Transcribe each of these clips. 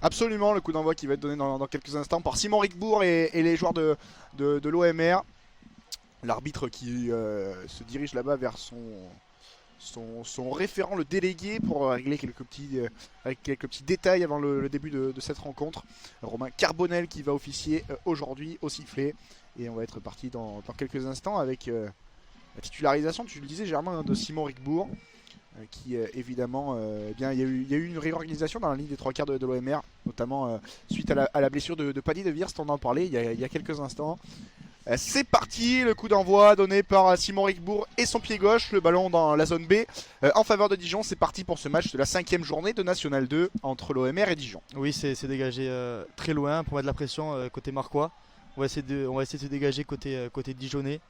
Absolument, le coup d'envoi qui va être donné dans quelques instants par Simon Rickbourg et les joueurs de l'OMR. L'arbitre qui se dirige là-bas vers son référent, le délégué, pour régler avec quelques petits détails avant le début de cette rencontre. Romain Carbonel qui va officier aujourd'hui au sifflet. Et on va être parti dans quelques instants avec la titularisation, tu le disais Germain, de Simon Rickbourg. Qui évidemment, eh bien, il y a eu une réorganisation dans la ligne des trois quarts de l'OMR, notamment suite à la blessure de Paddy de Wirst, on en parlait il y a quelques instants. C'est parti, le coup d'envoi donné par Simon Rickbourg et son pied gauche, le ballon dans la zone B en faveur de Dijon. C'est parti pour ce match de la 5e journée de National 2 entre l'OMR et Dijon. Oui, c'est dégagé très loin pour mettre de la pression côté marquois. On va essayer de se dégager côté dijonnais.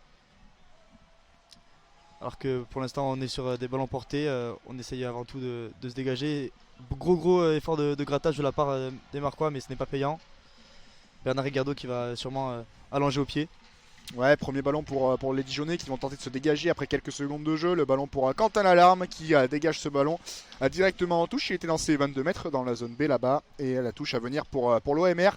Alors que pour l'instant on est sur des ballons portés, on essaye avant tout de se dégager. Gros effort de grattage de la part des Marquois, mais ce n'est pas payant. Bernard Rigardo qui va sûrement allonger au pied. Ouais, premier ballon pour les Dijonnais qui vont tenter de se dégager après quelques secondes de jeu. Le ballon pour Quentin Lalarme qui dégage ce ballon directement en touche. Il était dans ses 22 mètres dans la zone B là-bas. Et la touche à venir pour l'OMR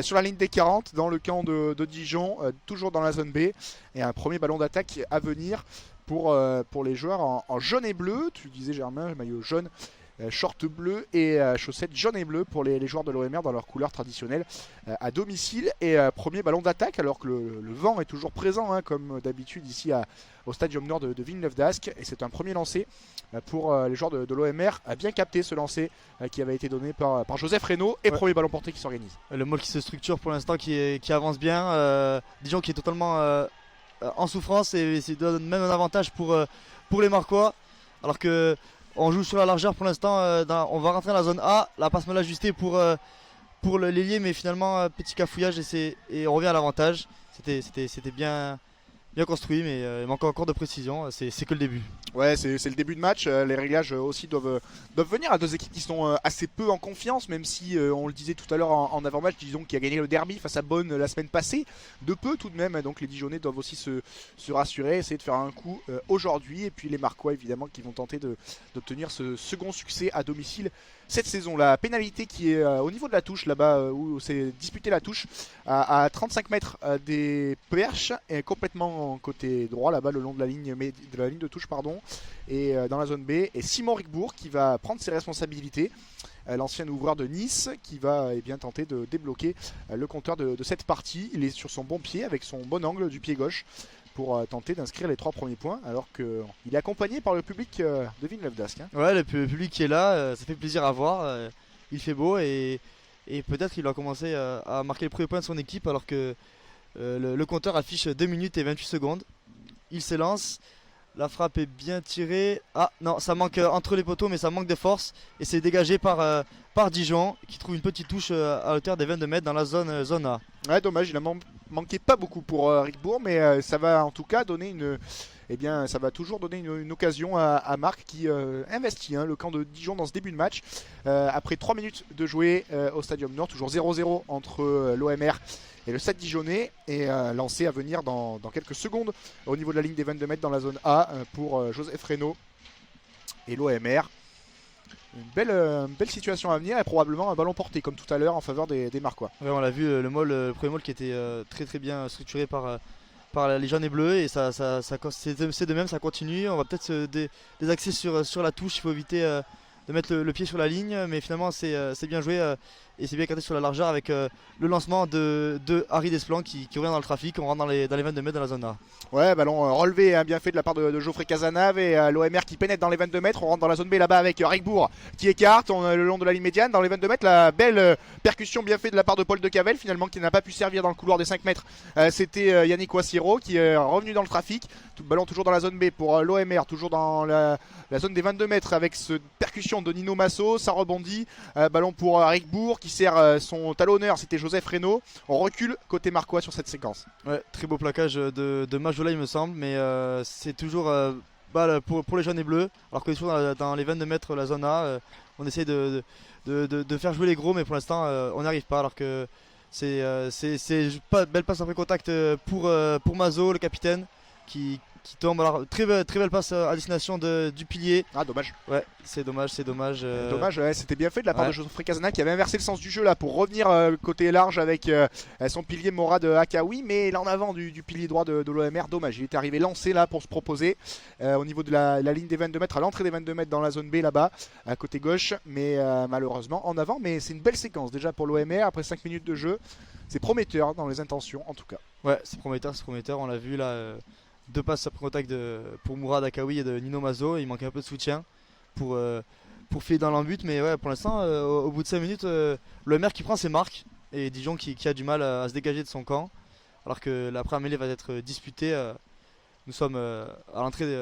sur la ligne des 40 dans le camp de Dijon, toujours dans la zone B. Et un premier ballon d'attaque à venir pour les joueurs en jaune et bleu. Tu disais Germain, maillot jaune. Short bleu et chaussettes jaune et bleu pour les joueurs de l'OMR dans leur couleur traditionnelle à domicile. Et premier ballon d'attaque alors que le vent est toujours présent comme d'habitude ici au Stadium Nord de Villeneuve d'Ascq. Et c'est un premier lancer pour les joueurs de l'OMR à bien capter ce lancer qui avait été donné par Joseph Reynaud. Et premier ballon porté qui s'organise. Le Maule qui se structure pour l'instant, qui avance bien. Dijon qui est totalement en souffrance et ça donne même un avantage pour les Marquois. Alors que on joue sur la largeur pour l'instant, on va rentrer dans la zone A, la passe mal ajustée pour l'ailier, mais finalement petit cafouillage et on revient à l'avantage. C'était bien construit, mais il manque encore de précision, c'est que le début. Ouais, c'est le début de match, les réglages aussi doivent venir à deux équipes qui sont assez peu en confiance, même si on le disait tout à l'heure en avant-match, disons qui a gagné le derby face à Bonn la semaine passée, de peu tout de même, donc les Dijonnais doivent aussi se rassurer, essayer de faire un coup aujourd'hui, et puis les Marquois évidemment qui vont tenter d'obtenir ce second succès à domicile cette saison. La pénalité qui est au niveau de la touche là-bas, où c'est disputé la touche à 35 mètres des perches, et complètement côté droit là-bas, le long de la ligne de touche, pardon. Et dans la zone B, et Simon Rickbourg qui va prendre ses responsabilités, l'ancien ouvreur de Nice qui va bien tenter de débloquer le compteur de cette partie. Il est sur son bon pied avec son bon angle du pied gauche pour tenter d'inscrire les 3 premiers points, alors qu'il est accompagné par le public de Villeneuve d'Ascq. Ouais, le public qui est là, ça fait plaisir à voir, il fait beau et peut-être qu'il va commencer à marquer les premiers points de son équipe alors que le compteur affiche 2 minutes et 28 secondes. Il s'élance. La frappe est bien tirée. Ah non, ça manque entre les poteaux, mais ça manque de force. Et c'est dégagé par Dijon, qui trouve une petite touche à hauteur des 22 mètres dans la zone A. Ouais, dommage, il a manqué pas beaucoup pour Rickbourg, mais ça va en tout cas donner ça va toujours donner une occasion à Marc qui investit le camp de Dijon dans ce début de match. Après 3 minutes de jouer au Stadium Nord, toujours 0-0 entre l'OMR et le Stade Dijonnais, et lancé à venir dans quelques secondes au niveau de la ligne des 22 mètres dans la zone A pour Joseph Reynaud et l'OMR. Une belle situation à venir et probablement un ballon porté comme tout à l'heure en faveur des Marquois. Ouais, on l'a vu, le premier môle qui était très bien structuré par les jaunes et bleus, et c'est de même, ça continue. On va peut-être se désaxer sur la touche, il faut éviter de mettre le pied sur la ligne, mais finalement c'est bien joué et c'est bien cadré sur la largeur avec le lancement de Harry Desplan qui revient dans le trafic. On rentre dans les 22 mètres de la zone A. Ouais, ballon relevé, bien fait de la part de Geoffrey Cazenave, et l'OMR qui pénètre dans les 22 mètres. On rentre dans la zone B là-bas avec Rickbourg qui écarte le long de la ligne médiane dans les 22 mètres. La belle percussion bien faite de la part de Paul de Cavel, finalement, qui n'a pas pu servir dans le couloir des 5 mètres. C'était Yannick Wassiro qui est revenu dans le trafic. Tout ballon toujours dans la zone B pour l'OMR, toujours dans la zone des 22 mètres avec cette percussion de Nino Masso. Ça rebondit, ballon pour Rickbourg qui sert son talonneur, c'était Joseph Reynaud. On recule côté Marquois sur cette séquence. Ouais, très beau plaquage de Majola il me semble, mais c'est toujours balle pour les jaunes et bleus, alors que toujours dans les 22 mètres la zone A, on essaie de faire jouer les gros, mais pour l'instant on n'y arrive pas, alors que c'est belle passe après contact pour Mazo, le capitaine, qui qui tombe. Alors très belle passe à destination du pilier. Ah dommage. Ouais, c'est dommage. Dommage, ouais, c'était bien fait de la part ouais. de Geoffrey Casana qui avait inversé le sens du jeu là pour revenir côté large avec son pilier Morad Akawi, mais là en avant du pilier droit de l'OMR, dommage. Il était arrivé lancé là pour se proposer au niveau de la ligne des 22 mètres, à l'entrée des 22 mètres dans la zone B là-bas, à côté gauche, mais malheureusement en avant. Mais c'est une belle séquence déjà pour l'OMR après 5 minutes de jeu. C'est prometteur dans les intentions en tout cas. Ouais, c'est prometteur, on l'a vu là. Deux passes après contact pour Mourad Akawi et de Nino Mazo. Il manquait un peu de soutien pour filer dans l'embut, mais ouais, pour l'instant, au bout de 5 minutes, l'OMR qui prend ses marques et Dijon qui a du mal à se dégager de son camp, alors que la première mêlée va être disputée. Nous sommes à l'entrée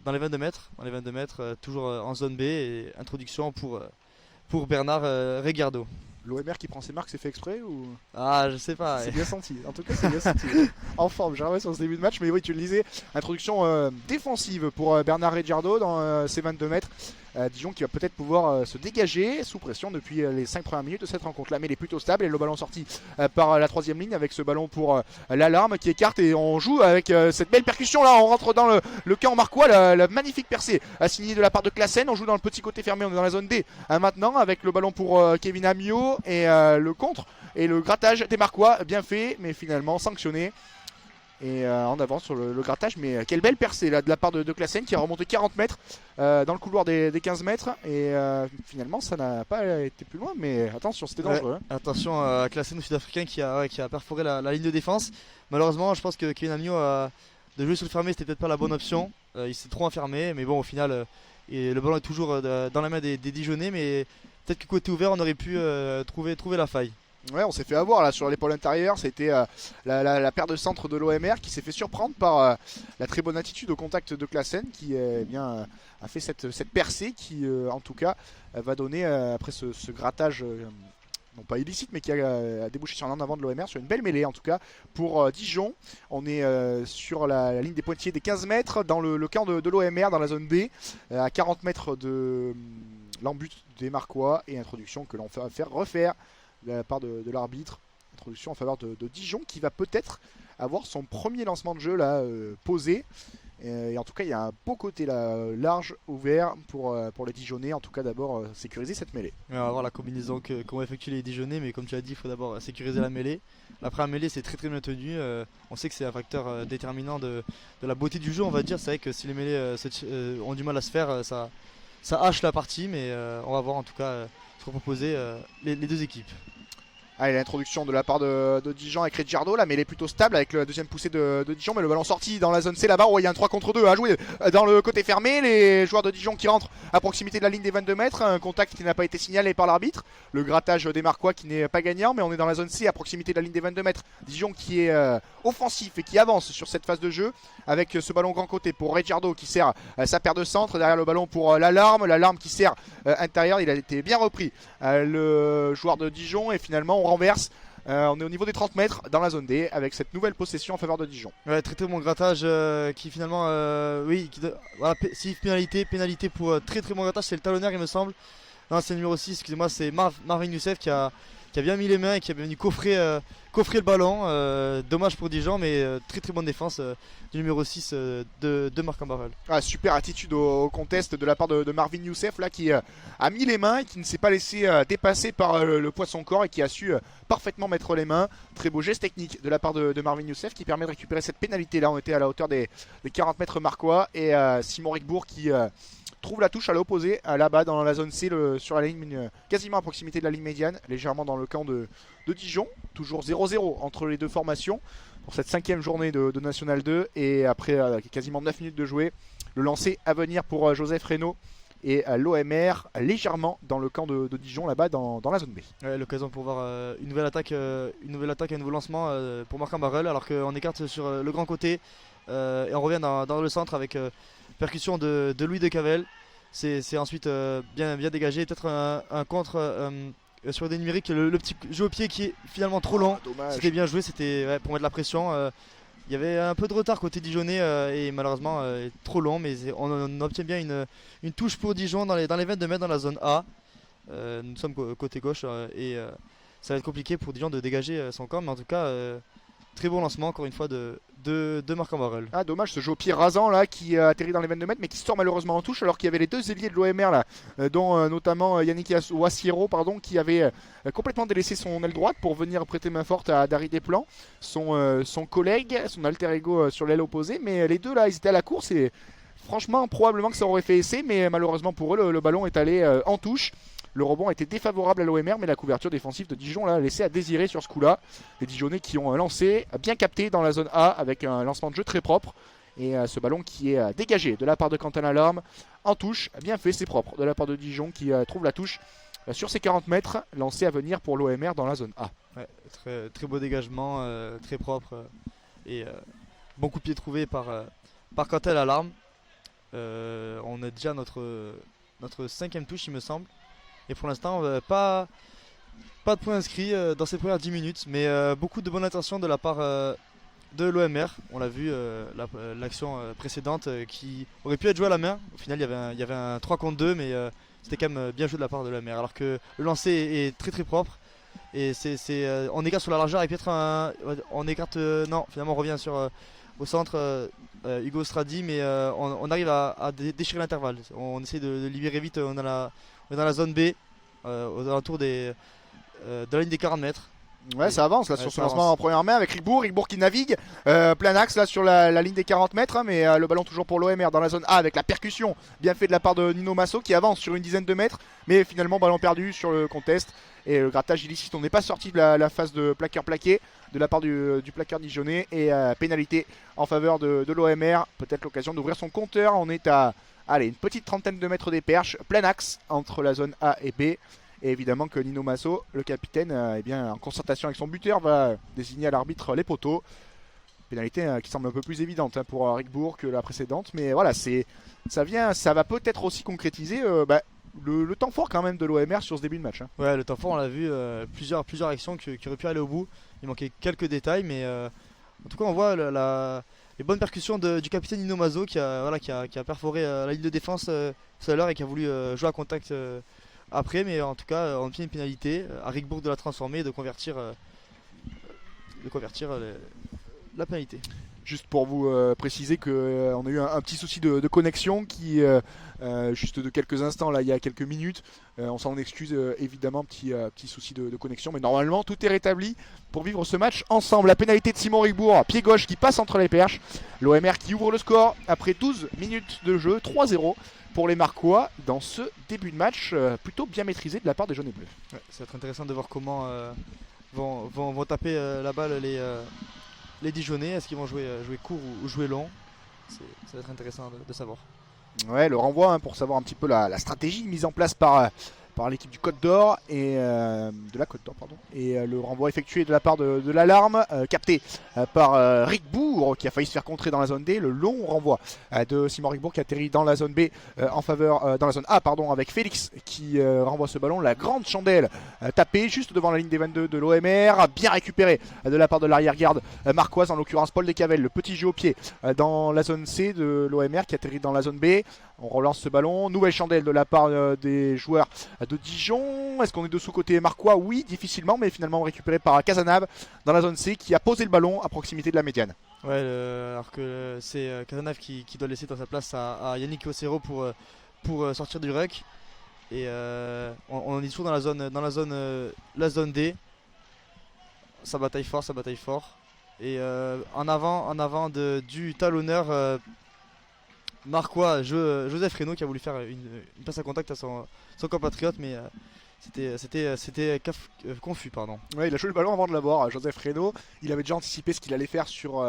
dans les 22 mètres, toujours en zone B, et introduction pour Bernard Regardo. L'OMR qui prend ses marques, c'est fait exprès ou... Ah, je sais pas. C'est bien senti, en tout cas c'est bien senti. En forme, j'ai remarqué sur ce début de match, mais oui, tu le disais, introduction défensive pour Bernard Reggiardo dans ses 22 mètres. Dijon qui va peut-être pouvoir se dégager sous pression depuis les 5 premières minutes de cette rencontre. La mêlée est plutôt stable et le ballon sorti par la troisième ligne avec ce ballon pour l'alarme qui écarte, et on joue avec cette belle percussion là. On rentre dans le camp marquois, la magnifique percée assignée de la part de Classen. On joue dans le petit côté fermé, on est dans la zone D maintenant avec le ballon pour Kevin Amiot et le contre et le grattage des Marquois bien fait, mais finalement sanctionné. Et en avant sur le grattage, mais quelle belle percée là de la part de Classen qui a remonté 40 mètres dans le couloir des 15 mètres, et finalement ça n'a pas été plus loin, mais attention, c'était dangereux. Ouais, attention à Classen, le sud-africain qui a perforé la ligne de défense. Malheureusement, je pense que Kevin Amiot de jouer sur le fermé, c'était peut-être pas la bonne option. Il s'est trop enfermé, mais bon, au final, et le ballon est toujours dans la main des Dijonnais, mais peut-être que côté ouvert, on aurait pu trouver la faille. Ouais, on s'est fait avoir là sur l'épaule intérieure. C'était la paire de centre de l'OMR qui s'est fait surprendre par la très bonne attitude au contact de Classen qui a fait cette percée qui en tout cas va donner après ce grattage non pas illicite, mais qui a débouché sur un en avant de l'OMR, sur une belle mêlée en tout cas pour Dijon. On est sur la ligne des pointillés des 15 mètres dans le camp de l'OMR dans la zone B, à 40 mètres de l'embut des Marquois, et introduction que l'on va faire refaire de la part de l'arbitre. Introduction en faveur de Dijon qui va peut-être avoir son premier lancement de jeu là posé. Et en tout cas, il y a un beau côté là, large, ouvert pour les Dijonnais. En tout cas, d'abord sécuriser cette mêlée. On va voir la combinaison qu'ont effectué les Dijonnais, mais comme tu as dit, il faut d'abord sécuriser la mêlée. La première mêlée, c'est très bien tenu. On sait que c'est un facteur déterminant de la beauté du jeu, on va dire. C'est vrai que si les mêlées ont du mal à se faire, ça hache la partie, mais on va voir en tout cas ce qu'ont proposé les deux équipes. Allez, l'introduction de la part de Dijon avec Reggiardo là, mais elle est plutôt stable avec la deuxième poussée de Dijon, mais le ballon sorti dans la zone C là-bas. Il y a un 3 contre 2 à jouer dans le côté fermé. Les joueurs de Dijon qui rentrent à proximité de la ligne des 22 mètres. Un contact qui n'a pas été signalé par l'arbitre. Le grattage des Marquois qui n'est pas gagnant, mais on est dans la zone C à proximité de la ligne des 22 mètres. Dijon qui est offensif et qui avance sur cette phase de jeu avec ce ballon grand côté pour Reggiardo qui sert sa paire de centre. Derrière le ballon pour l'alarme qui sert intérieur. Il a été bien repris le joueur de Dijon, et finalement on renverse. On est au niveau des 30 mètres dans la zone D avec cette nouvelle possession en faveur de Dijon. Ouais, très bon grattage qui finalement, voilà, pénalité pour très bon grattage. C'est le talonneur, il me semble. Non, c'est le numéro 6, excusez-moi, c'est Marvin Youssef qui a bien mis les mains et qui a venu coffrer le ballon. Dommage pour Dijon, mais très bonne défense du numéro 6 de Marc Ambarel. Ah, super attitude au contest de la part de Marvin Youssef là, qui a mis les mains et qui ne s'est pas laissé dépasser par le poids de son corps et qui a su parfaitement mettre les mains. Très beau geste technique de la part de Marvin Youssef qui permet de récupérer cette pénalité là. On était à la hauteur des 40 mètres marquois, et Simon Rigbourg qui trouve la touche à l'opposé, là-bas dans la zone C, sur la ligne quasiment à proximité de la ligne médiane, légèrement dans le camp de Dijon. Toujours 0-0 entre les deux formations pour cette 5e journée de National 2, et après quasiment 9 minutes de jouer, le lancer à venir pour Joseph Reynaud et l'OMR légèrement dans le camp de Dijon, là-bas dans la zone B. Ouais, l'occasion pour voir une nouvelle attaque, un nouveau lancement pour Marc Ambarel, alors qu'on écarte sur le grand côté et on revient dans le centre avec percussion de Louis de Cavel. C'est ensuite bien dégagé, peut-être un contre sur des numériques, le petit jeu au pied qui est finalement trop long. C'était bien joué, c'était pour mettre la pression. Il y avait un peu de retard côté Dijonnais et malheureusement trop long, mais on obtient bien une touche pour Dijon dans les 22 mètres dans la zone A. Nous sommes côté gauche et ça va être compliqué pour Dijon de dégager son camp, mais en tout cas très bon lancement encore une fois de Marc-en-Barœul. Ah dommage, ce jeu au pied rasant là qui atterrit dans les 22 mètres mais qui sort malheureusement en touche alors qu'il y avait les deux ailiers de l'OMR là, dont notamment Yannick Wassiero qui avait complètement délaissé son aile droite pour venir prêter main forte à Dari Desplan, son collègue, son alter ego sur l'aile opposée, mais les deux là ils étaient à la course et franchement probablement que ça aurait fait essai, mais malheureusement pour eux le ballon est allé en touche. Le rebond était défavorable à l'OMR, mais la couverture défensive de Dijon l'a laissé à désirer sur ce coup-là. Les Dijonnais qui ont lancé, bien capté dans la zone A avec un lancement de jeu très propre. Et ce ballon qui est dégagé de la part de Quentin Lalorme en touche, bien fait, c'est propre de la part de Dijon qui trouve la touche sur ses 40 mètres, lancé à venir pour l'OMR dans la zone A. Ouais, très beau dégagement, très propre et bon coup de pied trouvé par Quentin Lalorme. On a déjà notre 5ème touche, il me semble. Et pour l'instant, pas de points inscrits dans ces premières 10 minutes, mais beaucoup de bonnes intentions de la part de l'OMR. On l'a vu, l'action précédente qui aurait pu être jouée à la main. Au final, il y avait un 3 contre 2, mais c'était quand même bien joué de la part de l'OMR. Alors que le lancer est très très propre. Et on écarte sur la largeur et peut-être on écarte. Non, finalement, on revient au centre. Hugo Stradi, mais on arrive à déchirer l'intervalle. On essaie de libérer vite. On est dans la zone B, aux alentours de la ligne des 40 mètres. Ouais, ça avance là Ouais, sur ce ça lancement avance. en première main avec Rickbourg qui navigue plein axe là sur la ligne des 40 mètres, hein, mais le ballon toujours pour l'OMR dans la zone A avec la percussion bien fait de la part de Nino Masso qui avance sur une dizaine de mètres, mais finalement ballon perdu sur le contest et le grattage illicite. On n'est pas sorti de la phase de plaqueur plaqué de la part du plaqueur dijonnais et pénalité en faveur de l'OMR. Peut-être l'occasion d'ouvrir son compteur. On est à une petite trentaine de mètres des perches, plein axe entre la zone A et B. Et évidemment que Nino Masso, le capitaine, en concertation avec son buteur, va désigner à l'arbitre les poteaux. Pénalité qui semble un peu plus évidente pour Rickbourg que la précédente. Mais voilà, ça va peut-être aussi concrétiser le temps fort quand même de l'OMR sur ce début de match. Ouais, le temps fort, on l'a vu, plusieurs actions qui auraient pu aller au bout. Il manquait quelques détails, mais en tout cas, on voit les bonnes percussions du capitaine Nino Masso qui a perforé la ligne de défense tout à l'heure et qui a voulu jouer à contact après. Mais en tout cas, on obtient une pénalité à Rickbourg de la transformer et de convertir la pénalité. Juste pour vous préciser qu'on a eu un petit souci de connexion qui, juste de quelques instants, là, il y a quelques minutes, on s'en excuse évidemment, petit souci de connexion, mais normalement tout est rétabli pour vivre ce match ensemble. La pénalité de Simon Rickbourg, pied gauche qui passe entre les perches, l'OMR qui ouvre le score après 12 minutes de jeu, 3-0 pour les Marquois dans ce début de match plutôt bien maîtrisé de la part des jaunes et bleus. Ouais, ça va être intéressant de voir comment vont taper la balle les Dijonnais. Est-ce qu'ils vont jouer court ou jouer long? Ça va être intéressant de savoir. Ouais, le renvoi pour savoir un petit peu la stratégie mise en place par l'équipe du Côte d'Or et de la Côte d'Or, pardon. Et le renvoi effectué de la part de l'Alarme, capté par Rickbourg qui a failli se faire contrer dans la zone D. Le long renvoi de Simon Rickbourg qui atterrit dans la zone B en faveur dans la zone A pardon, avec Félix qui renvoie ce ballon. La grande chandelle tapée juste devant la ligne des 22 de l'OMR, bien récupéré de la part de l'arrière-garde marquoise, en l'occurrence Paul Descavelles. Le petit jeu au pied dans la zone C de l'OMR qui atterrit dans la zone B. On relance ce ballon, nouvelle chandelle de la part des joueurs de Dijon. Est-ce qu'on est dessous côté Marquois? Oui, difficilement, mais finalement récupéré par Cazenave dans la zone C qui a posé le ballon à proximité de la médiane. Ouais, alors que c'est Cazenave qui doit laisser dans sa place à Yannick Ossero pour sortir du ruck. Et on est toujours dans la zone D. Ça bataille fort. Et en avant du talonneur Marquois, Joseph Reynaud qui a voulu faire une passe à contact à son compatriote, mais c'était confus, pardon. Ouais, il a joué le ballon avant de l'avoir, Joseph Reynaud. Il avait déjà anticipé ce qu'il allait faire sur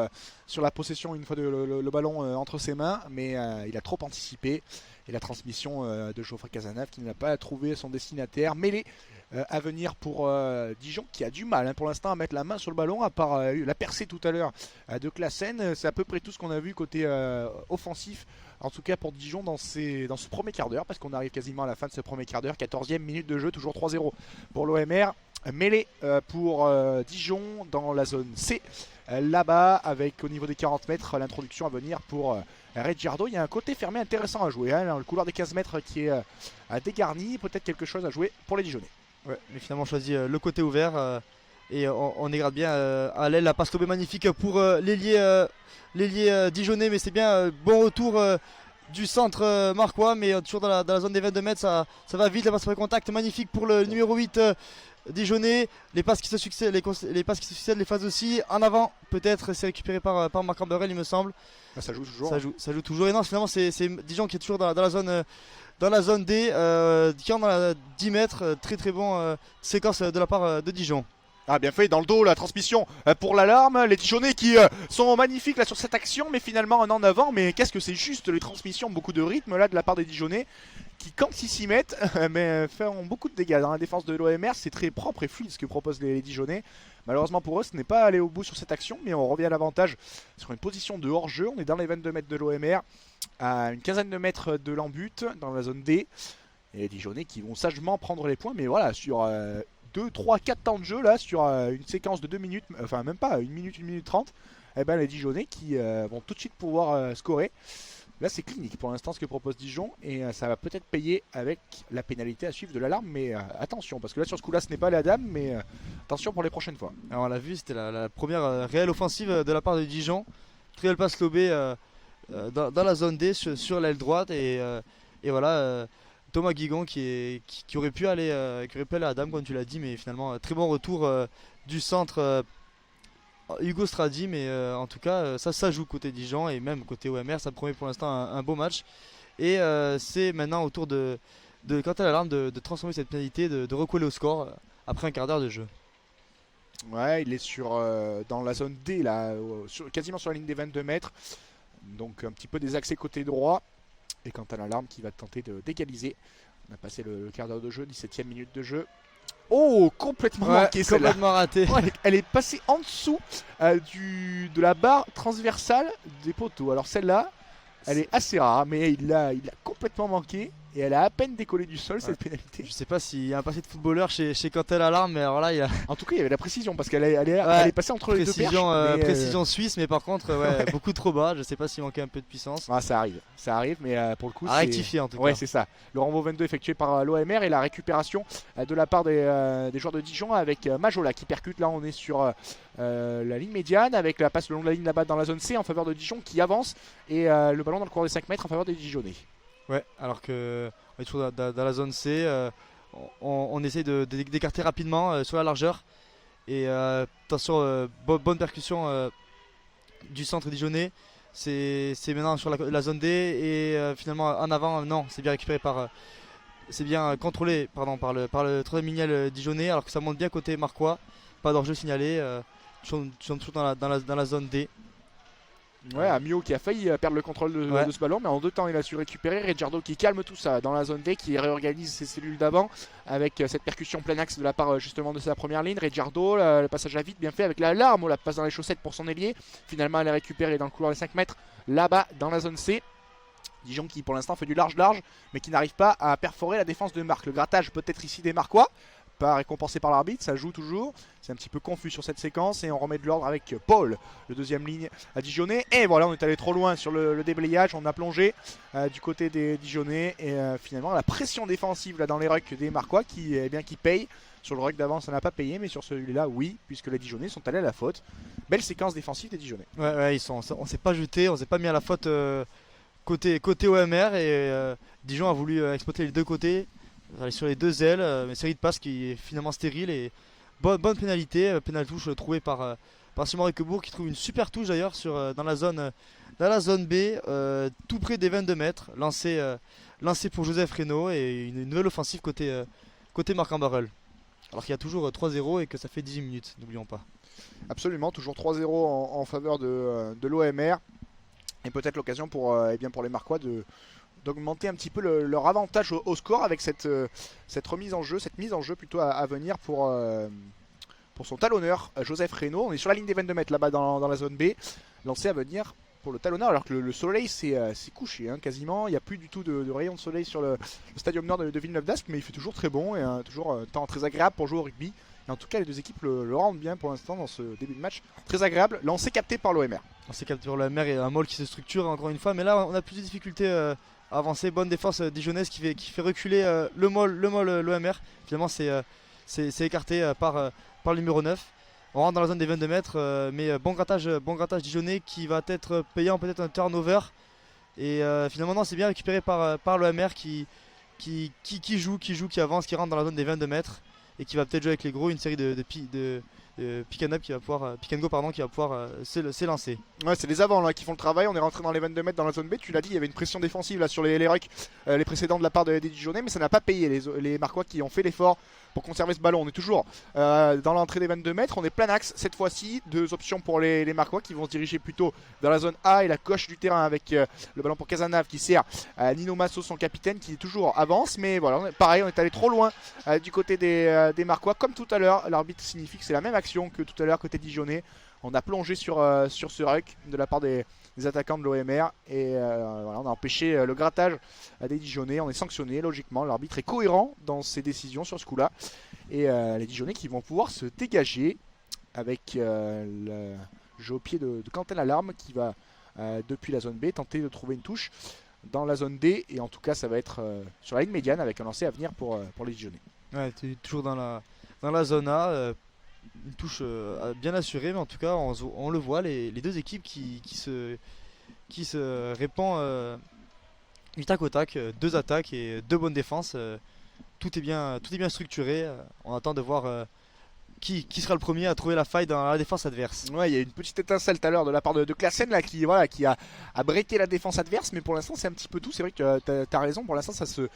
la possession une fois le ballon entre ses mains, mais il a trop anticipé. Et la transmission de Geoffrey Cazenave qui n'a pas trouvé son destinataire. Mêlée à venir pour Dijon qui a du mal pour l'instant à mettre la main sur le ballon, à part la percée tout à l'heure de Classen. C'est à peu près tout ce qu'on a vu côté offensif, en tout cas pour Dijon dans ce premier quart d'heure, parce qu'on arrive quasiment à la fin de ce premier quart d'heure. 14e minute de jeu, toujours 3-0 pour l'OMR. Mêlée pour Dijon dans la zone C. Là-bas, avec au niveau des 40 mètres, l'introduction à venir pour Reggiardo. Il y a un côté fermé intéressant à jouer, le couloir des 15 mètres qui est dégarni. Peut-être quelque chose à jouer pour les Dijonnais. Ouais, mais finalement on choisit le côté ouvert Et on dégrade bien à l'aile. La passe lobée magnifique pour l'ailier dijonnais, mais c'est bien bon retour du centre marquois, mais toujours dans la zone des 22 mètres. Ça va vite, la passe sur le contact magnifique pour le numéro 8 dijonnais. Les passes qui se succèdent, les passes qui se succèdent, les phases aussi. En avant, peut-être, c'est récupéré par Marc Amberel, il me semble. Ah, ça joue toujours. Ça joue toujours. Et non, finalement, c'est Dijon qui est toujours dans la zone D, qui est dans la 10 mètres. Très très bon séquence de la part de Dijon. Ah, bien fait, dans le dos la transmission pour l'alarme, les Dijonnais qui sont magnifiques là sur cette action, mais finalement en avant, mais qu'est-ce que c'est juste les transmissions, beaucoup de rythme là de la part des Dijonnais qui quand ils s'y mettent mais font beaucoup de dégâts. Dans la défense de l'OMR, c'est très propre et fluide ce que proposent les Dijonnais. Malheureusement pour eux, ce n'est pas allé au bout sur cette action, mais on revient à l'avantage sur une position de hors-jeu. On est dans les 22 mètres de l'OMR, à une quinzaine de mètres de l'embut, dans la zone D. Et les Dijonnais qui vont sagement prendre les points, mais voilà, sur 2, 3, 4 temps de jeu là, sur une séquence de 2 minutes, enfin même pas, 1 minute 30, et ben les Dijonnais qui vont tout de suite pouvoir scorer. Là c'est clinique pour l'instant ce que propose Dijon, et ça va peut-être payer avec la pénalité à suivre de l'alarme, mais attention, parce que là sur ce coup là ce n'est pas la dame, mais attention pour les prochaines fois. Alors on l'a vu, c'était la première réelle offensive de la part de Dijon. Très belle passe lobée dans la zone D sur l'aile droite, et voilà. Thomas Guigon qui aurait pu aller à la dame comme tu l'as dit, mais finalement très bon retour du centre Hugo Stradi, mais en tout cas ça joue côté Dijon et même côté OMR, ça promet pour l'instant un beau match, et c'est maintenant au tour de Quentin Lalarme de transformer cette pénalité, de recoller au score après un quart d'heure de jeu. Ouais, il est dans la zone D là, quasiment sur la ligne des 22 mètres, donc un petit peu des accès côté droit. Et quant à l'alarme qui va tenter d'égaliser. On a passé le quart d'heure de jeu, 17ème minute de jeu. Oh, complètement manqué celle-là. Complètement raté. Oh, elle est passée en dessous de la barre transversale des poteaux. Alors celle-là, elle est assez rare, mais il l'a complètement manqué. Et elle a à peine décollé du sol, cette pénalité. Je sais pas s'il y a un passé de footballeur chez Quentin Lalarme, mais alors là il y a... En tout cas il y avait la précision, parce qu'elle est passée entre les deux perches. Précision suisse, mais par contre beaucoup trop bas. Je sais pas s'il manquait un peu de puissance. Ah, ça arrive, mais pour le coup à rectifier en tout cas. Ouais, c'est ça. Le renvoi 22 effectué par l'OMR et la récupération de la part des joueurs de Dijon avec Majola qui percute. Là on est sur la ligne médiane avec la passe le long de la ligne là-bas dans la zone C en faveur de Dijon qui avance, et le ballon dans le cours des 5 mètres en faveur des Dijonnais. Ouais, alors que on est toujours dans la zone C, on essaie d'écarter rapidement sur la largeur, et attention, bonne percussion du centre dijonnais. C'est maintenant sur la zone D, et finalement en avant, non, c'est bien récupéré c'est bien contrôlé par le troisième miniel dijonnais, alors que ça monte bien côté marquois. Pas d'enjeu signalé, toujours dans la zone D. Ouais, Amio qui a failli perdre le contrôle de ce ballon, mais en 2 temps il a su récupérer. Regiardo qui calme tout ça dans la zone D, qui réorganise ses cellules d'avant avec cette percussion plein axe de la part justement de sa première ligne. Regiardo, le passage à vide bien fait avec l'alarme, la passe dans les chaussettes pour son ailier. Finalement elle est récupérée dans le couloir des 5 mètres là-bas dans la zone C. Dijon qui pour l'instant fait du large mais qui n'arrive pas à perforer la défense de Marc. Le grattage peut-être ici des Marquois, pas récompensé par l'arbitre, ça joue toujours. C'est un petit peu confus sur cette séquence, et on remet de l'ordre avec Paul, le deuxième ligne à Dijonnais. Et voilà, on est allé trop loin sur le déblayage, on a plongé du côté des Dijonnais, et finalement la pression défensive là dans les rucks des Marquois qui paye. Sur le ruck d'avant ça n'a pas payé, mais sur celui-là oui, puisque les Dijonnais sont allés à la faute. Belle séquence défensive des Dijonnais. Ouais, on s'est pas jeté, on s'est pas mis à la faute côté OMR, et Dijon a voulu exploiter les deux côtés, aller sur les deux ailes, une série de passes qui est finalement stérile, et bonne pénalité, touche trouvée par Simon Riquebourg, qui trouve une super touche d'ailleurs dans la zone B, tout près des 22 mètres, lancé pour Joseph Reynaud, et une nouvelle offensive côté Marc-en-Barœul. Alors qu'il y a toujours 3-0 et que ça fait 18 minutes, n'oublions pas. Absolument, toujours 3-0 en faveur de l'OMR, et peut-être l'occasion pour les Marquois d'augmenter un petit peu leur avantage au score avec cette mise en jeu plutôt à venir pour son talonneur Joseph Reynaud. On est sur la ligne des 22 mètres là-bas dans la zone B, lancé à venir pour le talonneur, alors que le soleil s'est couché quasiment. Il n'y a plus du tout de rayon de soleil sur le stadium nord de Villeneuve d'Ascq, mais il fait toujours très bon, et toujours un temps très agréable pour jouer au rugby. Et en tout cas les deux équipes le rendent bien pour l'instant dans ce début de match. Très agréable, lancé capté par l'OMR. Lancé capté par l'OMR, et un môle qui se structure encore une fois, mais là on a plus de difficultés à avancer. Bonne défense dijonnaise qui fait reculer le môle l'OMR. Finalement c'est écarté par le numéro 9. On rentre dans la zone des 22 mètres, mais bon grattage Dijonais qui va être payant, peut-être un turnover. Et finalement non, c'est bien récupéré par l'OMR qui qui avance, qui rentre dans la zone des 22 mètres et qui va peut-être jouer avec les gros une série de pick and up qui va pouvoir pick and go pardon, qui va pouvoir s'élancer. Ouais, c'est les avants là qui font le travail. On est rentré dans les 22 mètres dans la zone B. Tu l'as dit, il y avait une pression défensive là sur les rucks, les précédents de la part des Dijonais, mais ça n'a pas payé les Marquois qui ont fait l'effort pour conserver ce ballon. On est toujours dans l'entrée des 22 mètres. On est plein axe cette fois-ci. Deux options pour les Marquois qui vont se diriger plutôt dans la zone A et la gauche du terrain avec le ballon pour Cazenave qui sert Nino Masso, son capitaine, qui toujours avance. Mais voilà, pareil, on est allé trop loin du côté des Marquois. Comme tout à l'heure, l'arbitre signifie que c'est la même action que tout à l'heure côté Dijonais. On a plongé sur ce ruck de la part des attaquants de l'OMR et voilà, on a empêché le grattage des Dijonais. On est sanctionné logiquement. L'arbitre est cohérent dans ses décisions sur ce coup-là. Et les Dijonais qui vont pouvoir se dégager avec le jeu au pied de Quentin Lalarme qui va depuis la zone B tenter de trouver une touche dans la zone D. Et en tout cas ça va être sur la ligne médiane avec un lancer à venir pour les Dijonais. Ouais, tu es toujours dans la zone A. Une touche bien assurée, mais en tout cas on le voit, les deux équipes qui se répandent du tac au tac, deux attaques et deux bonnes défenses. Tout est bien structuré. On attend de voir qui sera le premier à trouver la faille dans la défense adverse. Ouais, il y a une petite étincelle tout à l'heure de la part de Classen là, qui a breaké la défense adverse, mais pour l'instant c'est un petit peu tout. C'est vrai que t'as raison, pour l'instant ça se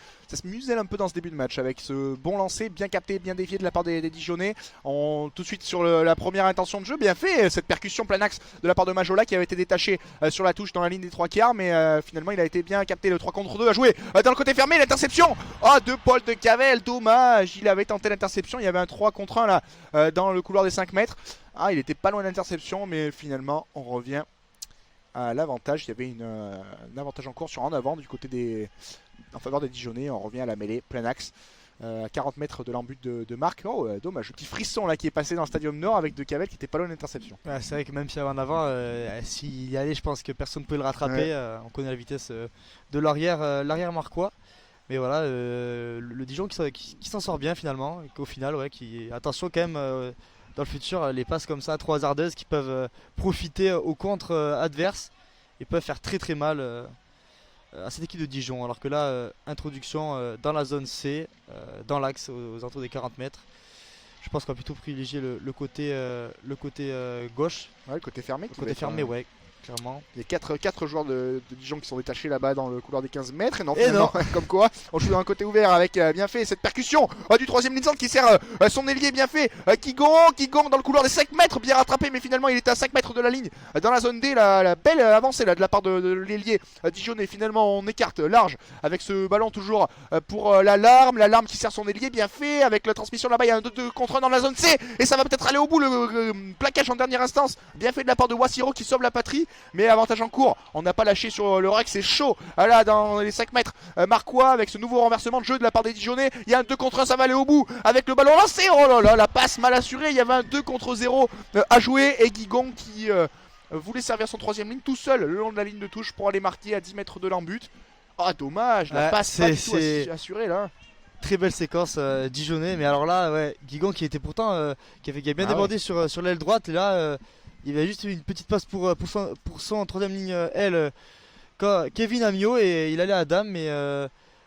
muselle un peu dans ce début de match avec ce bon lancer, bien capté, bien dévié de la part des Dijonais. Tout de suite sur la première intention de jeu, bien fait, cette percussion plein axe de la part de Majola qui avait été détaché sur la touche dans la ligne des trois quarts, mais finalement il a été bien capté, le 3 contre 2 à jouer dans le côté fermé, l'interception de Paul de Cavel, dommage, il avait tenté l'interception, il y avait un 3 contre 1 là dans le couloir des 5 mètres. Il était pas loin de l'interception, mais finalement on revient à l'avantage. Il y avait un avantage en cours en avant du côté en faveur des Dijonais. On revient à la mêlée, plein axe. À 40 mètres de l'embut de Marc. Dommage, le petit frisson là qui est passé dans le Stadium Nord avec De Cavel qui était pas loin de l'interception. Ouais, c'est vrai que même s'il y avait en avant, s'il y allait, je pense que personne ne pouvait le rattraper. Ouais. On connaît la vitesse de l'arrière marquois. Mais voilà, le Dijon qui s'en sort bien finalement. Et qu'au final, attention quand même dans le futur, les passes comme ça, trop hasardeuses qui peuvent profiter au contre adverse et peuvent faire très très mal à cette équipe de Dijon. Alors que là, introduction dans la zone C, dans l'axe aux alentours des 40 mètres. Je pense qu'on va plutôt privilégier le côté gauche. Ouais, le côté fermé. Le côté fermé, ouais. Clairement. Il y a 4 joueurs de Dijon qui sont détachés là-bas dans le couloir des 15 mètres. Et non, comme quoi, on joue dans un côté ouvert avec bien fait cette percussion du troisième Lindsand qui sert son ailier bien fait. Kigon dans le couloir des 5 mètres, bien rattrapé, mais finalement il était à 5 mètres de la ligne. Dans la zone D, la belle avancée là, de la part de l'ailier Dijon. Et finalement on écarte large avec ce ballon toujours pour Lalarme qui sert son ailier bien fait. Avec la transmission là-bas, il y a un 2 contre 1 dans la zone C. Et ça va peut-être aller au bout, le plaquage en dernière instance. Bien fait de la part de Wassiro qui sauve la patrie. Mais avantage en cours, on n'a pas lâché sur le rack, c'est chaud. Là dans les 5 mètres, Marquois avec ce nouveau renversement de jeu de la part des Dijonais. Il y a un 2 contre 1, ça va aller au bout avec le ballon lancé. Oh là là, la passe mal assurée. Il y avait un 2 contre 0 à jouer. Et Guigon qui voulait servir son troisième ligne tout seul le long de la ligne de touche pour aller marquer à 10 mètres de l'embut. Dommage, la passe pas du tout assurée là. Très belle séquence Dijonais, mais alors là, Guigon qui était pourtant qui a bien débordé sur l'aile droite. Et là, il y avait juste une petite passe pour son troisième ligne L, Kevin Amiot, et il allait à Dame. Mais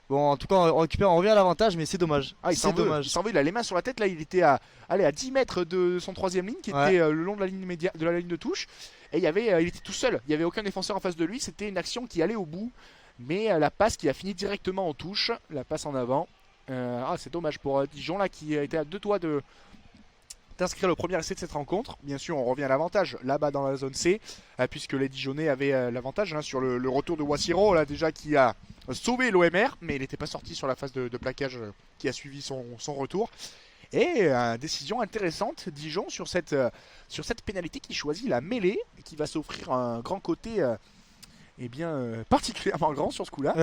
bon, en tout cas, on revient à l'avantage, mais c'est dommage. Il s'en veut, il a les mains sur la tête. Là, il était à 10 mètres de son troisième ligne qui était le long de la ligne de touche. Et il était tout seul. Il n'y avait aucun défenseur en face de lui. C'était une action qui allait au bout. Mais la passe qui a fini directement en touche, la passe en avant. C'est dommage pour Dijon là qui a été à 2 doigts d'inscrire le premier essai de cette rencontre. Bien sûr on revient à l'avantage là-bas dans la zone C puisque les Dijonnais avaient l'avantage sur le retour de Wassiro là déjà qui a sauvé l'OMR, mais il n'était pas sorti sur la phase de plaquage qui a suivi son retour. Et décision intéressante Dijon sur cette pénalité qui choisit la mêlée et qui va s'offrir un grand côté particulièrement grand sur ce coup là.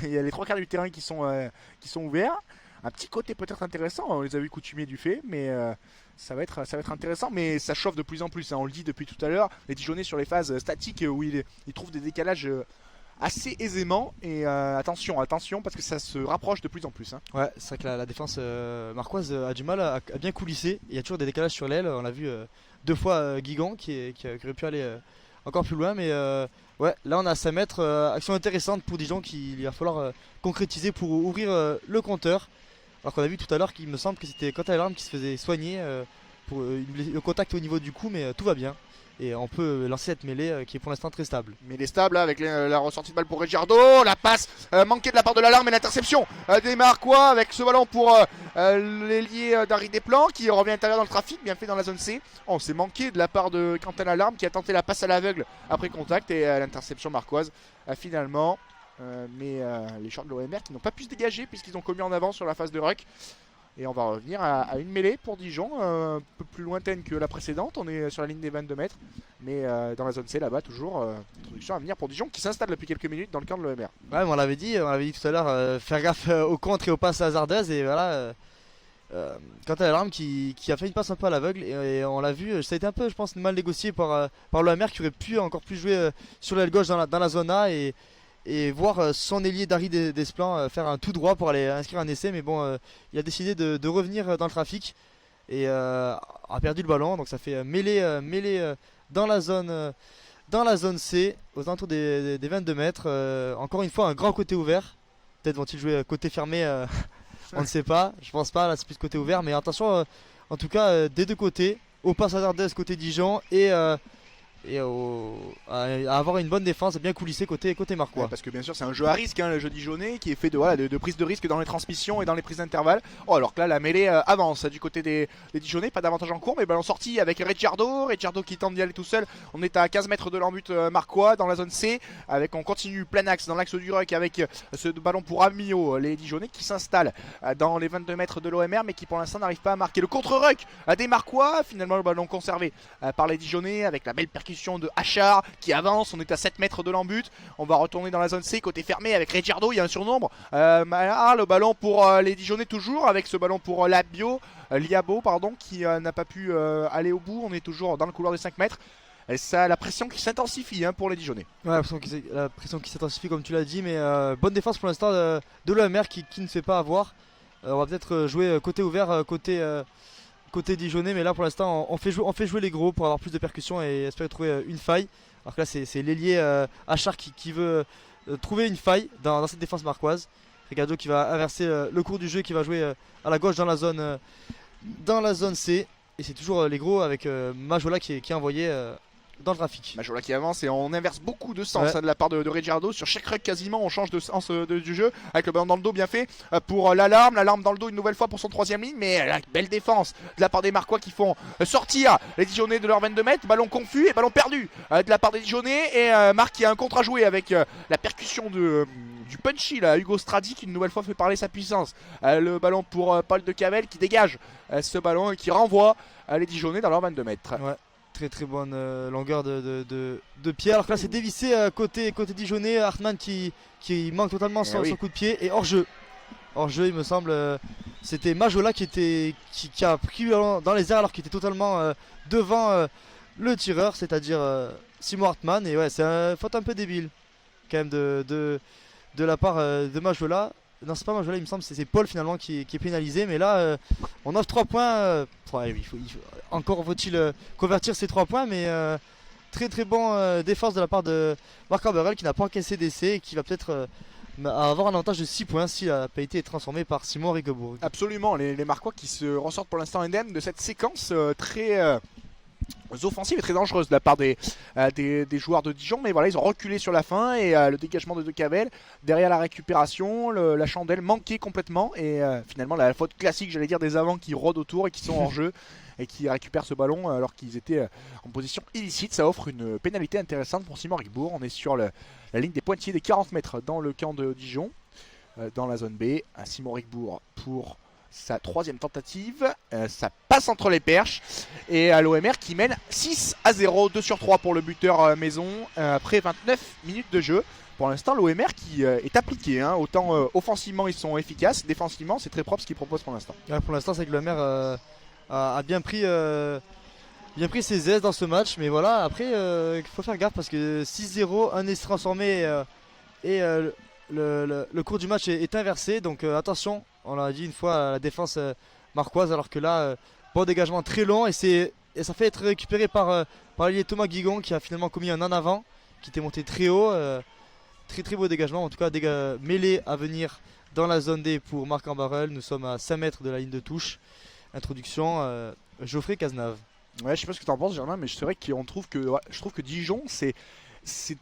Il y a les 3 quarts du terrain qui sont ouverts. Un petit côté peut-être intéressant, on les a vu coutumiers du fait, mais ça va être intéressant, mais ça chauffe de plus en plus, on le dit depuis tout à l'heure, les Dijonnais sur les phases statiques où ils trouvent des décalages assez aisément, et attention parce que ça se rapproche de plus en plus. Ouais, c'est vrai que la défense marquoise a du mal à bien coulisser, il y a toujours des décalages sur l'aile, on l'a vu deux fois Guigan qui aurait pu aller encore plus loin. Mais ouais, là on a 5 mètres. Action intéressante pour Dijon qu'il va falloir concrétiser pour ouvrir le compteur. Alors qu'on a vu tout à l'heure qu'il me semble que c'était Quentin Alarme qui se faisait soigner pour le contact au niveau du cou, mais tout va bien. Et on peut lancer cette mêlée qui est pour l'instant très stable. Mais les stables avec la ressortie de balle pour Ricciardo, la passe manquée de la part de l'Alarme et l'interception des Marquois avec ce ballon pour l'ailier d'Harry Desplan qui revient à l'intérieur dans le trafic, bien fait dans la zone C. On s'est manqué de la part de Quentin Alarme qui a tenté la passe à l'aveugle après contact et l'interception marquoise finalement. Mais les joueurs de l'OMR qui n'ont pas pu se dégager puisqu'ils ont commis en avant sur la phase de ruck. Et on va revenir à une mêlée pour Dijon, un peu plus lointaine que la précédente. On est sur la ligne des 22 mètres. Mais dans la zone C là-bas, toujours introduction à venir pour Dijon qui s'installe depuis quelques minutes dans le camp de l'OMR. Ouais, mais on l'avait dit tout à l'heure, faire gaffe aux contres et aux passes hasardeuses. Et voilà, Quentin Alarme qui a fait une passe un peu à l'aveugle. Et on l'a vu, ça a été un peu, je pense, mal négocié par l'OMR qui aurait pu encore plus jouer sur l'aile gauche dans la zone A. Et voir son ailier D'Harry Desplan faire un tout droit pour aller inscrire un essai. Mais bon, il a décidé de revenir dans le trafic et a perdu le ballon. Donc ça fait mêlée dans la zone C, aux alentours des 22 mètres. Encore une fois, un grand côté ouvert. Peut-être vont-ils jouer côté fermé, on ne sait pas. Je pense pas, là c'est plus côté ouvert. Mais attention, en tout cas, des deux côtés, au pass hasardeuse côté Dijon et à avoir une bonne défense, bien coulissé côté Marquois. Ouais, parce que bien sûr c'est un jeu à risque, le jeu dijonnais qui est fait de prise de risque dans les transmissions et dans les prises d'intervalle. Oh, alors que là la mêlée avance du côté des Dijonnais, pas d'avantage en cours, mais ballon sorti avec Ricciardo qui tente d'y aller tout seul. On est à 15 mètres de l'embut Marquois dans la zone C, on continue plein axe dans l'axe du ruck avec ce ballon pour Amio, les Dijonnais qui s'installent dans les 22 mètres de l'OMR mais qui pour l'instant n'arrivent pas à marquer. Le contre-ruck des Marquois, finalement le ballon conservé par les Dijonnais avec la belle percussion de Achard qui avance. On est à 7 mètres de l'embut. On va retourner dans la zone C côté fermé avec Ricciardo. Il y a un surnombre. Le ballon pour les Dijonnais toujours avec ce ballon pour Liabo pardon, qui n'a pas pu aller au bout. On est toujours dans le couloir des 5 mètres. Et ça, la pression qui s'intensifie pour les Dijonnais. Ouais, la pression qui s'intensifie comme tu l'as dit, mais bonne défense pour l'instant de l'OMR qui ne se fait pas avoir. On va peut-être jouer côté ouvert, côté Dijonnais, mais là pour l'instant on fait jouer les gros pour avoir plus de percussion et espérer trouver une faille. Alors que là c'est l'ailier Achard qui veut trouver une faille dans cette défense marquoise. Ricciardo qui va inverser le cours du jeu, qui va jouer à la gauche dans la zone C. Et c'est toujours les gros avec Majola qui est envoyé dans le trafic. Majola qui avance et on inverse beaucoup de sens de la part de Ricciardo. Sur chaque ruck quasiment on change de sens du jeu avec le ballon dans le dos bien fait pour l'Alarme dans le dos une nouvelle fois pour son troisième ligne. Mais la belle défense de la part des Marquois qui font sortir les Dijonnais de leurs 22 mètres. Ballon confus et ballon perdu de la part des Dijonnais. Et Marc qui a un contre à jouer avec la percussion du punchy là, Hugo Stradi qui une nouvelle fois fait parler sa puissance. Le ballon pour Paul de Cavel qui dégage ce ballon et qui renvoie les Dijonnais dans leurs 22 mètres. Ouais. Très bonne longueur de pied. Alors que là c'est dévissé côté Dijonnais. Hartmann qui manque totalement son coup de pied. Et hors jeu il me semble. C'était Majola qui a pris le ballon dans les airs alors qu'il était totalement devant le tireur, c'est-à-dire Simon Hartmann. Et ouais, c'est une faute un peu débile quand même de la part de Majola. Non, c'est pas Majola, il me semble, c'est Paul finalement qui est pénalisé. Mais là, on offre 3 points. Encore faut-il convertir ces 3 points. Mais très bon défense de la part de Marc Arberel qui n'a pas encaissé d'essai et qui va peut-être avoir un avantage de 6 points si la pénalité est transformée par Simon Riquebourg. Absolument, les Marquois qui se ressortent pour l'instant indemnes de cette séquence très offensive et très dangereuse de la part des joueurs de Dijon. Mais voilà, ils ont reculé sur la fin et le dégagement de Cavel derrière la récupération, la chandelle manquée complètement et finalement la faute classique, j'allais dire, des avants qui rôdent autour et qui sont hors jeu et qui récupèrent ce ballon alors qu'ils étaient en position illicite. Ça offre une pénalité intéressante pour Simon Riquebourg. On est sur la ligne des pointillés des 40 mètres dans le camp de Dijon, dans la zone B. Simon Riquebourg pour sa troisième tentative, ça passe entre les perches et à l'OMR qui mène 6-0, 2 sur 3 pour le buteur maison après 29 minutes de jeu. Pour l'instant l'OMR qui est appliqué, autant offensivement ils sont efficaces, défensivement c'est très propre ce qu'ils proposent pour l'instant. Ouais, pour l'instant c'est que l'OMR a bien pris ses aises dans ce match, mais voilà, après il faut faire gaffe parce que 6-0, un essai transformé et le cours du match est inversé, donc attention, on l'a dit une fois à la défense marquoise, alors que là bon dégagement très long et c'est et ça fait être récupéré par l'allié Thomas Guigon qui a finalement commis un en avant, qui était monté très haut. Très beau dégagement, en tout cas mêlée à venir dans la zone D pour Marc en barrel. Nous sommes à 5 mètres de la ligne de touche. Introduction Geoffrey Cazenave. Ouais, je sais pas ce que tu en penses, Germain, mais c'est vrai qu'on trouve que, ouais, je trouve que Dijon, c'est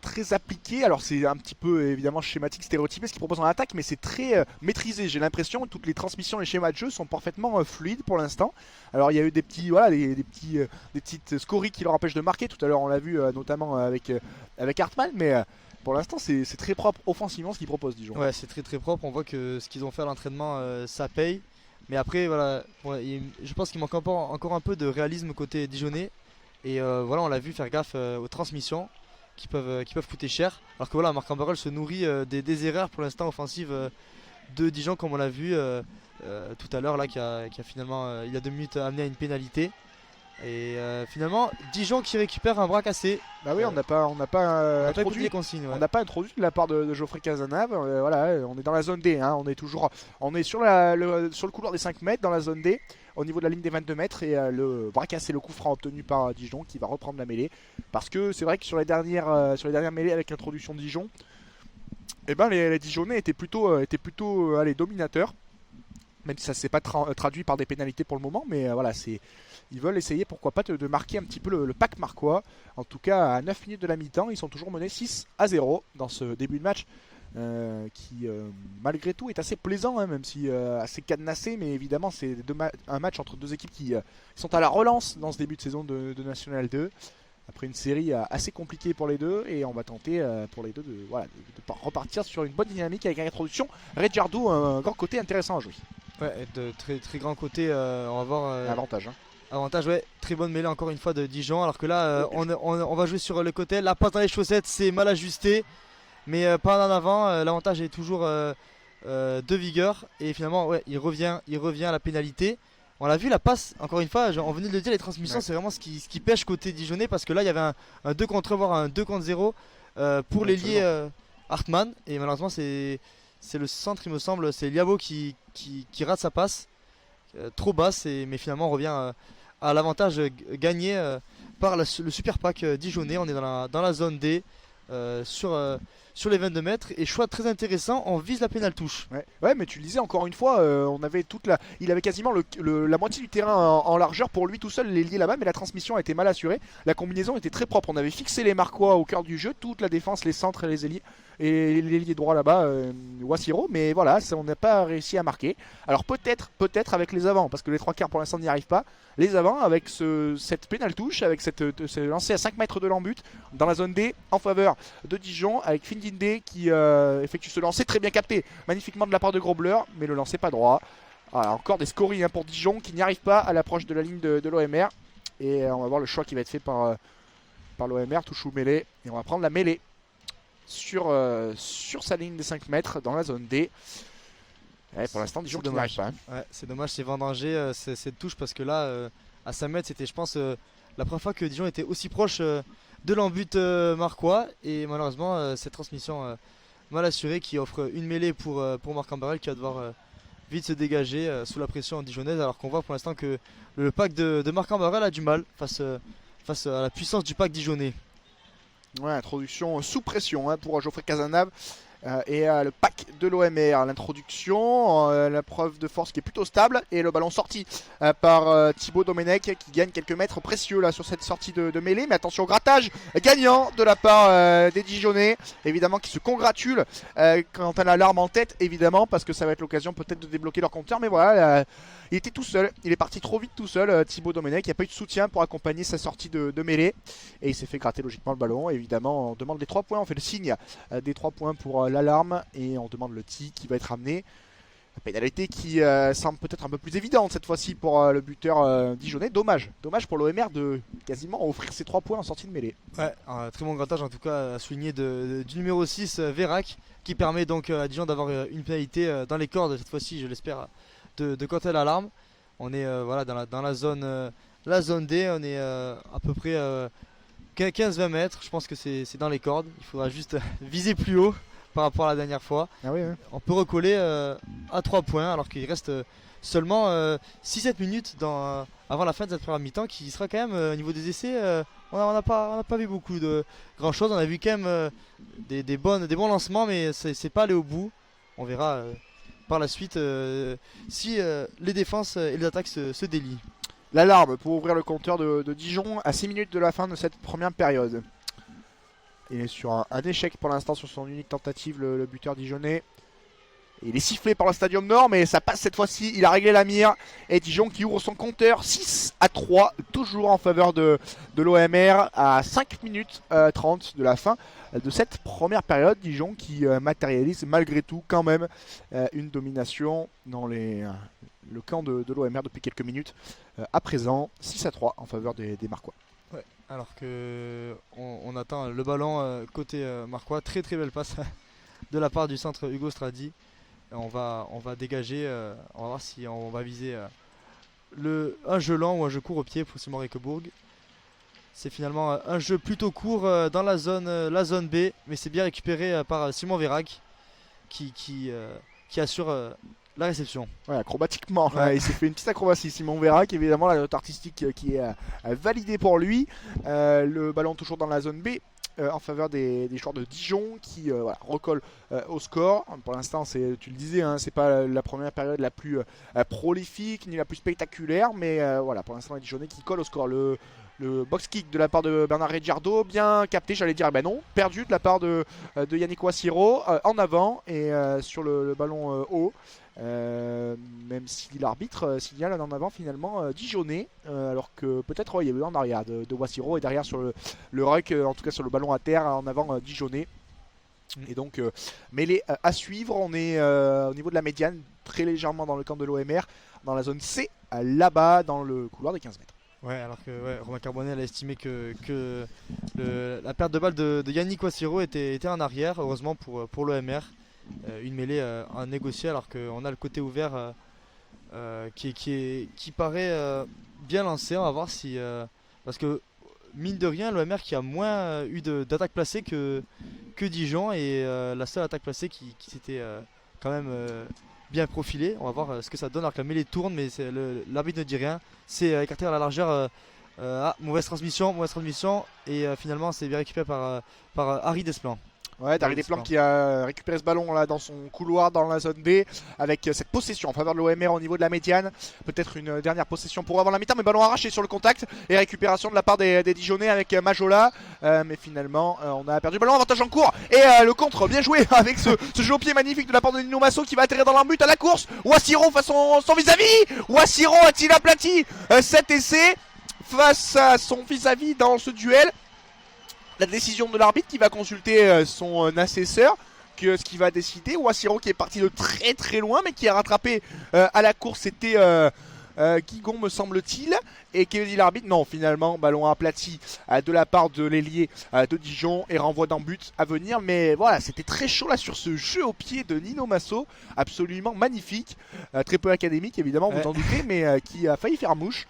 très appliqué. Alors c'est un petit peu évidemment schématique, stéréotypé ce qu'ils proposent en attaque, mais c'est très maîtrisé. J'ai l'impression que toutes les transmissions, les schémas de jeu sont parfaitement fluides pour l'instant. Alors il y a eu des petits, voilà, des petites scories qui leur empêchent de marquer. Tout à l'heure on l'a vu notamment avec Hartmann, mais pour l'instant c'est très propre offensivement ce qu'ils proposent Dijon. Ouais, c'est très propre. On voit que ce qu'ils ont fait à l'entraînement, ça paye. Mais après, voilà, je pense qu'il manque encore un peu de réalisme côté dijonnais. Et voilà, on l'a vu faire gaffe aux transmissions qui peuvent coûter cher. Alors que voilà, Marc Amberel se nourrit des erreurs pour l'instant offensives de Dijon, comme on l'a vu tout à l'heure, là, qui a finalement, il y a 2 minutes, amené à une pénalité. Et finalement, Dijon qui récupère un bras cassé. Bah oui, on n'a pas introduit les consignes. Ouais. On n'a pas introduit de la part de Geoffrey Cazenave. Voilà, on est dans la zone D. Hein, on est sur le couloir des 5 mètres dans la zone D, au niveau de la ligne des 22 mètres. Et le bras cassé, le coup franc obtenu par Dijon qui va reprendre la mêlée. Parce que c'est vrai que sur les dernières mêlées avec l'introduction de Dijon, eh ben, les Dijonnais étaient plutôt dominateurs. Même si ça ne s'est pas traduit par des pénalités pour le moment, mais voilà, ils veulent essayer, pourquoi pas, de marquer un petit peu le pack marquois. En tout cas, à 9 minutes de la mi-temps, ils sont toujours menés 6-0 dans ce début de match, qui malgré tout est assez plaisant, hein, même si assez cadenassé, mais évidemment c'est un match entre deux équipes qui sont à la relance dans ce début de saison de National 2. Après une série assez compliquée pour les deux, et on va tenter pour les deux de repartir sur une bonne dynamique avec une introduction. Redjardo, un grand côté intéressant à jouer. Ouais, de très grand côté, on va voir. Avantage. Hein. Avantage, ouais, très bonne mêlée encore une fois de Dijon. Alors que là, on va jouer sur le côté. La passe dans les chaussettes, c'est mal ajusté, mais pas en avant. L'avantage est toujours de vigueur. Et finalement, ouais, il revient à la pénalité. On l'a vu, la passe, encore une fois, on venait de le dire, les transmissions, ouais. C'est vraiment ce qui pêche côté dijonnais, parce que là, il y avait un 2 contre 1, voire un 2 contre 0 pour l'ailier Hartmann. Et malheureusement, c'est le centre, il me semble, c'est Liabo qui rate sa passe. Trop basse, mais finalement, on revient à l'avantage gagné par le super pack dijonnais. On est dans la zone D sur les 22 mètres, et choix très intéressant, on vise la pénale touche. Ouais, mais tu le disais encore une fois, il avait quasiment la moitié du terrain en largeur pour lui tout seul, les liés là-bas, mais la transmission a été mal assurée. La combinaison était très propre, on avait fixé les Marquois au cœur du jeu, toute la défense, les centres et les ailiers, et l'ailier droit là-bas, Wassiro, mais voilà, on n'a pas réussi à marquer. Alors peut-être avec les avants, parce que les 3/4 pour l'instant n'y arrivent pas. Les avants avec cette pénale touche, avec ce lancé à 5 mètres de l'embut dans la zone D en faveur de Dijon, avec Findinde qui effectue ce lancer très bien capté magnifiquement de la part de Grobler, mais le lancer pas droit. Voilà, encore des scories pour Dijon qui n'y arrive pas à l'approche de la ligne de l'OMR, et on va voir le choix qui va être fait par l'OMR, touche ou mêlée, et on va prendre la mêlée sur sa ligne des 5 mètres dans la zone D. Ouais, pour l'instant, Dijon qui n'arrive pas. Hein. Ouais, c'est dommage, c'est vendangé cette touche, parce que là, à 5 mètres, c'était, je pense, la première fois que Dijon était aussi proche de l'embut marquois, et malheureusement, cette transmission mal assurée qui offre une mêlée pour Marc Ambarel, qui va devoir vite se dégager sous la pression dijonnaise, alors qu'on voit pour l'instant que le pack de Marc Ambarel a du mal face à la puissance du pack dijonnais. Ouais, introduction sous pression pour Geoffrey Cazenave. Et le pack de l'OMR, l'introduction, la preuve de force qui est plutôt stable, et le ballon sorti par Thibaut Domenech qui gagne quelques mètres précieux là sur cette sortie de mêlée. Mais attention, grattage gagnant de la part des Dijonnais, évidemment, qui se congratulent quant à l'alarme en tête, évidemment, parce que ça va être l'occasion peut-être de débloquer leur compteur. Mais voilà, il était tout seul, il est parti trop vite tout seul, Thibaut Domenech. Il n'y a pas eu de soutien pour accompagner sa sortie de mêlée, et il s'est fait gratter logiquement le ballon. Évidemment, on demande les 3 points, on fait le signe des 3 points pour l'alarme, et on demande le tee qui va être ramené. La pénalité qui semble peut-être un peu plus évidente cette fois-ci pour le buteur dijonnais. Dommage pour l'OMR de quasiment offrir ses 3 points en sortie de mêlée. Ouais, un très bon grattage en tout cas à souligner du numéro 6, Vérac, qui permet donc à Dijon d'avoir une pénalité dans les cordes cette fois-ci, je l'espère, de compter l'alarme. On est voilà, dans la zone D, on est à peu près 15-20 mètres, je pense que c'est dans les cordes. Il faudra juste viser plus haut par rapport à la dernière fois. Ah oui, oui. On peut recoller à 3 points alors qu'il reste seulement 6-7 minutes avant la fin de cette première mi-temps qui sera quand même au niveau des essais. On n'a pas vu beaucoup de grand chose. On a vu quand même des bons lancements, mais c'est pas allé au bout. On verra par la suite si les défenses et les attaques se délient. L'alarme pour ouvrir le compteur de Dijon à 6 minutes de la fin de cette première période. Il est sur un échec pour l'instant sur son unique tentative, le buteur dijonnais. Il est sifflé par le Stadium Nord, mais ça passe cette fois-ci. Il a réglé la mire. Et Dijon qui ouvre son compteur 6-3, toujours en faveur de l'OMR à 5 minutes 30 de la fin de cette première période. Dijon qui matérialise malgré tout quand même une domination dans le camp de l'OMR depuis quelques minutes. À présent, 6-3 en faveur des Marquois. Ouais, alors que on attend le ballon côté Marquois. Très très belle passe de la part du centre Hugo Stradi. On va dégager, on va voir si on va viser un jeu lent ou un jeu court au pied pour Simon Riquebourg. C'est finalement un jeu plutôt court dans la zone B, mais c'est bien récupéré par Simon Vérac qui assure la réception. Ouais, acrobatiquement, ouais. Il s'est fait une petite acrobatie. Simon Vérac, évidemment, la note artistique qui est validée pour lui. Le ballon toujours dans la zone B. En faveur des joueurs de Dijon qui recollent au score. Pour l'instant, tu le disais, hein, c'est pas la première période la plus prolifique ni la plus spectaculaire, mais voilà, pour l'instant, les Dijonnais qui collent au score. Le box kick de la part de Bernard Reggiardo, bien capté, j'allais dire, ben non, perdu de la part de Yannick Wassiro, en avant et sur le ballon haut. Même si l'arbitre signale un en avant finalement Dijonnais, alors que peut-être il y avait eu en arrière de Wassiro et derrière sur le ruck, en tout cas sur le ballon à terre en avant Dijonnais. Et donc mêlée à suivre. On est au niveau de la médiane, très légèrement dans le camp de l'OMR, dans la zone C, là-bas dans le couloir des 15 mètres. Ouais, alors que Romain Carbonel a estimé que la perte de balle de Yannick Wassiro était en arrière, heureusement pour l'OMR. Une mêlée à négocier alors qu'on a le côté ouvert qui paraît bien lancé. On va voir si parce que mine de rien l'OMR qui a moins eu d'attaques placées que Dijon et la seule attaque placée qui s'était quand même bien profilée. On va voir ce que ça donne alors que la mêlée tourne, mais l'arbitre ne dit rien. C'est écarté à la largeur. Mauvaise transmission et finalement c'est bien récupéré par Harry Desplan. Ouais, Dari Desplan qui a récupéré ce ballon là dans son couloir dans la zone B avec cette possession en faveur de l'OMR au niveau de la médiane. Peut-être une dernière possession pour avant la mi-temps, mais ballon arraché sur le contact et récupération de la part des Dijonnais avec Majola. Mais finalement, on a perdu le ballon, avantage en cours et le contre bien joué avec ce jeu au pied magnifique de la part de Nino Masso qui va atterrir dans l'embut à la course. Wassiro face son vis-à-vis. Wassiro a-t-il aplati cet essai face à son vis-à-vis dans ce duel? La décision de l'arbitre qui va consulter son assesseur, ce qui va décider. Wassiro qui est parti de très très loin mais qui a rattrapé à la course, c'était Guigon me semble-t-il. Et qui dit l'arbitre? Non, finalement ballon aplati de la part de l'ailier de Dijon et renvoi d'un but à venir. Mais voilà, c'était très chaud là sur ce jeu au pied de Nino Masso, absolument magnifique, très peu académique évidemment, vous en doutez, mais qui a failli faire mouche.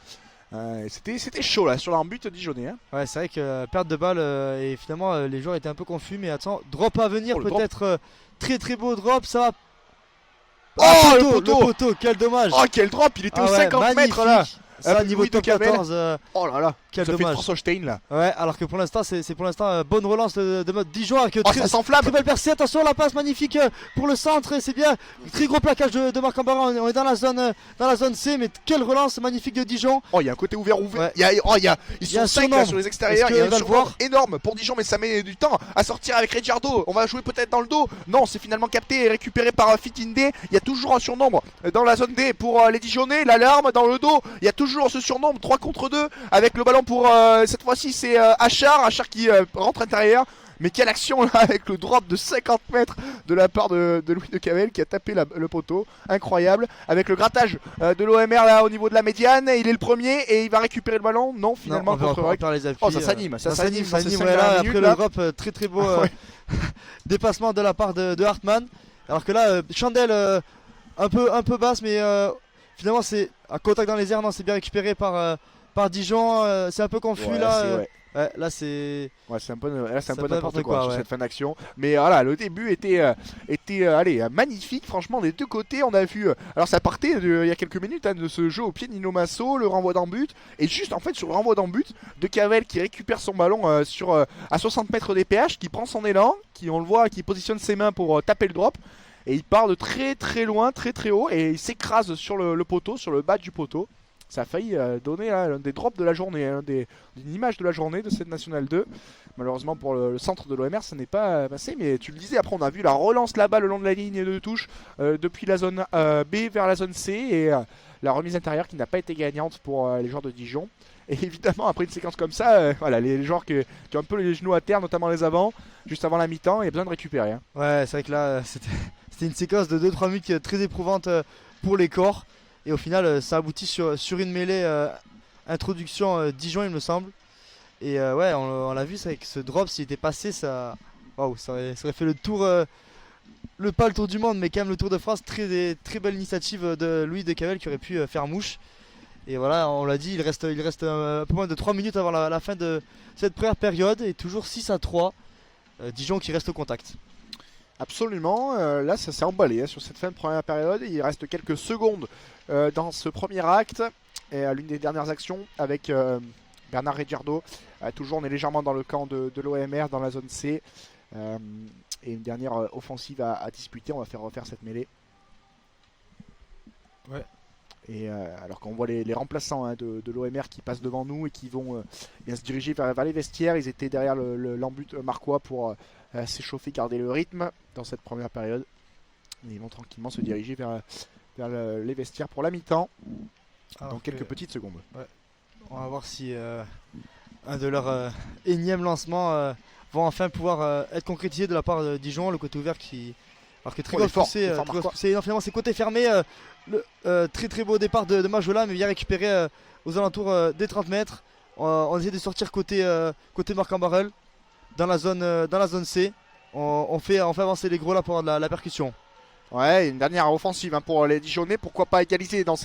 C'était chaud là sur l'embut dijonnais. Hein. Ouais, c'est vrai que perte de balle et finalement les joueurs étaient un peu confus. Mais attends, drop à venir peut-être. Très très beau drop, ça va. Oh, le poteau, quel dommage. Oh, quel drop, il était aux 50 mètres là. Ça, niveau top 14. Oh là là, quel ça dommage. fait François Stein là. Ouais, alors que pour l'instant, c'est pour l'instant bonne relance de mode Dijon avec ça s'enflamme. Très belle percée. Attention, la passe magnifique pour le centre. C'est bien. Très gros plaquage de Marc Ambaran. On est dans la zone C, mais quelle relance magnifique de Dijon. Oh, il y a un côté ouvert. Ouais. Ils sont 5 là sur les extérieurs. Il y a un surnombre énorme pour Dijon, mais ça met du temps à sortir avec Reggiardo. On va jouer peut-être dans le dos. Non, c'est finalement capté et récupéré par Fitinde. Il y a toujours un surnombre dans la zone D pour les Dijonnais. L'alarme dans le dos. Il y a toujours ce surnombre. 3 contre 2 avec le ballon pour cette fois-ci c'est Achar qui rentre intérieur. Mais quelle action là avec le drop de 50 mètres de la part de Louis de Cavel qui a tapé le poteau, incroyable. Avec le grattage de l'OMR là au niveau de la médiane, il est le premier et il va récupérer le ballon. Non, finalement contre les appuis. Oh, ça s'anime, ça s'anime là, après le drop très très beau dépassement de la part de Hartmann. Alors que là Chandel un peu basse, mais finalement c'est un contact dans les airs. Non, c'est bien récupéré par Dijon. C'est un peu confus là. Ouais, là c'est. Ouais, c'est un peu, là, c'est un C'est peu un peu n'importe n'importe quoi quoi, sur ouais. cette fin d'action. Mais voilà, le début était allez, magnifique. Franchement, des deux côtés, on a vu. Alors, ça partait il y a quelques minutes de ce jeu au pied de Nino Masso, le renvoi d'en but. Et juste en fait, sur le renvoi d'en but, de Cavell qui récupère son ballon à 60 mètres des péages, qui prend son élan, qui on le voit, qui positionne ses mains pour taper le drop. Et il part de très très loin, très très haut. Et il s'écrase sur le poteau, sur le bas du poteau. Ça a failli donner l'un des drops de la journée, une image de la journée de cette Nationale 2. Malheureusement pour le centre de l'OMR, ça n'est pas passé. Mais tu le disais, après on a vu la relance là-bas le long de la ligne de touche depuis la zone B vers la zone C. Et la remise intérieure qui n'a pas été gagnante pour les joueurs de Dijon. Et évidemment, après une séquence comme ça, voilà, les joueurs qui ont un peu les genoux à terre, notamment les avants, juste avant la mi-temps, il y a besoin de récupérer. Hein. Ouais, c'est vrai que là, c'était une séquence de 2-3 minutes très éprouvante pour les corps. Et au final, ça aboutit sur une mêlée introduction Dijon, il me semble. Et ouais, on l'a vu, c'est avec ce drop, s'il était passé, ça. Waouh, ça aurait fait le tour. Pas le tour du monde, mais quand même le Tour de France. Très, très belle initiative de Louis de Cavell qui aurait pu faire mouche. Et voilà, on l'a dit, il reste un peu moins de 3 minutes avant la fin de cette première période. Et toujours 6-3. Dijon qui reste au contact. Absolument, là ça s'est emballé sur cette fin de première période. Il reste quelques secondes dans ce premier acte. Et à l'une des dernières actions avec Bernard Reggiardo. Toujours on est légèrement dans le camp de l'OMR dans la zone C. Et une dernière offensive à disputer. On va faire refaire cette mêlée. Ouais. Et alors qu'on voit les remplaçants de l'OMR qui passent devant nous et qui vont bien se diriger vers les vestiaires. Ils étaient derrière l'embut marquois pour s'échauffer, garder le rythme dans cette première période. Et ils vont tranquillement se diriger vers les vestiaires pour la mi-temps dans quelques petites secondes. Ouais. On va voir si un de leurs énièmes lancements va enfin pouvoir être concrétisé de la part de Dijon, le côté ouvert qui. Alors que Trigos poussé, finalement c'est côté fermé. Très très beau départ de Majola, mais bien récupéré aux alentours des 30 mètres. On essaie de sortir côté Marc-en-Barœul dans la zone C. On fait avancer les gros là pour avoir de la percussion. Ouais, une dernière offensive pour les Dijonais. Pourquoi pas égaliser dans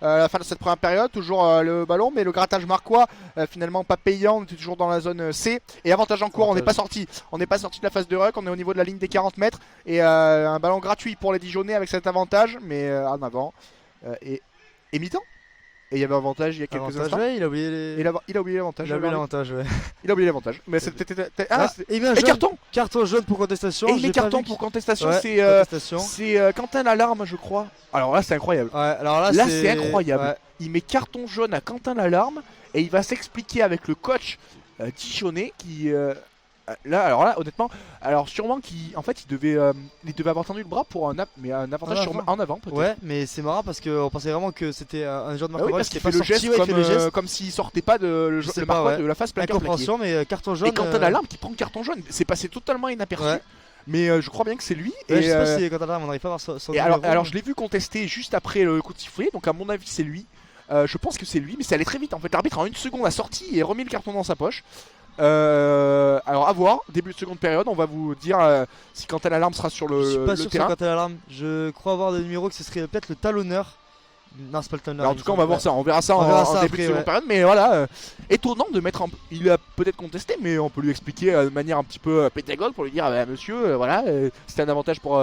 la fin de cette première période. Toujours le ballon, mais le grattage marquois finalement pas payant. On était toujours dans la zone C. Et avantage en cours, on n'est pas sorti. On n'est pas sorti de la phase de ruck. On est au niveau de la ligne des 40 mètres. Et un ballon gratuit pour les Dijonais avec cet avantage. Mais en avant. Et mi-temps. Et il y avait avantage il y a quelques instants. Ouais, il a oublié il a oublié l'avantage. Il a oublié l'avantage, ouais. Il a oublié l'avantage. Mais c'était. Et bien, carton. Carton jaune pour contestation. Et il met carton pour contestation. Ouais, c'est Quentin Lalarme, je crois. Alors là, c'est incroyable. Ouais, alors là c'est incroyable. Ouais. Il met carton jaune à Quentin Lalarme et il va s'expliquer avec le coach Dijonais qui. Alors là, honnêtement, sûrement qu'il devait avoir tendu le bras pour un avantage en avant peut-être. Ouais, mais c'est marrant parce qu'on pensait vraiment que c'était un joueur de Marc-en-Barœul parce qu'il fait le geste comme s'il sortait pas de la face plaqué. Incompréhension, mais carton jaune. Et Quentin Lalarme qui prend carton jaune, c'est passé totalement inaperçu. Ouais. Mais je crois bien que c'est lui. Ouais, et je sais pas si Quentin Lalarme, on n'arrive pas à voir son numéro. Alors je l'ai vu contester juste après le coup de sifflet, donc à mon avis c'est lui. Je pense que c'est lui, mais ça allait très vite en fait. L'arbitre en une seconde a sorti et remis le carton dans sa poche. Alors à voir, début de seconde période, on va vous dire si Quentin Lalarme sera sur le terrain. Je suis pas sûr que c'est Quentin Lalarme, je crois avoir des numéros que ce serait peut-être le talonneur. Non, c'est pas le talonneur. En tout cas, on va voir ça, on verra ça en début de seconde période. Mais voilà, étonnant de mettre il a peut-être contesté, mais on peut lui expliquer de manière un petit peu pédagogue pour lui dire monsieur, voilà, c'était un avantage pour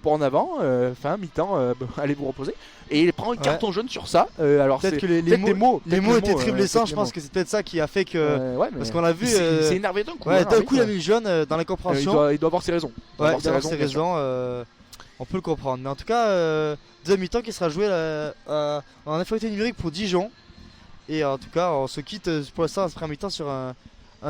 en avant, fin mi-temps, allez vous reposer. Et il prend un carton jaune sur ça. Alors peut-être que les mots étaient très blessants. Je pense que c'est peut-être ça qui a fait que. Parce qu'on l'a vu. C'est énervé d'un coup. Ouais, d'un coup il a mis le jaune dans l'incompréhension. Il doit avoir ses raisons. Ouais, il doit avoir ses raisons. On peut le comprendre. Mais en tout cas, deuxième mi-temps qui sera joué en infériorité numérique pour Dijon. Et en tout cas, on se quitte pour l'instant à ce premier mi-temps sur un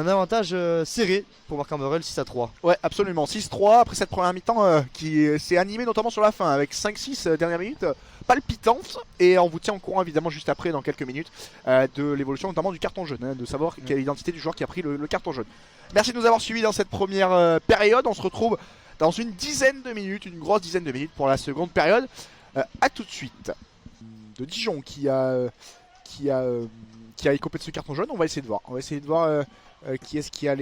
avantage serré pour Marc-en-Barœul 6-3. Ouais, absolument. 6-3 après cette première mi-temps qui s'est animée notamment sur la fin avec 5-6 dernières minutes palpitantes. Et on vous tient au courant évidemment juste après, dans quelques minutes, de l'évolution notamment du carton jaune, de savoir quelle est l'identité du joueur qui a pris le carton jaune. Merci de nous avoir suivis dans cette première période. On se retrouve dans une dizaine de minutes, une grosse dizaine de minutes pour la seconde période. A tout de suite. De Dijon qui a écopé de ce carton jaune. On va essayer de voir. Qui est-ce qui a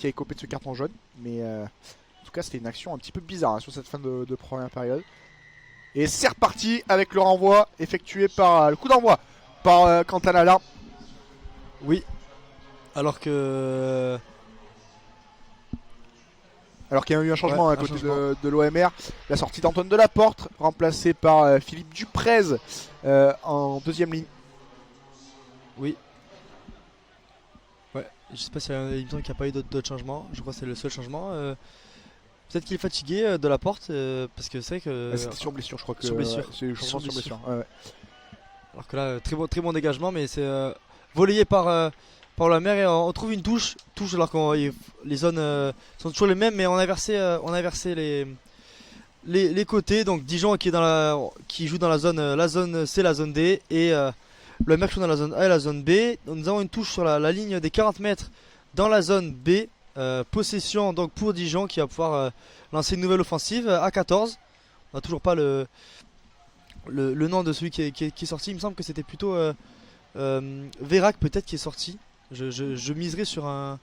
écopé de ce carton jaune. Mais en tout cas, c'était une action un petit peu bizarre sur cette fin de première période. Et c'est reparti avec le renvoi effectué par le coup d'envoi par Quentin Lalarme. Oui. Alors que Alors qu'il y a eu un changement ouais, à un côté changement. de l'OMR. La sortie d'Antoine Delaporte, remplacé par Philippe Duprez en deuxième ligne. Oui. Ouais. Je sais pas si il me semble qu'il n'y a pas eu d'autres changements. Je crois que c'est le seul changement. Peut-être qu'il est fatigué de la porte parce que c'est vrai que C'était sur blessure, je crois que sur blessure. c'est le changement Sur sur blessure. blessure. Ouais. alors que là très bon dégagement mais c'est volleyé par la mer et on trouve une touche alors que les zones sont toujours les mêmes mais on a inversé les côtés donc Dijon qui joue dans la zone C la zone D et le mec joue dans la zone A et la zone B. Donc, nous avons une touche sur la ligne des 40 mètres dans la zone B. Possession donc pour Dijon qui va pouvoir lancer une nouvelle offensive à 14. On n'a toujours pas le nom de celui qui est sorti. Il me semble que c'était plutôt Vérac peut-être qui est sorti. Je miserais sur un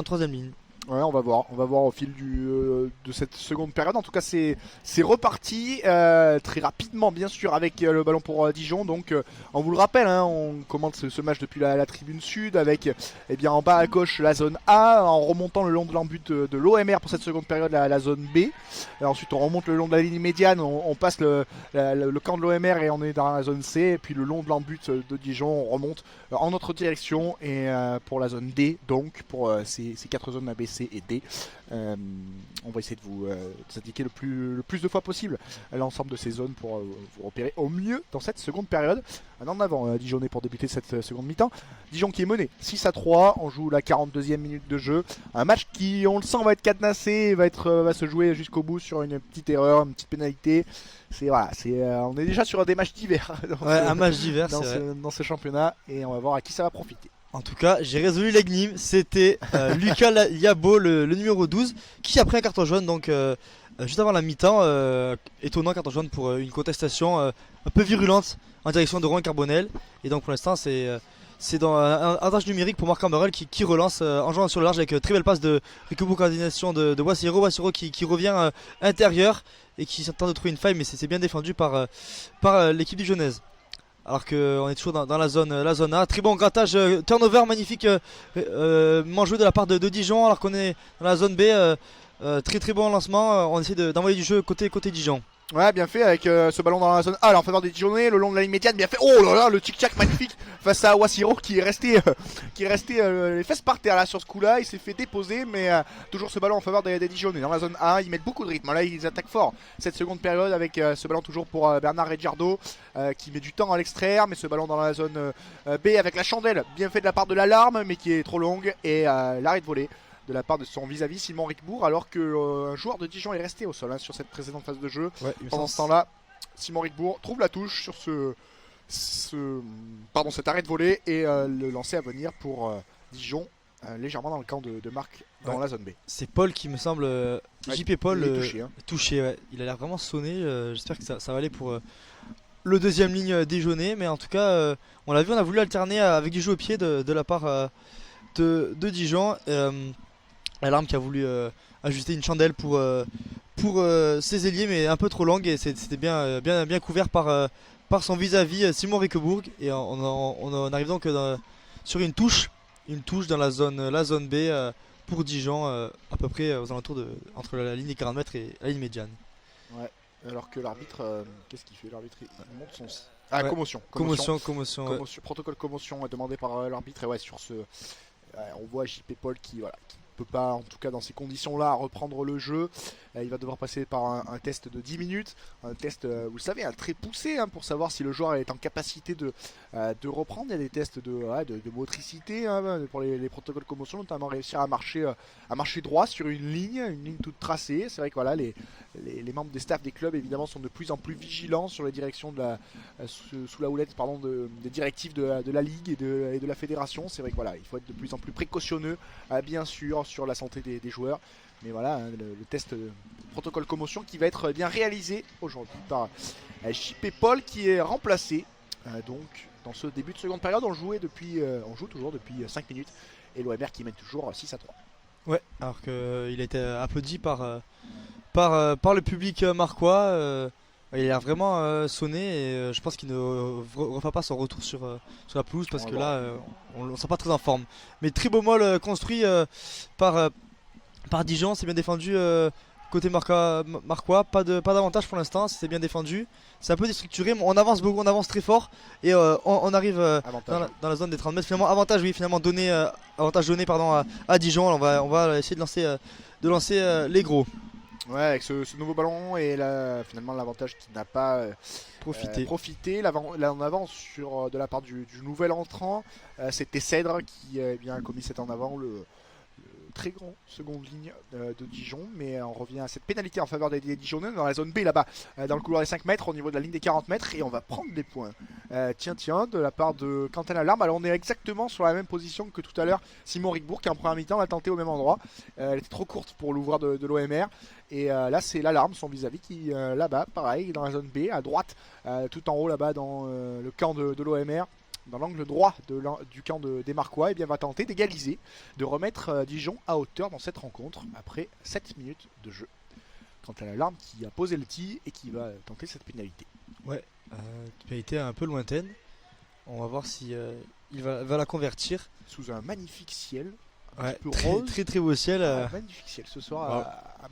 troisième ligne. Ouais, on va voir au fil de cette seconde période. En tout cas, c'est reparti très rapidement, bien sûr, avec le ballon pour Dijon. Donc, on vous le rappelle, hein, on commente ce match depuis la tribune sud avec, eh bien, en bas à gauche la zone A, en remontant le long de l'embut de l'OMR pour cette seconde période la zone B. Et ensuite, on remonte le long de la ligne médiane, on passe le camp de l'OMR et on est dans la zone C. Et puis le long de l'embut de Dijon, on remonte en notre direction et pour la zone D, donc pour ces 4 zones ABC et D. On va essayer de vous indiquer le plus de fois possible l'ensemble de ces zones pour vous repérer au mieux dans cette seconde période. Un en avant Dijonais pour débuter cette seconde mi-temps. Dijon qui est mené 6-3, on joue la 42e minute de jeu. Un match qui, on le sent, va être cadenassé, va se jouer jusqu'au bout sur une petite erreur, une petite pénalité. On est déjà sur des matchs d'hiver Un match d'hiver dans ce championnat et on va voir à qui ça va profiter. En tout cas, j'ai résolu l'énigme. C'était Lucas Yabo, le numéro 12, qui a pris un carton jaune donc juste avant la mi-temps. Étonnant carton jaune pour une contestation un peu virulente en direction de Rouen Carbonel. Et donc pour l'instant, c'est dans un avantage numérique pour Marc Camberel qui relance en jouant sur le large avec très belle passe de coordination de Wassiro. Wassiro qui revient intérieur et qui tente de trouver une faille, mais c'est bien défendu par l'équipe dijonnaise. Alors qu'on est toujours dans la zone A. Très bon grattage, turnover magnifique, joué de la part de Dijon. Alors qu'on est dans la zone B, très bon lancement. On essaie d'envoyer du jeu côté Dijon. Ouais, bien fait avec ce ballon dans la zone A en faveur des Dijonnais, le long de la ligne médiane, bien fait. Oh là là, le tic-tac magnifique face à Wassiro qui est resté les fesses par terre là sur ce coup-là. Il s'est fait déposer, mais toujours ce ballon en faveur des Dijonnais. Dans la zone A, ils mettent beaucoup de rythme. Là, ils attaquent fort cette seconde période avec ce ballon toujours pour Bernard Reggiardo qui met du temps à l'extraire, mais ce ballon dans la zone B avec la chandelle, bien fait de la part de l'Alarme, mais qui est trop longue et l'arrêt de volée de la part de son vis-à-vis Simon Rickbourg, alors que un joueur de Dijon est resté au sol sur cette précédente phase de jeu. Ouais, pendant ce temps-là, Simon Rickbourg trouve la touche sur cet arrêt de volée et le lancer à venir pour Dijon, légèrement dans le camp de Marc dans la zone B. C'est Paul qui me semble, JP Paul, il est touché, hein. Touché, ouais. Il a l'air vraiment sonné. J'espère que ça va aller pour le deuxième ligne Dijonais, mais en tout cas, on l'a vu, on a voulu alterner avec du jeu au pied de la part de Dijon. L'Alarme qui a voulu ajuster une chandelle pour ses ailiers, mais un peu trop longue, et c'était bien couvert par son vis-à-vis Simon Rickebourg. Et on arrive donc sur une touche dans la zone B pour Dijon, à peu près aux alentours entre la ligne des 40 mètres et la ligne médiane. Ouais, alors que l'arbitre, qu'est-ce qu'il fait? L'arbitre il monte son. Ouais. Commotion. Ouais. Protocole commotion demandé par l'arbitre, et ouais, sur ce. On voit JP Paul qui peut pas, en tout cas dans ces conditions-là, reprendre le jeu. Il va devoir passer par un test de 10 minutes, un test, vous le savez, très poussé pour savoir si le joueur est en capacité de reprendre. Il y a des tests de motricité pour les protocoles commotion, notamment réussir à marcher droit sur une ligne toute tracée. C'est vrai que voilà, les membres des staffs des clubs évidemment sont de plus en plus vigilants sur les directions sous la houlette des directives de la ligue et de la fédération. C'est vrai que voilà, il faut être de plus en plus précautionneux, bien sûr, sur la santé des joueurs. Mais voilà, le test protocole commotion qui va être bien réalisé aujourd'hui par JP Paul, qui est remplacé. Donc dans ce début de seconde période, on joue toujours depuis 5 minutes, et l'OMR qui mène toujours 6-3. Ouais, alors qu'il a été applaudi par le public marquois. Il a vraiment sonné et je pense qu'il ne refera pas son retour sur la pelouse parce On va que voir. là on ne sent pas très en forme. Mais très beau mall construit par, euh, par Dijon, c'est bien défendu côté marquois, pas d'avantage pour l'instant, c'est bien défendu. C'est un peu déstructuré, mais on avance beaucoup, on avance très fort et on arrive Avantage. dans la zone des 30 mètres. Finalement avantage, oui, finalement donné, avantage donné pardon, à Dijon. On va essayer de lancer les gros. Ouais, avec ce nouveau ballon et là, finalement l'avantage qui n'a pas Profiter. profité. Là en avance sur, de la part du nouvel entrant, c'était Cèdre qui eh bien, a commis cet en avant, le très grand seconde ligne de Dijon, mais on revient à cette pénalité en faveur des Dijonnais dans la zone B là-bas, dans le couloir des 5 mètres au niveau de la ligne des 40 mètres et on va prendre des points. Tiens, de la part de Quentin Lalarme. Alors on est exactement sur la même position que tout à l'heure. Simon Rigbourg qui en première mi-temps l'a tenté au même endroit. Elle était trop courte pour l'ouvroir de l'OMR et là c'est Lalarme, son vis-à-vis qui là-bas, pareil, dans la zone B, à droite, tout en haut là-bas dans le camp de l'OMR. Dans l'angle droit du camp des Marquois, et bien va tenter d'égaliser, de remettre Dijon à hauteur dans cette rencontre après 7 minutes de jeu. Quant à Lalarme qui a posé le tee et qui va tenter cette pénalité. Ouais, pénalité un peu lointaine. On va voir si il va la convertir. Sous un magnifique ciel, un Ouais, petit peu très, rose. très très beau ciel. Magnifique ciel ce soir à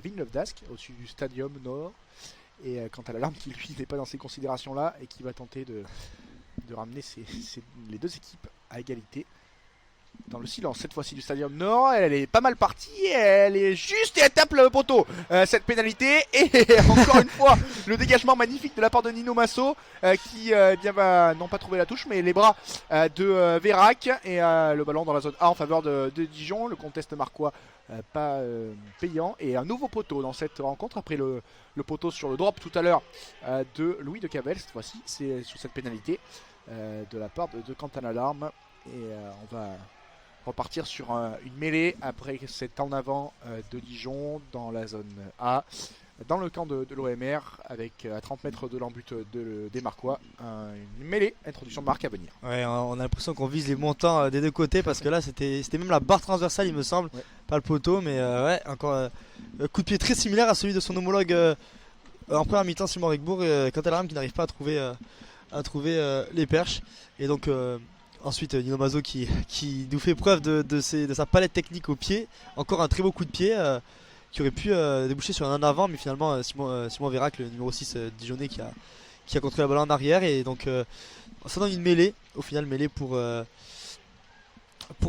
Villeneuve d'Ascq, au-dessus du Stadium Nord. Et quant à Lalarme qui lui n'est pas dans ces considérations-là et qui va tenter de ramener les deux équipes à égalité. Dans le silence cette fois-ci du Stadium Nord, elle est pas mal partie, elle est juste et elle tape le poteau, cette pénalité et encore une fois le dégagement magnifique de la part de Nino Masso qui bien va non pas trouver la touche mais les bras de Vérac et le ballon dans la zone A en faveur de Dijon, le contest marquois pas payant et un nouveau poteau dans cette rencontre après le poteau sur le drop tout à l'heure de Louis de Cavel. Cette fois-ci c'est sur cette pénalité de la part de Quentin Lalarme et on va repartir sur une mêlée après cet en avant de Dijon dans la zone A, dans le camp de l'OMR, avec à 30 mètres de l'embut des Marquois, une mêlée, introduction de marque à venir. Ouais, on a l'impression qu'on vise les montants des deux côtés parce que là c'était même la barre transversale il me semble, Ouais. pas le poteau, mais ouais, encore un coup de pied très similaire à celui de son homologue en première mi-temps Simon Rigbourg, quant à l'arme qui n'arrive pas à trouver les perches. Et donc ensuite Nino Mazo qui nous fait preuve de sa palette technique au pied. Encore un très beau coup de pied qui aurait pu déboucher sur un en avant, mais finalement Simon Vérac, le numéro 6 Dijonnais qui a contrôlé la balle en arrière. Et donc ça donne une mêlée, au final mêlée pour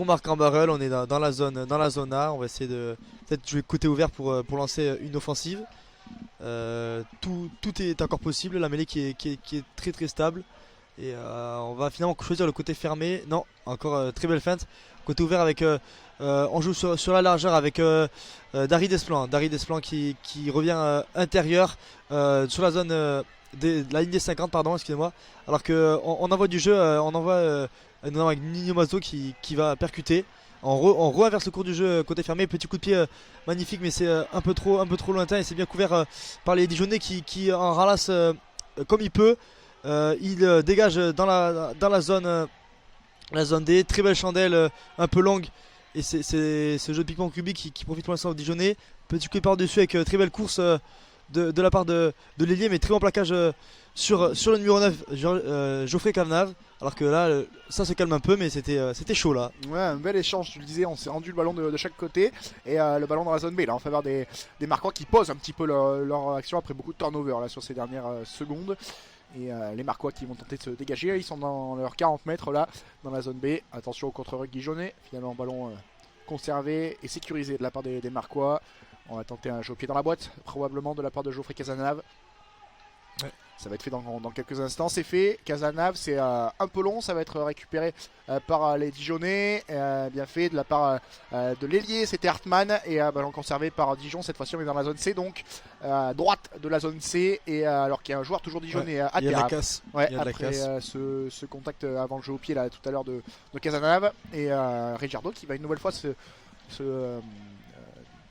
Marc Cambarel. On est dans la zone A, on va essayer de peut-être jouer côté ouvert pour lancer une offensive. Tout est encore possible, la mêlée qui est très très stable. Et on va finalement choisir le côté fermé. Non, encore très belle feinte. Côté ouvert avec on joue sur la largeur avec Dari Desplan qui revient intérieur sur la zone de la ligne des 50 pardon, excusez-moi. Alors que on envoie du jeu, on envoie avec Nino Mazo qui va percuter. On re-inverse le cours du jeu côté fermé, petit coup de pied magnifique, mais c'est un peu trop lointain et c'est bien couvert par les Dijonnais qui en ralassent comme il peut. Il dégage dans la zone D, très belle chandelle un peu longue et c'est ce jeu de ping-pong cubique qui profite pour l'instant au Dijonnais. Petit coup de pied par-dessus avec très belle course de la part de l'ailier, mais très bon plaquage sur le numéro 9 Geoffrey Cavenave. Alors que là ça se calme un peu, mais c'était chaud là. Ouais, un bel échange, tu le disais, on s'est rendu le ballon de chaque côté et le ballon dans la zone B là en faveur des Marquois qui posent un petit peu leur action après beaucoup de turnover là sur ces dernières secondes. Et les Marquois qui vont tenter de se dégager, ils sont dans leurs 40 mètres là dans la zone B. Attention au contre-ruck Dijonais, finalement ballon conservé et sécurisé de la part des Marquois. On va tenter un jeu au pied dans la boîte, probablement de la part de Geoffrey Cazenave. Ouais. Ça va être fait dans quelques instants, c'est fait. Cazenave, c'est un peu long, ça va être récupéré par les Dijonnais. Bien fait de la part de l'ailier, c'était Hartmann. Et ballon conservé par Dijon, cette fois-ci on est dans la zone C, donc à droite de la zone C. Et alors qu'il y a un joueur toujours Dijonnais à Il y a de terre. la casse. Ouais, Il y a de la après casse. ce contact avant le jeu au pied là tout à l'heure de Cazenave. Et Rigiardo qui va une nouvelle fois se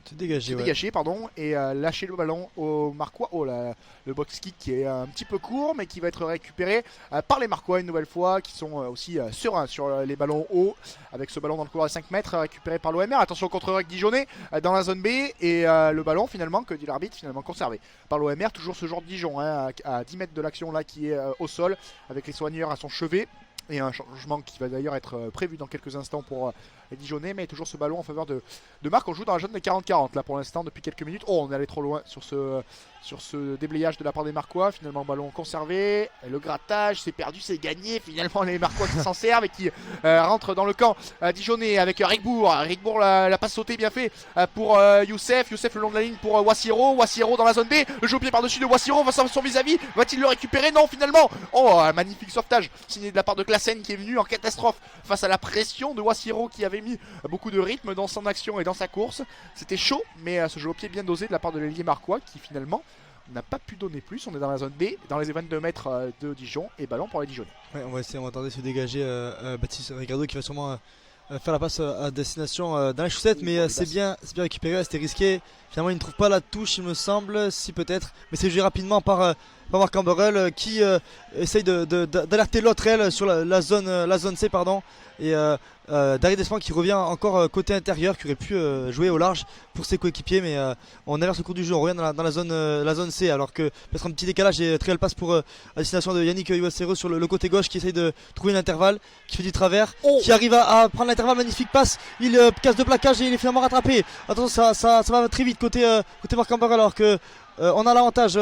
Se dégager, ouais. Dégager pardon, et lâcher le ballon au Marquois. Oh là, le box kick qui est un petit peu court mais qui va être récupéré par les Marquois une nouvelle fois, qui sont aussi sereins sur les ballons hauts, avec ce ballon dans le couloir de 5 mètres récupéré par l'OMR. Attention au contre-rec Dijonais dans la zone B, et le ballon finalement, que dit l'arbitre, finalement conservé par l'OMR. Toujours ce genre de Dijon à 10 mètres de l'action là, qui est au sol avec les soigneurs à son chevet. Et un changement qui va d'ailleurs être prévu dans quelques instants pour les Dijonais, mais toujours ce ballon en faveur de Marc. On joue dans la zone des 40-40 là pour l'instant depuis quelques minutes. Oh, on est allé trop loin sur ce déblayage de la part des Marquois. Finalement ballon conservé, et le grattage, c'est perdu, c'est gagné. Finalement les Marquois qui s'en servent et qui rentrent dans le camp Dijonais avec Rigbourg. Rigbourg la passe sautée bien fait pour Youssef. Youssef le long de la ligne pour Wassiro. Wassiro dans la zone B, le jeu au pied par-dessus de Wassiro face à son vis-à-vis. Va-t-il le récupérer? Non, finalement. Oh, un magnifique sauvetage signé de la part de Classen, qui est venu en catastrophe face à la pression de Wassiro, qui avait mis beaucoup de rythme dans son action et dans sa course. C'était chaud, mais ce jeu au pied bien dosé de la part de l'ailier Marquois, qui finalement n'a pas pu donner plus. On est dans la zone B, dans les 22 mètres de Dijon, et ballon pour les Dijonais. Ouais, on va attendre se dégager Baptiste Ricardo, qui va sûrement faire la passe à destination dans les chaussettes, mais c'est bien récupéré, c'était risqué. Finalement il ne trouve pas la touche, il me semble, si peut-être, mais c'est joué rapidement par Marc Camberel, qui essaye d'alerter l'autre aile sur la zone C, pardon, et Daryl Despentes qui revient encore côté intérieur, qui aurait pu jouer au large pour ses coéquipiers, mais on inverse le cours du jeu, on revient dans la zone C, alors que peut-être un petit décalage, et très belle passe pour à destination de Yannick Uwasero sur le côté gauche, qui essaye de trouver l'intervalle, qui fait du travers, qui arrive à prendre l'intervalle. Magnifique passe, il casse de plaquage et il est finalement rattrapé. Attention, ça va très vite côté Marc Camberel, alors que on a l'avantage.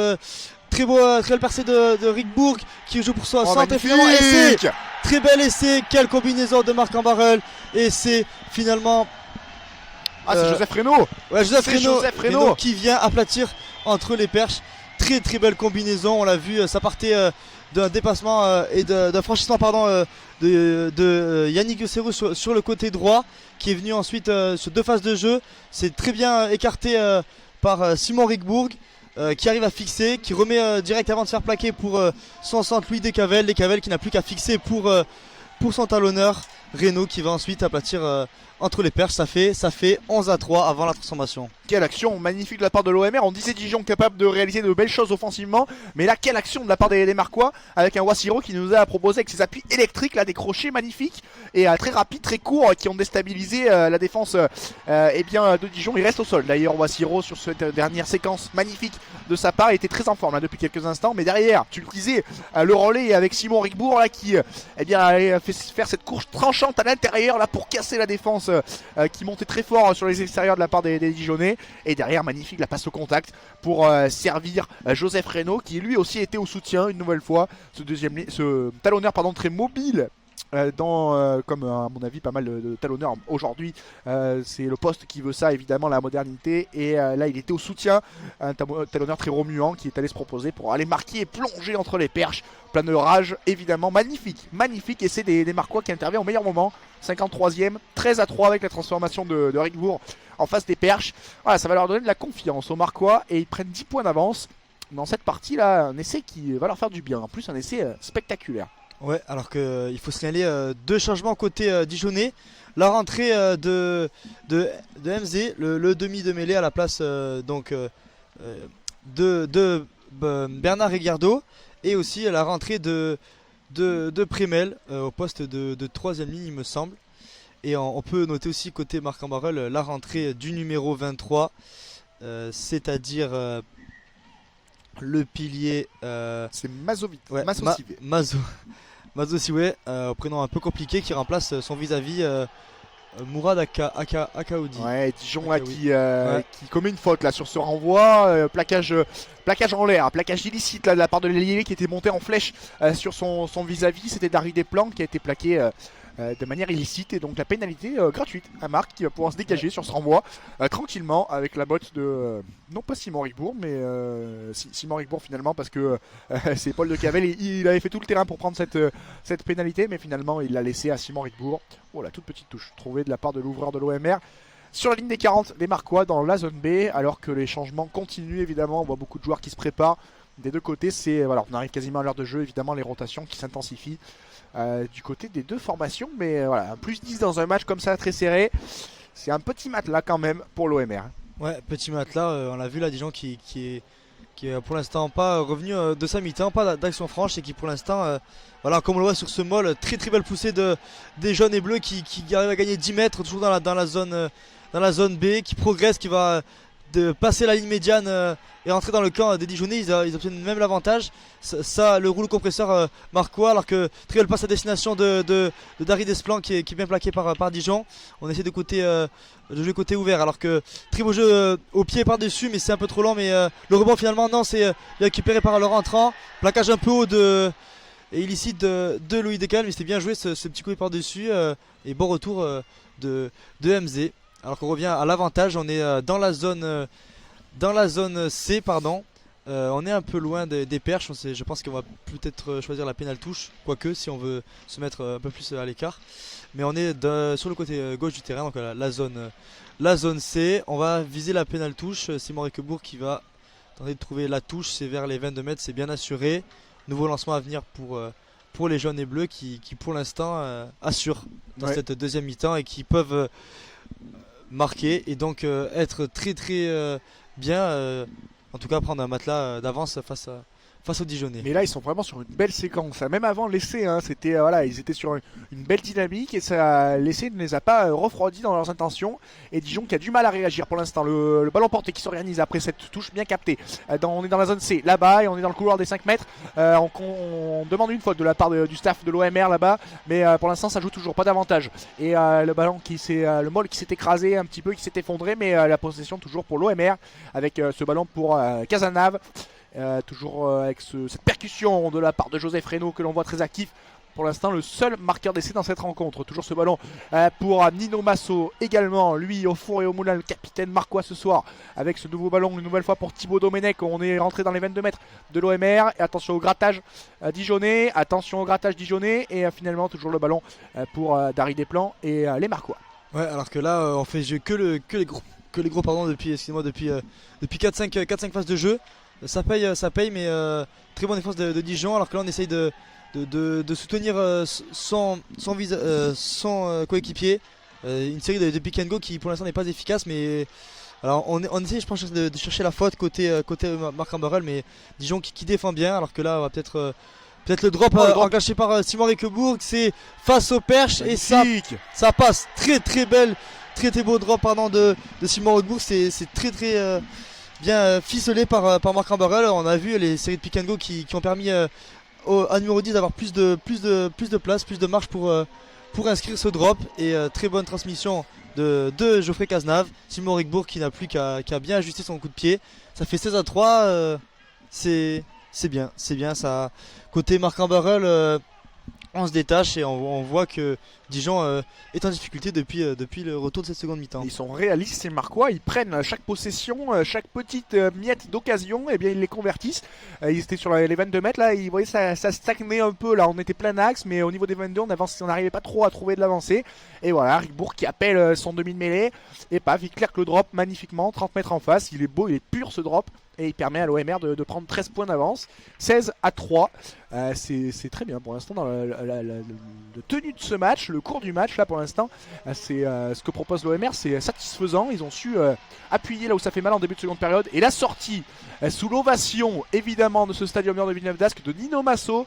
Très belle percée de Rigbourg, qui joue pour soi, centre, et finalement essai, très bel essai, quelle combinaison de Marc Camberel, et c'est finalement c'est Joseph Reynaud. Ouais, Joseph Reynaud qui vient aplatir entre les perches. Très très belle combinaison, on l'a vu, ça partait d'un dépassement et d'un franchissement de Yannick Uwasero sur le côté droit, qui est venu ensuite sur deux phases de jeu. C'est très bien écarté par Simon Rigbourg, qui arrive à fixer, qui remet direct avant de se faire plaquer pour son centre Louis Descavelles qui n'a plus qu'à fixer pour son talonneur Reynaud, qui va ensuite aplatir entre les perches. Ça fait 11-3 avant la transformation. Quelle action magnifique de la part de l'OMR. On disait Dijon capable de réaliser de belles choses offensivement, mais là quelle action de la part des Marquois, avec un Wassiro qui nous a proposé avec ses appuis électriques là, des crochets magnifiques et très rapides, très courts, qui ont déstabilisé la défense de Dijon. Il reste au sol d'ailleurs Wassiro sur cette dernière séquence magnifique de sa part. Il était très en forme là, depuis quelques instants, mais derrière tu le disais, le relais avec Simon Rigbourg là, qui allait faire cette course tranchante à l'intérieur là pour casser la défense qui montait très fort sur les extérieurs de la part des Dijonais. Et derrière, magnifique la passe au contact pour servir Joseph Reynaud, qui lui aussi était au soutien une nouvelle fois. Ce talonneur très mobile. Comme à mon avis pas mal de talonneurs aujourd'hui, c'est le poste qui veut ça, évidemment, la modernité, et là il était au soutien, un talonneur très remuant qui est allé se proposer pour aller marquer et plonger entre les perches, plein de rage évidemment. Magnifique essai des Marquois, qui intervient au meilleur moment. 53e, 13-3 avec la transformation de Rigbourg en face des perches. Voilà, ça va leur donner de la confiance aux Marquois, et ils prennent 10 points d'avance dans cette partie là. Un essai qui va leur faire du bien, en plus un essai spectaculaire. Ouais, alors qu'il faut signaler deux changements côté Dijonais. La rentrée de MZ, le demi de mêlée à la place de Bernard Rigardo, et aussi la rentrée de Prémel au poste de troisième ligne, il me semble. Et on peut noter aussi côté Marc Camberel la rentrée du numéro 23, c'est-à-dire le pilier. C'est Mazovic. Ouais, Mazo Siwe, prénom un peu compliqué, qui remplace son vis-à-vis Mourad Akaoudi. Ouais, Dijon là, qui commet une faute là sur ce renvoi, plaquage en l'air, plaquage illicite là, de la part de l'ailier qui était monté en flèche sur son vis-à-vis. C'était Daryl Despentes qui a été plaqué de manière illicite, et donc la pénalité gratuite à Marc, qui va pouvoir se dégager sur ce renvoi tranquillement avec la botte de non pas Simon Rigbourg, mais Simon Rigbourg finalement, parce que c'est Paul Descavelles, il avait fait tout le terrain pour prendre cette pénalité, mais finalement il l'a laissé à Simon Rigbourg. Oh, la toute petite touche trouvée de la part de l'ouvreur de l'OMR sur la ligne des 40 des Marquois dans la zone B, alors que les changements continuent évidemment. On voit beaucoup de joueurs qui se préparent des deux côtés. On arrive quasiment à l'heure de jeu, évidemment, les rotations qui s'intensifient du côté des deux formations, mais voilà, un plus 10 dans un match comme ça très serré, c'est un petit matelas quand même pour l'OMR. Ouais, petit matelas, on l'a vu là, Dijon qui est pour l'instant pas revenu de sa mi-temps, pas d'action franche et qui pour l'instant, voilà, comme on le voit sur ce mall, très très belle poussée des jaunes et bleus qui arrivent à gagner 10 mètres, toujours dans la zone B, qui progresse, qui va de passer la ligne médiane et rentrer dans le camp des Dijonais. Ils obtiennent même l'avantage. Ça, le rouleau compresseur marque quoi, alors que très belle passe à destination de Dari Desplan qui est bien plaqué par Dijon. On essaie de jouer côté ouvert, alors que très beau jeu au pied par-dessus, mais c'est un peu trop lent. Mais le rebond finalement, non, c'est récupéré par le rentrant. Plaquage un peu haut et illicite de Louis Descalmes, mais c'était bien joué ce petit coup par-dessus. Et bon retour de MZ. Alors qu'on revient à l'avantage, on est dans la zone C, pardon. On est un peu loin des perches. Je pense qu'on va peut-être choisir la pénale touche, quoique si on veut se mettre un peu plus à l'écart. Mais on est sur le côté gauche du terrain, donc la zone C. On va viser la pénale touche. Simon Riquebourg qui va tenter de trouver la touche. C'est vers les 22 mètres, c'est bien assuré. Nouveau lancement à venir pour les jaunes et bleus qui pour l'instant assurent dans cette deuxième mi-temps et qui peuvent marquer et donc être très très bien, en tout cas prendre un matelas d'avance face aux Dijonais. Mais là, ils sont vraiment sur une belle séquence. Même avant l'essai, hein, c'était voilà, ils étaient sur une belle dynamique et l'essai ne les a pas refroidis dans leurs intentions. Et Dijon qui a du mal à réagir pour l'instant. Le ballon porté qui s'organise après cette touche bien captée. On est dans la zone C là-bas et on est dans le couloir des 5 mètres. On demande une faute de la part du staff de l'OMR là-bas, mais pour l'instant, ça joue toujours pas d'avantage. Et le ballon le molle qui s'est écrasé un petit peu, qui s'est effondré, mais la possession toujours pour l'OMR avec ce ballon pour Cazenave. Toujours avec cette percussion de la part de Joseph Reynaud que l'on voit très actif. Pour l'instant, le seul marqueur d'essai dans cette rencontre. Toujours ce ballon pour Nino Masso également. Lui, au four et au moulin, le capitaine marquois ce soir. Avec ce nouveau ballon, une nouvelle fois pour Thibaut Domenech. On est rentré dans les 22 mètres de l'OMR. Et attention au grattage dijonnais. Attention au grattage dijonnais. Et finalement, toujours le ballon pour Dari Desplan et les Marquois. Ouais, alors que là, on fait jeu que les gros pardon, depuis 4-5 phases de jeu. Ça paye, mais très bonne défense de Dijon. Alors que là, on essaye de soutenir son coéquipier. Une série de pick and go qui pour l'instant n'est pas efficace. Mais alors on essaie, je pense, de chercher la faute côté Marc Amberel, mais Dijon qui défend bien. Alors que là, on va peut-être le drop engagé par Simon Riquebourg. C'est face aux perches et ça passe. Très très belle, très très beau drop de Simon Riquebourg. C'est très très bien ficelé par Marc Amberel. On a vu les séries de pick and go qui ont permis à numéro 10 d'avoir plus de place, plus de marge pour inscrire ce drop. Et très bonne transmission de Geoffrey Cazenave. Simon Riquebourg qui n'a plus qu'à bien ajuster son coup de pied. Ça fait 16-3. C'est bien ça. Côté Marc Amberel, on se détache et on voit que Dijon est en difficulté depuis le retour de cette seconde mi-temps. Ils sont réalistes ces Marquois, ils prennent chaque possession, chaque petite miette d'occasion, et bien ils les convertissent. Ils étaient sur les 22 mètres là, ils voyaient ça stagnait un peu là, on était plein axe, mais au niveau des 22 on n'arrivait pas trop à trouver de l'avancée. Et voilà, Riquebourg qui appelle son demi de mêlée, et paf, il claque le drop magnifiquement, 30 mètres en face, il est beau, il est pur ce drop. Et il permet à l'OMR de prendre 13 points d'avance, 16-3. C'est très bien pour l'instant dans la tenue de ce match, le cours du match là pour l'instant. C'est ce que propose l'OMR, c'est satisfaisant. Ils ont su appuyer là où ça fait mal en début de seconde période. Et la sortie sous l'ovation évidemment de ce stadium de Villeneuve d'Ascq de Nino Masso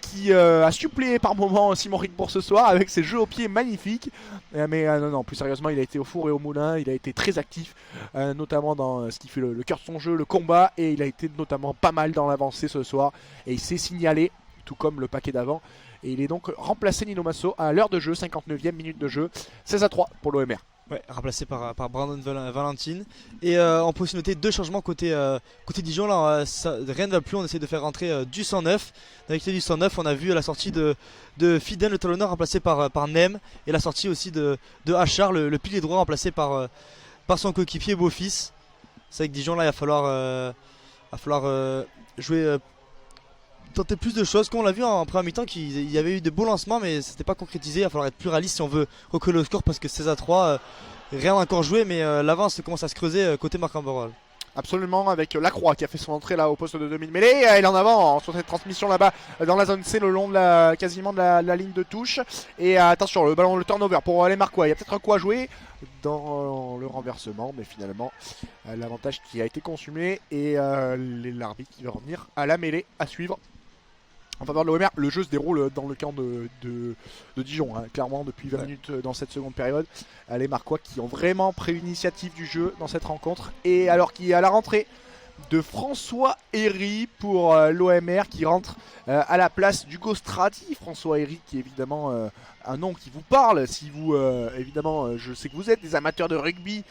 qui a suppléé par moment Simon Riquebourg ce soir avec ses jeux au pied magnifiques. Mais non, plus sérieusement, il a été au four et au moulin, il a été très actif, notamment dans ce qui fait le cœur de son jeu, le combat, et il a été notamment pas mal dans l'avancée ce soir. Et il s'est signalé, tout comme le paquet d'avant. Et il est donc remplacé Nino Masso à l'heure de jeu, 59e minute de jeu, 16-3 pour l'OMR. Ouais, remplacé par Brandon Valentine. Et on peut aussi noter deux changements côté Dijon. Là, rien ne va plus, on essaie de faire rentrer du 109. Avec du 109, on a vu la sortie de Fiden, le talonneur, remplacé par Nem. Et la sortie aussi de Achard, le pilier droit, remplacé par son coéquipier Beaufils. C'est avec Dijon, là, il va falloir jouer, tenter plus de choses. Comme on l'a vu en première mi-temps, qu'il y avait eu de beaux lancements, mais c'était pas concrétisé. Il va falloir être plus réaliste si on veut recoller le score, parce que 16-3, rien encore joué, mais l'avance commence à se creuser côté Marc Amberel. Absolument, avec Lacroix qui a fait son entrée là au poste de demi-mêlée. Il est en avant sur cette transmission là-bas dans la zone C, le long de quasiment de la ligne de touche. Et attention, le ballon, le turnover pour les Marquois. Il y a peut-être quoi jouer dans le renversement, mais finalement l'avantage qui a été consumé et l'arbitre qui va revenir à la mêlée à suivre. En faveur de l'OMR, le jeu se déroule dans le camp de Dijon, hein, clairement depuis 20 minutes dans cette seconde période. Les Marquois qui ont vraiment pris l'initiative du jeu dans cette rencontre. Et alors qu'il y a la rentrée de François Herry pour l'OMR qui rentre à la place d'Hugo Strati. François Herry qui est évidemment un nom qui vous parle. Si vous, évidemment, je sais que vous êtes des amateurs de rugby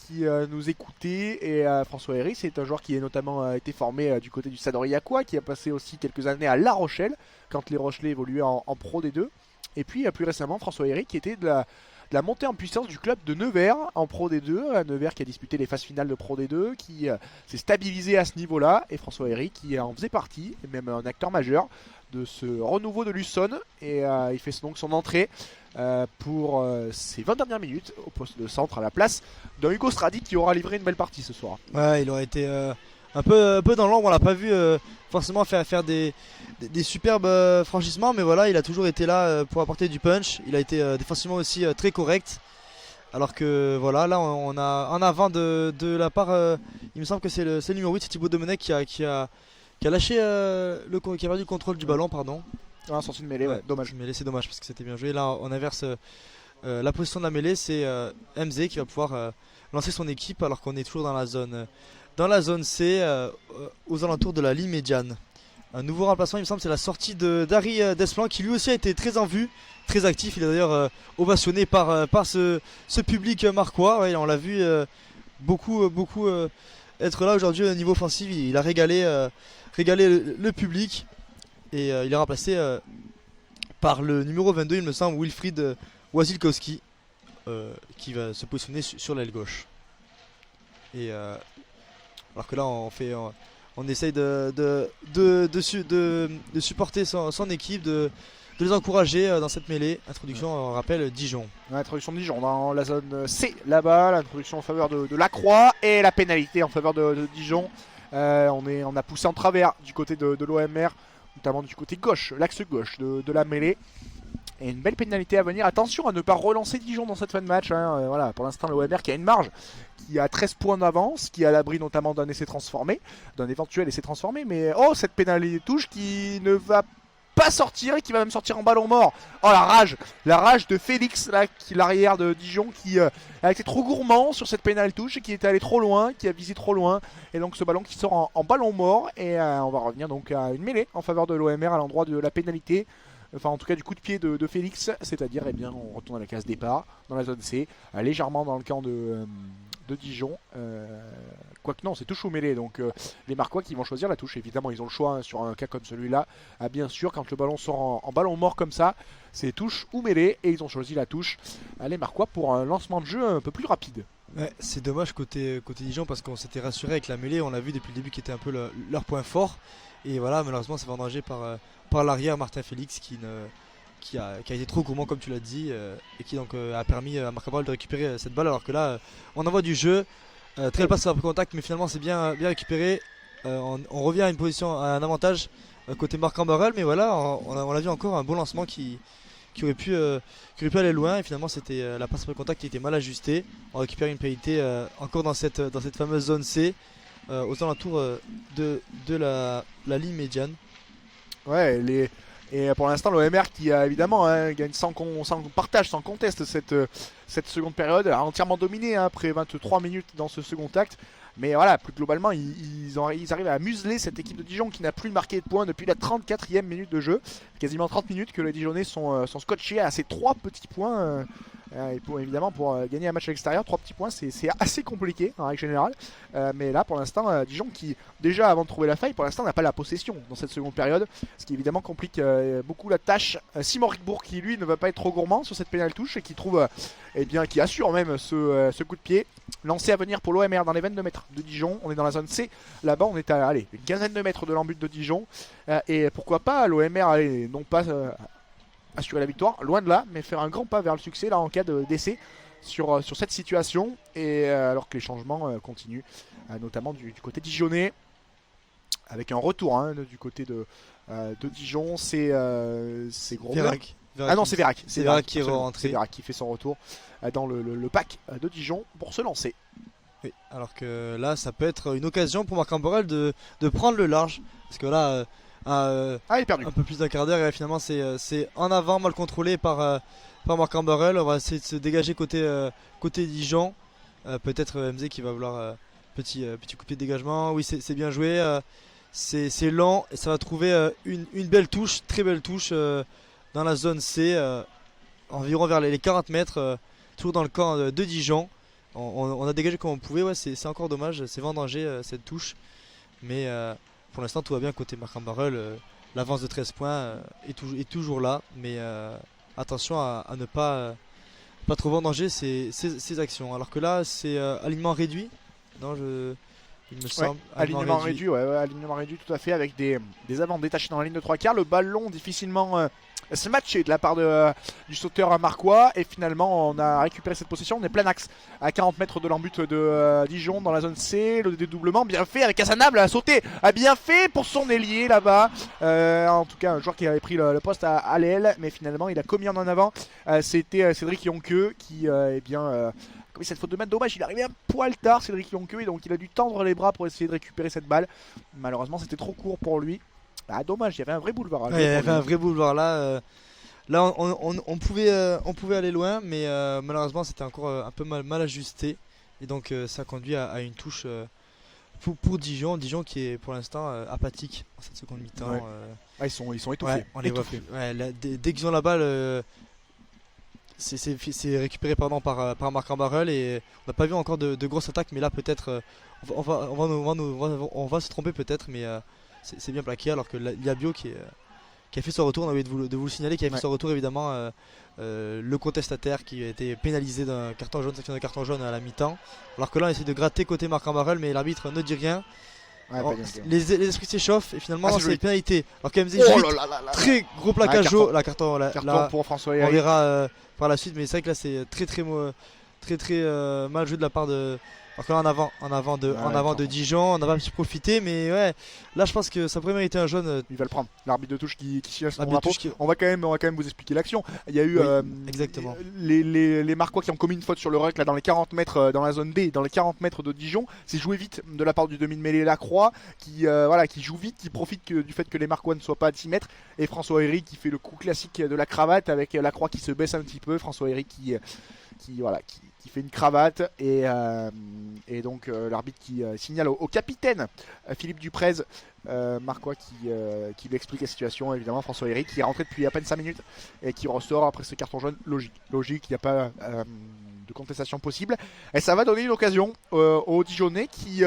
qui nous écoutez. Et François Herry, c'est un joueur qui a notamment été formé du côté du Stade Aurillacois, qui a passé aussi quelques années à La Rochelle, quand les Rochelais évoluaient en Pro D2. Et puis plus récemment, François Herry qui était de la montée en puissance du club de Nevers en Pro D2. Nevers qui a disputé les phases finales de Pro D2, qui s'est stabilisé à ce niveau-là. Et François Herry qui en faisait partie, et même un acteur majeur de ce renouveau de l'Ussonne. Et il fait donc son entrée pour ses 20 dernières minutes au poste de centre à la place d'un Hugo Stradi qui aura livré une belle partie ce soir. Ouais, il aurait été un peu dans l'ombre, on l'a pas vu forcément faire des superbes franchissements, mais voilà, il a toujours été là pour apporter du punch. Il a été défensivement aussi très correct. Alors que voilà, là on a en avant de la part, il me semble que c'est le numéro 8, c'est Thibaut Domenech qui a lâché qui a perdu le contrôle du ballon, pardon. Ah, sorti de mêlée, ouais, dommage. Mêlée, c'est dommage parce que c'était bien joué. Là on inverse la position de la mêlée, c'est MZ qui va pouvoir lancer son équipe alors qu'on est toujours dans la zone C, aux alentours de la ligne médiane. Un nouveau remplacement, il me semble, c'est la sortie de Dari Desplan qui lui aussi a été très en vue, très actif. Il est d'ailleurs ovationné par ce public marquois. Ouais, on l'a vu beaucoup être là aujourd'hui au niveau offensif. Il a régalé le public et il est remplacé par le numéro 22, il me semble, Wilfried Wasilkowski, qui va se positionner sur l'aile gauche. Et alors que là on essaye de supporter son équipe, de les encourager dans cette mêlée. Introduction, on rappelle, Dijon. L'introduction de Dijon dans la zone C, là-bas, l'introduction en faveur de Lacroix et la pénalité en faveur de Dijon. On a poussé en travers du côté de l'OMR, notamment du côté gauche, l'axe gauche de la mêlée. Et une belle pénalité à venir. Attention à ne pas relancer Dijon dans cette fin de match. Hein. Voilà, pour l'instant, l'OMR qui a une marge, qui a 13 points d'avance, qui est à l'abri notamment d'un essai transformé, d'un éventuel essai transformé. Mais oh, cette pénalité touche qui ne va pas sortir et qui va même sortir en ballon mort. Oh, la rage de Félix, là, l'arrière de Dijon, qui a été trop gourmand sur cette pénalité touche et qui est allé trop loin, qui a visé trop loin. Et donc ce ballon qui sort en ballon mort. Et on va revenir donc à une mêlée en faveur de l'OMR à l'endroit de la pénalité. Enfin en tout cas du coup de pied de Félix, c'est-à-dire eh bien on retourne à la case départ dans la zone C, légèrement dans le camp de Dijon, quoique non c'est touche ou mêlée, donc les Marquois qui vont choisir la touche, évidemment ils ont le choix hein, sur un cas comme celui-là, bien sûr quand le ballon sort en ballon mort comme ça, c'est touche ou mêlée et ils ont choisi la touche, les Marquois pour un lancement de jeu un peu plus rapide. Ouais, c'est dommage côté Dijon parce qu'on s'était rassuré avec la mêlée, on l'a vu depuis le début qui était un peu leur point fort. Et voilà, malheureusement, c'est vendangé par l'arrière Martin Félix qui a été trop gourmand, comme tu l'as dit, et qui donc a permis à Marc Cabral de récupérer cette balle. Alors que là, on envoie du jeu, très belle passe après contact, mais finalement, c'est bien récupéré. On revient à une position, à un avantage côté Marc Cabral, mais voilà, on a vu encore un bon lancement qui aurait pu aller loin. Et finalement, c'était la passe après contact qui était mal ajustée. On récupère une pénalité encore dans cette fameuse zone C. Aux alentours de la ligne médiane. Ouais, et pour l'instant l'OMR qui a évidemment gagne sans partage, sans conteste cette seconde période, a entièrement dominé hein, après 23 minutes dans ce second acte. Mais voilà, plus globalement, ils arrivent à museler cette équipe de Dijon qui n'a plus marqué de points depuis la 34e minute de jeu. Quasiment 30 minutes que les Dijonnais sont scotchés à ces 3 petits points. Et évidemment, pour gagner un match à l'extérieur, 3 petits points, c'est assez compliqué en règle générale. Mais là, pour l'instant, Dijon qui, déjà avant de trouver la faille, pour l'instant n'a pas la possession dans cette seconde période. Ce qui évidemment complique beaucoup la tâche. Simon Rickbourg qui, lui, ne va pas être trop gourmand sur cette pénale touche et qui trouve, qui assure même ce coup de pied. Lancé à venir pour l'OMR dans les 22 mètres de Dijon. On est dans la zone C. Là-bas, on est à une quinzaine de mètres de l'embut de Dijon. Et pourquoi pas l'OMR, non pas assurer la victoire, loin de là, mais faire un grand pas vers le succès là en cas d'essai sur cette situation. Et alors que les changements continuent, notamment du côté dijonnais, avec un retour hein, du côté de Dijon, c'est gros. Vérac. Ah non, c'est Vérac. C'est Vérac qui est rentré. C'est Vérac qui fait son retour dans le pack de Dijon pour se lancer. Oui, alors que là, ça peut être une occasion pour Marc-en-Barœul de prendre le large. Parce que là, il est perdu. un peu plus d'un quart d'heure, et finalement, c'est en avant, mal contrôlé par Marc-en-Barœul. On va essayer de se dégager côté Dijon. Peut-être MZ qui va vouloir petit coup de pied de dégagement. Oui, c'est bien joué. C'est lent et ça va trouver une belle touche, très belle touche dans la zone C, environ vers les 40 mètres, toujours dans le camp de Dijon. On a dégagé comme on pouvait, ouais, c'est encore dommage, c'est vendangé cette touche. Mais pour l'instant tout va bien côté Marc-en-Barœul. L'avance de 13 points est toujours là. Mais attention à ne pas trop vendanger ces actions. Alors que là c'est alignement réduit. Non, il me semble. Alignement réduit, alignement réduit tout à fait, avec des avants détachés dans la ligne de 3/4. Le ballon difficilement se matché de la part du sauteur marquois, et finalement on a récupéré cette possession. On est plein axe à 40 mètres de l'embut de Dijon dans la zone C. Le dédoublement bien fait avec Casanable, a sauté, a bien fait pour son ailier là-bas. En tout cas un joueur qui avait pris le poste à l'aile, mais finalement il a commis en avant. C'était Cédric Yonqueux qui commis cette faute de maître. Dommage, il est arrivé un poil tard Cédric Yonqueux, et donc il a dû tendre les bras pour essayer de récupérer cette balle. Malheureusement c'était trop court pour lui. Ah dommage, il y avait un vrai boulevard. Il y avait un vrai boulevard là. Là on pouvait aller loin, mais malheureusement c'était encore un peu mal ajusté. Et donc ça conduit à une touche pour Dijon. Dijon qui est pour l'instant apathique en cette seconde mi-temps. Ils sont étouffés. Ouais, on les voit plus. Dès qu'ils ont la balle, c'est récupéré par Marc-en-Barœul, et on n'a pas vu encore de grosses attaques, mais là peut-être on va se tromper peut-être, mais c'est bien plaqué. Alors que Liabio qui a fait son retour, on a oublié de vous le signaler, qui a fait son retour évidemment, le contestataire qui a été pénalisé d'un carton jaune, section de carton jaune à la mi-temps. Alors que là on essaie de gratter côté Marc-en-Barœul, mais l'arbitre ne dit rien. Les esprits s'échauffent et finalement c'est pénalité. Alors qu'MZ très gros plaquage jaune, carton pour François. On verra par la suite, mais c'est vrai que là c'est très mal joué de la part de. Alors que là en avant de Dijon, on n'a pas pu profiter, mais ouais, là je pense que ça pourrait mériter un jaune. Il va le prendre. L'arbitre de touche qui signale son drapeau. On va quand même vous expliquer l'action. Il y a eu exactement les Marquois qui ont commis une faute sur le ruck là dans les 40 mètres dans la zone D, dans les 40 mètres de Dijon. C'est joué vite de la part du demi de mêlée Lacroix qui joue vite, qui profite du fait que les Marquois ne soient pas à 10 mètres, et François Héry qui fait le coup classique de la cravate avec Lacroix qui se baisse un petit peu. François Héry qui fait une cravate, et donc l'arbitre qui signale au capitaine Philippe Duprez, Marquois qui lui explique la situation. Évidemment François Héry qui est rentré depuis à peine 5 minutes et qui ressort après ce carton jaune. Logique, il n'y a pas de contestation possible, et ça va donner une occasion aux Dijonnais qui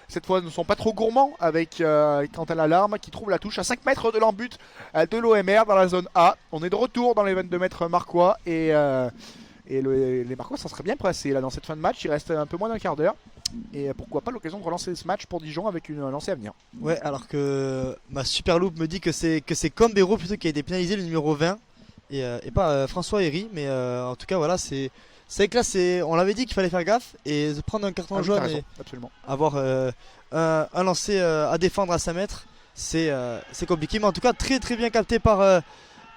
cette fois ne sont pas trop gourmands avec Quentin Alarme, qui trouve la touche à 5 mètres de l'embut de l'OMR dans la zone A. On est de retour dans les 22 mètres marquois, et les Marquois s'en seraient bien pressés là dans cette fin de match. Il reste un peu moins d'un quart d'heure, et pourquoi pas l'occasion de relancer ce match pour Dijon avec une lancée à venir. Ouais, alors que ma super loupe me dit que c'est Cambero plutôt qui a été pénalisé, le numéro 20, et pas François Héry, mais en tout cas voilà, c'est que là on l'avait dit qu'il fallait faire gaffe et prendre un carton jaune et absolument. Avoir un lancer à défendre à 5 mètres, c'est compliqué, mais en tout cas très bien capté par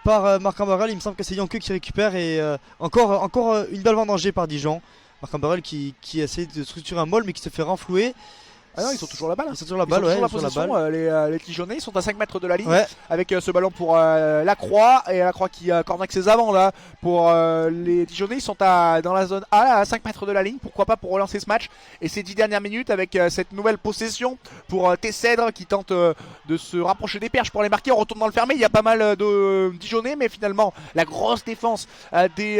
Marc-en-Barœul. Il me semble que c'est Yonqueux qui récupère, et encore une balle vendangée par Dijon. Marc-en-Barœul qui essaie de structurer un molle, mais qui se fait renflouer. Ah non, ils sont toujours la balle. Ils sont toujours la balle, les Dijonnais, ils sont à 5 mètres de la ligne, avec ce ballon pour Lacroix, et Lacroix qui cornaque ses avants là pour les Dijonnais. Ils sont dans la zone A à 5 mètres de la ligne. Pourquoi pas pour relancer ce match et ces 10 dernières minutes avec cette nouvelle possession pour Tessèdre qui tente de se rapprocher des perches pour les marquer. On retourne dans le fermé, il y a pas mal de Dijonnais, mais finalement la grosse défense des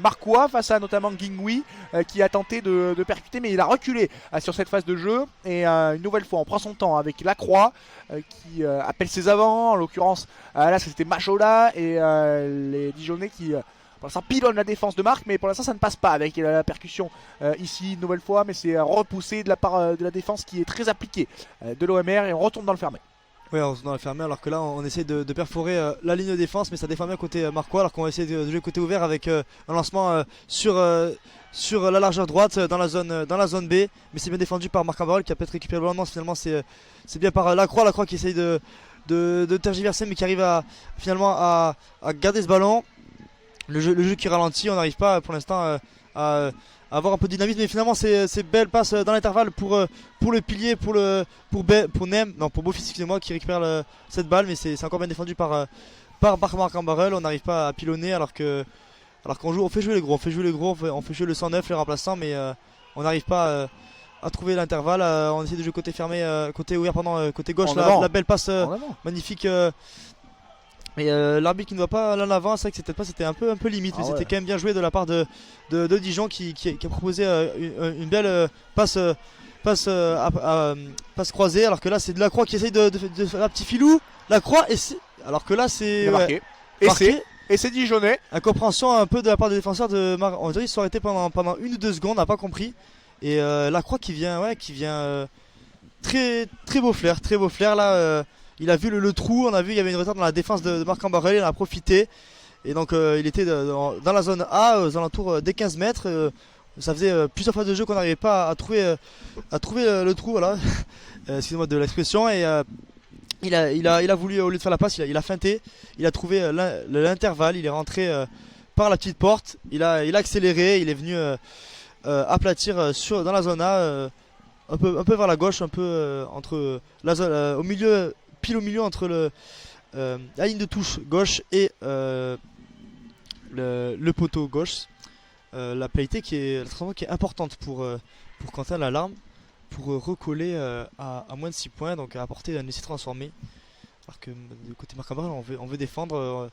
Marquois face à notamment Guingui qui a tenté de percuter, mais il a reculé sur cette phase de jeu. Et une nouvelle fois on prend son temps avec Lacroix qui appelle ses avants. En l'occurrence là c'était Machola, et les Dijonnais qui pour l'instant pilonnent la défense de Marc, mais pour l'instant ça ne passe pas avec la percussion ici une nouvelle fois, mais c'est repoussé de la part de la défense qui est très appliquée de l'OMR, et on retourne dans le fermé. Ouais, on se dans la fermée alors que là on essaie de perforer la ligne de défense, mais ça défend bien côté marquois alors qu'on va essayer de jouer côté ouvert avec un lancement sur la largeur droite dans la zone B, mais c'est bien défendu par Marc Ambarol qui a peut-être récupéré le ballon. Non, finalement c'est bien par Lacroix qui essaye de tergiverser mais qui arrive finalement à garder ce ballon. Le jeu qui ralentit, on n'arrive pas pour l'instant à avoir un peu de dynamisme, mais finalement c'est belle passe dans l'intervalle pour le pilier, pour Nem, non pour Beaufils, excusez-moi, qui récupère cette balle, mais c'est encore bien défendu par Marc Ambarel. On n'arrive pas à pilonner alors qu'on joue, on fait jouer les gros, on fait jouer le 109, les remplaçants, mais on n'arrive pas à trouver l'intervalle. On essaie de jouer côté fermé, côté ouvert, côté gauche, la belle passe magnifique. Mais l'arbitre qui ne va pas là en avant, c'est vrai que c'était un peu limite, mais c'était quand même bien joué de la part de Dijon qui a proposé une belle passe croisée, alors que là c'est de Lacroix qui essaye de faire un petit filou. Lacroix, alors que là c'est marqué. Et c'est Dijonais. Incompréhension un peu de la part des défenseurs on dirait qu'ils sont arrêtés pendant 1 ou 2 secondes, on n'a pas compris. Et Lacroix qui vient très beau flair là. Il a vu le trou, on a vu il y avait une retard dans la défense de Marc Ambarel, il en a profité. Et donc il était dans la zone A, aux alentours des 15 mètres. Ça faisait plusieurs fois de jeu qu'on n'arrivait pas à trouver le trou, voilà. Excusez-moi de l'expression. Et il a voulu, au lieu de faire la passe, il a feinté. Il a trouvé l'intervalle, il est rentré par la petite porte. Il a accéléré, il est venu aplatir dans la zone A, un peu vers la gauche, un peu entre la zone, au milieu. Pile au milieu entre la ligne de touche gauche et le poteau gauche. La pénalité qui est importante pour Quentin Lalarme, pour recoller à moins de 6 points, donc à apporter un essai transformé. Alors que du côté Marc Ambarel, on veut défendre.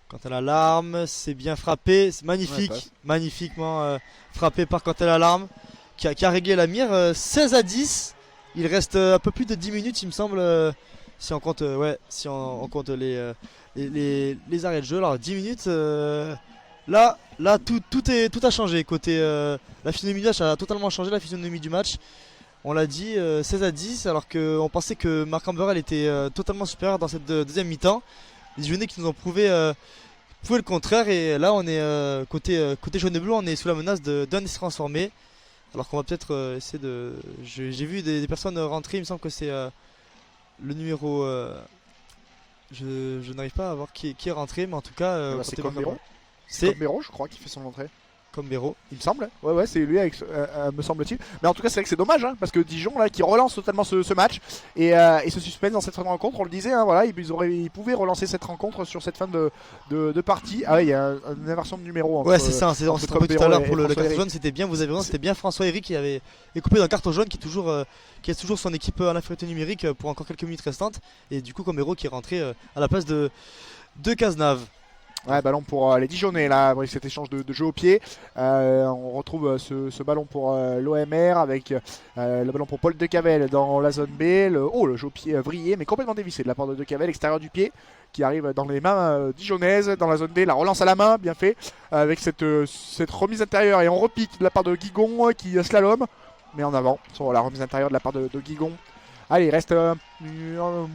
Quentin Lalarme, c'est bien frappé, c'est magnifique, magnifiquement frappé par Quentin Lalarme qui a réglé la mire. 16-10, il reste un peu plus de 10 minutes il me semble. Si on compte, on compte les arrêts de jeu, alors 10 minutes, là tout a changé. Côté la physionomie du match a totalement changé, la physionomie du match. On l'a dit, 16-10, alors qu'on pensait que Marc Ambarel était totalement supérieur dans cette deuxième mi-temps. Les Dijonais qui nous ont prouvé le contraire, et là on est côté jaune et bleu, on est sous la menace d'un essai transformé. Alors qu'on va peut-être essayer de. J'ai vu des personnes rentrer, il me semble que c'est. Le numéro, je n'arrive pas à voir qui est rentré, mais en tout cas, c'est Combero. C'est Combero, je crois, qui fait son entrée. Combero, il me semble. Ouais, c'est lui, me semble-t-il. Mais en tout cas, c'est vrai que c'est dommage, hein, parce que Dijon, là, qui relance totalement ce match et se suspense dans cette rencontre. On le disait, hein, voilà, ils pouvaient relancer cette rencontre sur cette fin de partie. Ah ouais, il y a une inversion de numéro. Ouais, c'est ça. On s'est trompé tout à l'heure pour le carton jaune. C'était bien. Vous avez raison. C'était bien François-Éric qui avait coupé dans le carton jaune, qui a toujours son équipe en infériorité numérique pour encore quelques minutes restantes. Et du coup, Combero qui est rentré à la place de Cazenave. Ouais, ballon pour les Dijonais là, avec cet échange de jeu au pied. On retrouve ce ballon pour l'OMR avec le ballon pour Paul Decavel dans la zone B. Le jeu au pied vrillé mais complètement dévissé de la part de Decavel, extérieur du pied, qui arrive dans les mains dijonnaises dans la zone B. La relance à la main, bien fait, avec cette remise intérieure, et on repique de la part de Guigon qui slalom, mais en avant sur la remise intérieure de la part de Guigon. Allez, il reste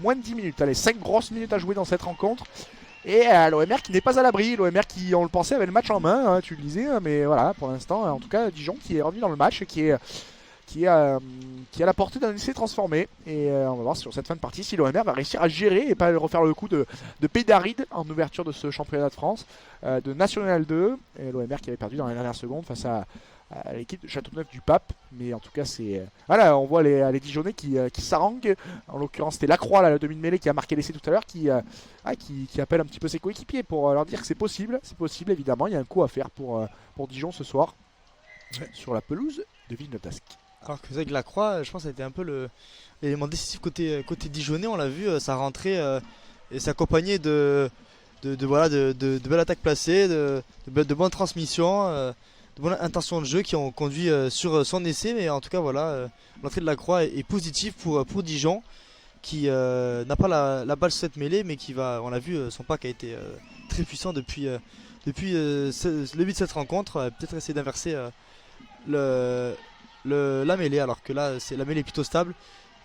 moins de 10 minutes. Allez, 5 grosses minutes à jouer dans cette rencontre. Et l'OMR qui n'est pas à l'abri, l'OMR qui, on le pensait, avait le match en main, hein, tu le disais, mais voilà, pour l'instant, en tout cas, Dijon qui est revenu dans le match, qui a la portée d'un essai transformé. Et on va voir sur cette fin de partie si l'OMR va réussir à gérer et pas refaire le coup de Pédaride en ouverture de ce championnat de France, de National 2. Et l'OMR qui avait perdu dans les dernières secondes face à l'équipe de Châteauneuf du Pape. Mais en tout cas, voilà, on voit les Dijonnais qui s'arranguent. En l'occurrence, c'était Lacroix, le demi de mêlée, qui a marqué l'essai tout à l'heure, qui appelle un petit peu ses coéquipiers pour leur dire que c'est possible. C'est possible, évidemment. Il y a un coup à faire pour Dijon ce soir, sur la pelouse de Villeneuve d'Ascq. Alors que c'est vrai que Lacroix, je pense, ça a été un peu l'élément décisif côté Dijonnais. On l'a vu, sa rentrée et s'accompagner de belles attaques placées, de bonnes transmissions. De bonnes intentions de jeu qui ont conduit sur son essai, mais en tout cas voilà, l'entrée de Lacroix est positive pour Dijon, qui n'a pas la balle sur cette mêlée, mais qui va, on l'a vu, son pack a été très puissant depuis le début de cette rencontre. Peut-être essayer d'inverser la mêlée, alors que là la mêlée est plutôt stable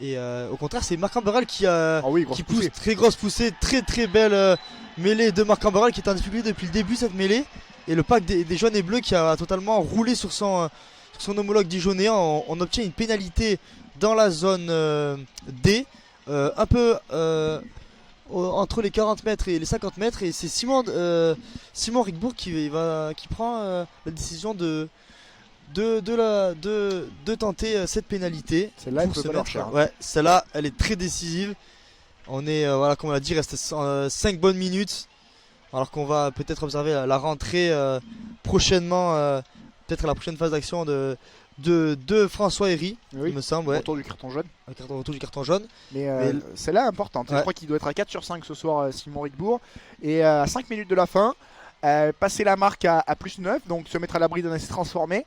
Et au contraire, c'est Marc Amberal qui oui, qui pousse, très grosse poussée, très très belle mêlée de Marc Amberal qui est en difficulté depuis le début cette mêlée. Et le pack des jaunes et bleus qui a totalement roulé sur son homologue dijonnais. On obtient une pénalité dans la zone D, un peu entre les 40 mètres et les 50 mètres. Et c'est Simon Rigbourg qui prend la décision de tenter cette pénalité. Celle-là, elle peut valoir cher. Hein. Ouais, celle-là, elle est très décisive. On est, voilà, comme on l'a dit, il reste 5 bonnes minutes. Alors qu'on va peut-être observer la rentrée prochainement, peut-être à la prochaine phase d'action de François Herry, oui, il me semble. Ouais. Retour du carton jaune. Retour du carton jaune. Mais celle-là est importante. Ouais. Je crois qu'il doit être à 4 sur 5 ce soir, Simon Rigbourg. Et à 5 minutes de la fin, passer la marque à plus 9, donc se mettre à l'abri d'un essai transformé.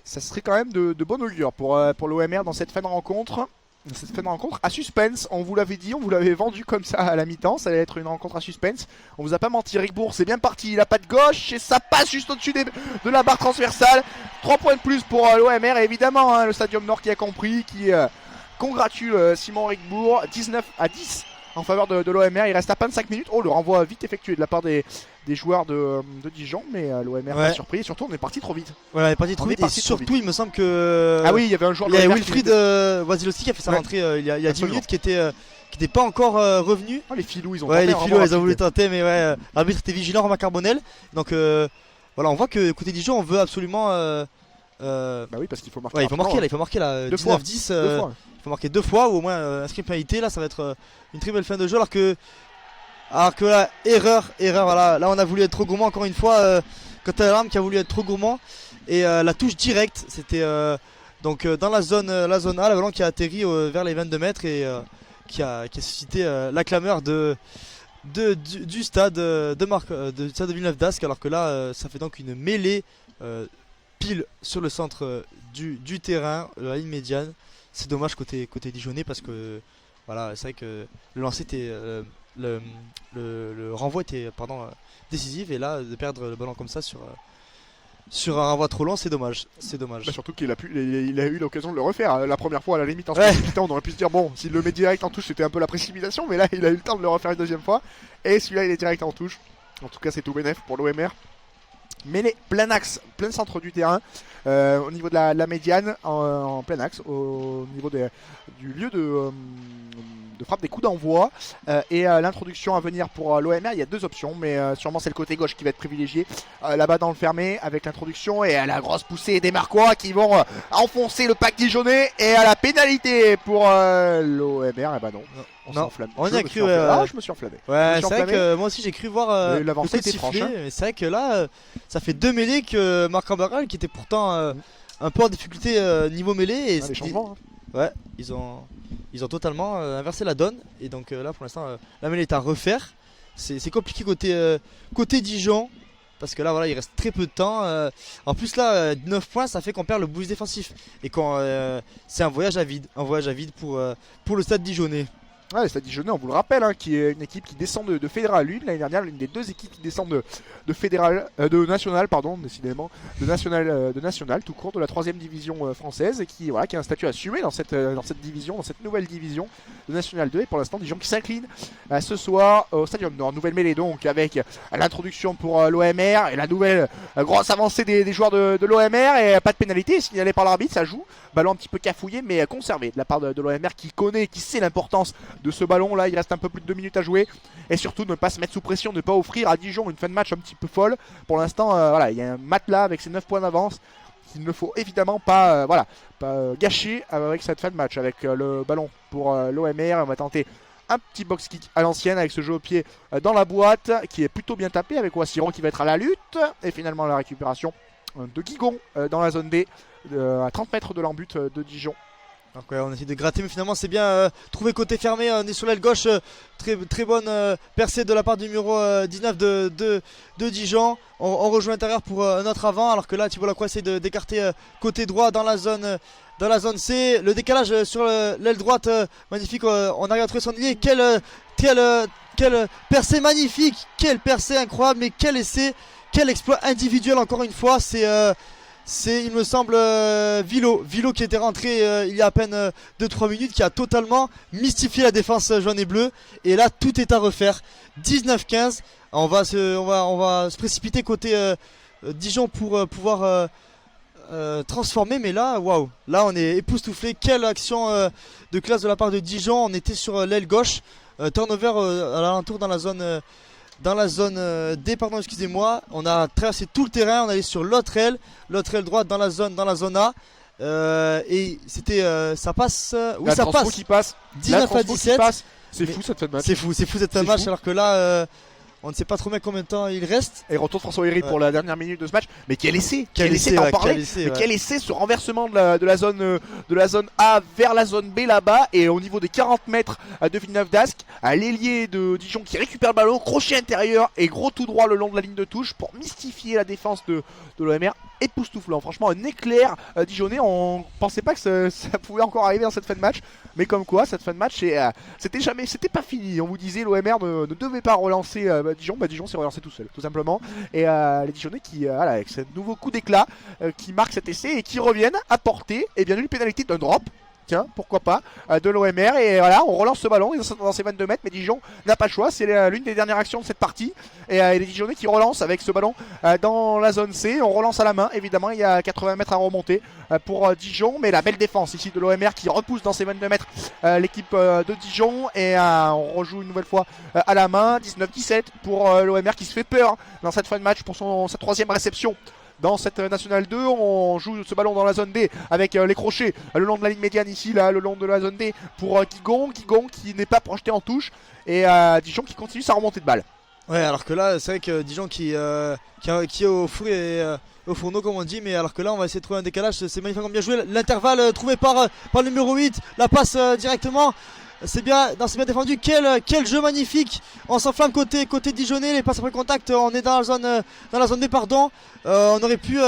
Ça serait quand même de bon augure pour l'OMR dans cette fin de rencontre. Cette fin de rencontre à suspense, on vous l'avait dit, on vous l'avait vendu comme ça à la mi-temps, ça allait être une rencontre à suspense. On vous a pas menti, Rigbourg c'est bien parti, il a pas de gauche et ça passe juste au-dessus de la barre transversale. 3 points de plus pour l'OMR, et évidemment hein, le Stadium Nord qui a compris, qui congratule Simon Rigbourg, 19-10 en faveur de l'OMR. Il reste à peine 5 minutes. Oh, le renvoi vite effectué de la part des joueurs de Dijon, mais l'OMR pas surpris. Et surtout, on est parti trop vite. Voilà, on est parti trop vite. Et surtout, il me semble que. Ah oui, il y avait un joueur de l'OMR. Il y a Wilfried Wasilowski qui a fait sa rentrée il y a 10 minutes, qui était pas encore revenu. Oh, les filous, ils ont tenté. Ouais, les filous, ils ont voulu tenter, mais ouais, l'arbitre était vigilant, Romain Carbonel. Donc voilà, on voit que côté Dijon, on veut absolument. Bah oui, parce qu'il faut marquer. Ouais, il faut marquer là. 19-10. Il faut marquer 2 fois ou au moins inscrire une pénalité. Là, ça va être une très belle fin de jeu. Alors que là, erreur. Voilà, là, on a voulu être trop gourmand encore une fois. Quand t'as l'arme qui a voulu être trop gourmand. Et la touche directe, c'était donc dans la zone A, le ballon qui a atterri vers les 22 mètres et qui a suscité la clameur du stade du stade de Villeneuve-d'Ascq. Alors que là, ça fait donc une mêlée pile sur le centre du terrain, la ligne médiane. C'est dommage côté dijonnais parce que voilà, c'est vrai que le lancer était le renvoi était décisif, et là de perdre le ballon comme ça sur un renvoi trop long, c'est dommage. Bah surtout qu'il a eu l'occasion de le refaire la première fois à la limite en temps. On aurait pu se dire bon, s'il le met direct en touche, c'était un peu la précipitation, mais là il a eu le temps de le refaire une deuxième fois et celui-là il est direct en touche. En tout cas, c'est tout bénef pour l'OMR. Mêlée plein axe, plein centre du terrain, au niveau de la médiane, en plein axe, au niveau du lieu de frappe des coups d'envoi, et l'introduction à venir pour l'OMR. Il y a 2 options, mais sûrement c'est le côté gauche qui va être privilégié là-bas dans le fermé avec l'introduction et à la grosse poussée des Marquois qui vont enfoncer le pack dijonnais, et à la pénalité pour l'OMR. Et bah non. On s'enflamme. On y a cru. Je me suis enflammé. Ouais, c'est vrai que moi aussi j'ai cru voir l'avancée était franche. Mais c'est vrai que là, ça fait 2 mêlées que Marc Amberal, qui était pourtant un peu en difficulté niveau mêlée. Et les changements. Ouais, ils ont totalement inversé la donne. Et donc là, pour l'instant, la mêlée est à refaire. C'est compliqué côté Dijon. Parce que là, voilà, il reste très peu de temps. En plus, là, 9 points, ça fait qu'on perd le boost défensif. Et quand c'est un voyage à vide. Pour le stade dijonnais. Ouais, le Stade Dijonnais, on vous le rappelle, hein, qui est une équipe qui descend de Fédéral 1 l'année dernière, l'une des 2 équipes qui descendent de National, pardon, décidément, de National tout court, de la 3ème division française, et qui a un statut assumé dans cette division, dans cette nouvelle division de National 2. Et pour l'instant, Dijon qui s'incline ce soir au Stadium Nord. Nouvelle mêlée donc avec l'introduction pour l'OMR et la nouvelle grosse avancée des joueurs de l'OMR, et pas de pénalité signalée par l'arbitre. Ça joue, ballon un petit peu cafouillé mais conservé de la part de l'OMR, qui sait l'importance de ce ballon là. Il reste un peu plus de 2 minutes à jouer, et surtout ne pas se mettre sous pression, ne pas offrir à Dijon une fin de match un petit peu folle. Pour l'instant, il y a un matelas avec ses 9 points d'avance qu'il ne faut évidemment pas gâcher avec cette fin de match. Avec le ballon pour l'OMR, on va tenter un petit box kick à l'ancienne avec ce jeu au pied dans la boîte qui est plutôt bien tapé, avec Wassiron qui va être à la lutte, et finalement la récupération de Guigon dans la zone D à 30 mètres de l'embut de Dijon. Donc on essaie de gratter, mais finalement c'est bien trouvé côté fermé. On est sur l'aile gauche, très bonne percée de la part du numéro 19 de Dijon. On rejoint l'intérieur pour un autre avant, alors que là Thibault Lacroix essaie d'écarter côté droit dans la zone C. Le décalage sur l'aile droite, magnifique. On arrive à trouver son lié. Quelle percée magnifique, quelle percée incroyable, mais quel essai, quel exploit individuel encore une fois. C'est, il me semble, Vilo qui était rentré il y a à peine 2-3 minutes, qui a totalement mystifié la défense jaune et bleue. Et là, tout est à refaire. 19-15. On va se précipiter côté Dijon pour pouvoir transformer. Mais là, waouh, là on est époustouflé. Quelle action de classe de la part de Dijon. On était sur l'aile gauche. Turnover à l'alentour dans la zone. Dans la zone D, pardon, excusez-moi, on a traversé tout le terrain, on allait sur l'autre aile droite dans la zone A. Et c'était, ça passe, oui La ça transfo passe. qui passe. 19 à 17. C'est fou cette fin de match. C'est fou cette fin de C'est match, fou. alors que là, on ne sait pas trop bien combien de temps il reste. Et retour de François Héry pour la dernière minute de ce match. Mais quel essai, Quel essai, t'en ouais, parlais. quel essai, Mais ouais. quel essai, ce renversement de la zone A vers la zone B là-bas. Et au niveau des 40 mètres de Villeneuve d'Ascq, à l'ailier de Dijon qui récupère le ballon, crochet intérieur et gros tout droit le long de la ligne de touche pour mystifier la défense de l'OMR. Époustouflant, franchement un éclair dijonnais. On pensait pas que ça pouvait encore arriver dans cette fin de match. Mais comme quoi, cette fin de match, c'était pas fini. On vous disait l'OMR ne devait pas relancer Dijon. Dijon s'est relancé tout seul, tout simplement. Et les Dijonnais qui, voilà, avec ce nouveau coup d'éclat, qui marquent cet essai et qui reviennent apporter une pénalité d'un drop. Tiens, pourquoi pas, de l'OMR. Et voilà, on relance ce ballon dans ses 22 mètres. Mais Dijon n'a pas le choix. C'est l'une des dernières actions de cette partie. Et les Dijonnais qui relancent avec ce ballon dans la zone C. On relance à la main, évidemment. Il y a 80 mètres à remonter pour Dijon. Mais la belle défense ici de l'OMR qui repousse dans ses 22 mètres l'équipe de Dijon. Et on rejoue une nouvelle fois à la main. 19-17 pour l'OMR qui se fait peur dans cette fin de match pour sa troisième réception. Dans cette Nationale 2, on joue ce ballon dans la zone D avec les crochets le long de la ligne médiane ici, là, le long de la zone D pour Guigon qui n'est pas projeté en touche et Dijon qui continue sa remontée de balle. Ouais, alors que là, c'est vrai que Dijon qui est au four et au fourneau comme on dit, mais alors que là on va essayer de trouver un décalage. C'est magnifiquement bien joué, l'intervalle trouvé par le numéro 8, la passe directement. C'est bien, c'est bien défendu. Quel jeu magnifique. On s'enflamme côté Dijonnais. Les passes après contact. On est dans la zone B, pardon. On aurait pu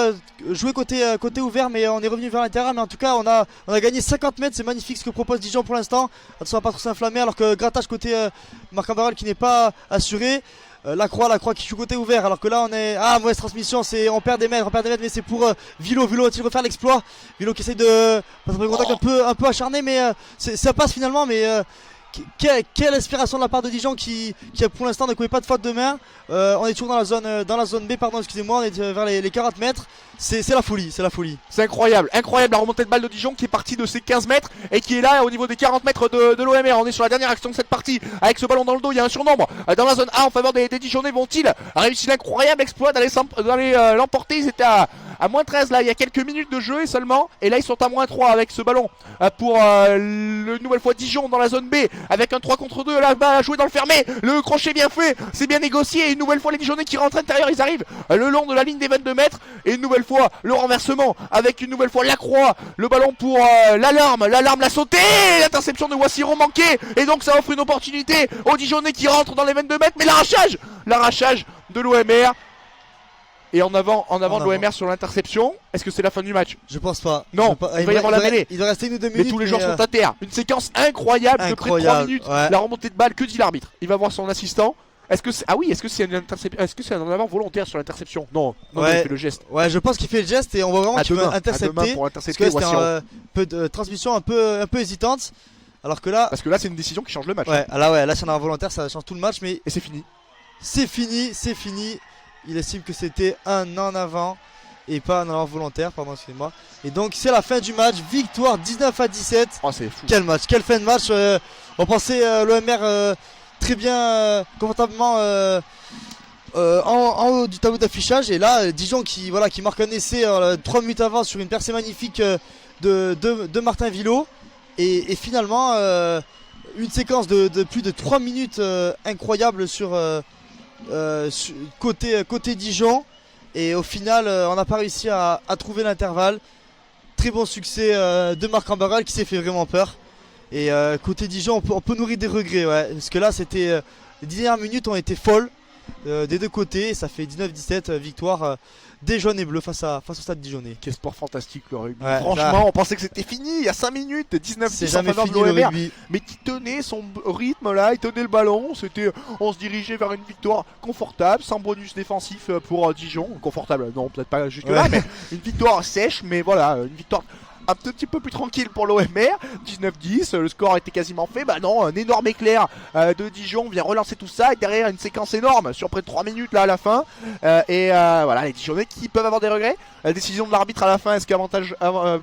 jouer côté ouvert, mais on est revenu vers l'intérieur. Mais en tout cas, on a gagné 50 mètres. C'est magnifique ce que propose Dijon pour l'instant. Attention à pas trop s'inflammer. Alors que grattage côté Marc-Ambaral qui n'est pas assuré. Lacroix qui joue côté ouvert, alors que là on est. Ah, mauvaise transmission, on perd des mètres, mais c'est pour Vilo va-t-il refaire l'exploit? Vilo qui essaye de passer après contact un peu acharné, mais ça passe finalement. Mais quelle inspiration de la part de Dijon qui pour l'instant ne commet pas de faute de main. On est toujours dans la zone B, pardon, excusez-moi, on est vers les 40 mètres. C'est la folie. C'est incroyable la remontée de balle de Dijon qui est partie de ses 15 mètres et qui est là au niveau des 40 mètres de l'OMR. On est sur la dernière action de cette partie avec ce ballon dans le dos. Il y a un surnombre dans la zone A en faveur des Dijonnais. Vont-ils réussir l'incroyable exploit d'aller l'emporter? Ils étaient à moins 13 là il y a quelques minutes de jeu et seulement. Et là ils sont à moins 3 avec ce ballon pour une nouvelle fois Dijon dans la zone B avec un 3 contre 2 là à jouer dans le fermé. Le crochet bien fait, c'est bien négocié. Et une nouvelle fois les Dijonnais qui rentrent à l'intérieur. Ils arrivent le long de la ligne des 22 mètres. Et une nouvelle fois le renversement avec une nouvelle fois Lacroix, le ballon pour l'alarme l'a sauté, l'interception de Wassiro manqué et donc ça offre une opportunité aux Dijonnais qui rentrent dans les 22 mètres. Mais l'arrachage de l'OMR et en avant de l'OMR sur l'interception. Est-ce que c'est la fin du match? Je pense pas. Non, il va y avoir la mêlée. Il doit rester une ou deux minutes. Mais tous les joueurs sont à terre. Une séquence incroyable de près de 3 minutes. Ouais. La remontée de balle, que dit l'arbitre? Il va voir son assistant. Est-ce que c'est une interception? Est-ce que c'est un en avant volontaire sur l'interception? Non, il fait le geste. Ouais, je pense qu'il fait le geste et on voit vraiment qu'il veut intercepter. Pour intercepter. Parce que c'était un peu de transmission un peu hésitante. Alors que là. Parce que là, c'est une décision qui change le match. Ouais, là c'est un involontaire, ça change tout le match. Mais et c'est fini. C'est fini. Il estime que c'était un en avant et pas un en avant volontaire, pardon, excusez-moi. Et donc c'est la fin du match, victoire 19-17. Oh, c'est fou. Quel match, quelle fin de match. On pensait l'OMR très bien, confortablement en haut du tableau d'affichage. Et là, Dijon qui marque un essai 3 minutes avant sur une percée magnifique de Martin Vilo. Et finalement, une séquence de plus de 3 minutes incroyable sur côté Dijon. Et au final, on n'a pas réussi à trouver l'intervalle. Très bon succès de Marc-Ambaral qui s'est fait vraiment peur. Et côté Dijon, on peut nourrir des regrets, ouais, parce que là, les 10 dernières minutes ont été folles. des deux côtés. Et ça fait 19-17 victoire des jaunes et bleus face au Stade Dijonnais. Quel sport fantastique le rugby. Ouais, Franchement, on pensait que c'était fini il y a 5 minutes, 19-10 c'est en jamais faveur de fini le l'OMR. rugby. Mais qui tenait son rythme là, il tenait le ballon. On se dirigeait vers une victoire confortable, sans bonus défensif pour Dijon. Confortable, non, peut-être pas jusque là, mais une victoire sèche, mais voilà, une victoire un petit peu plus tranquille pour l'OMR. 19-10, le score était quasiment fait. Bah non, un énorme éclair de Dijon vient relancer tout ça, et derrière une séquence énorme sur près de 3 minutes là à la fin. Voilà, les Dijonnais qui peuvent avoir des regrets. La décision de l'arbitre à la fin, est-ce qu'avantage en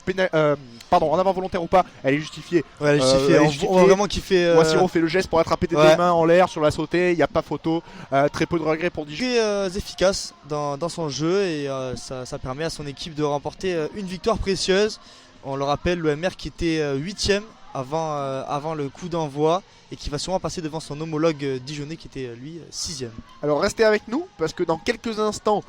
avant volontaire ou pas, elle est justifiée. Ouais, elle est justifiée. On voit vraiment qu'il fait. Moissiro fait le geste pour attraper des mains en l'air sur la sautée, il n'y a pas photo. Très peu de regrets pour Dijon. Très efficace dans son jeu et ça permet à son équipe de remporter une victoire précieuse. On le rappelle, l'OMR qui était 8ème avant le coup d'envoi et qui va sûrement passer devant son homologue dijonnais qui était lui 6ème. Alors restez avec nous parce que dans quelques instants,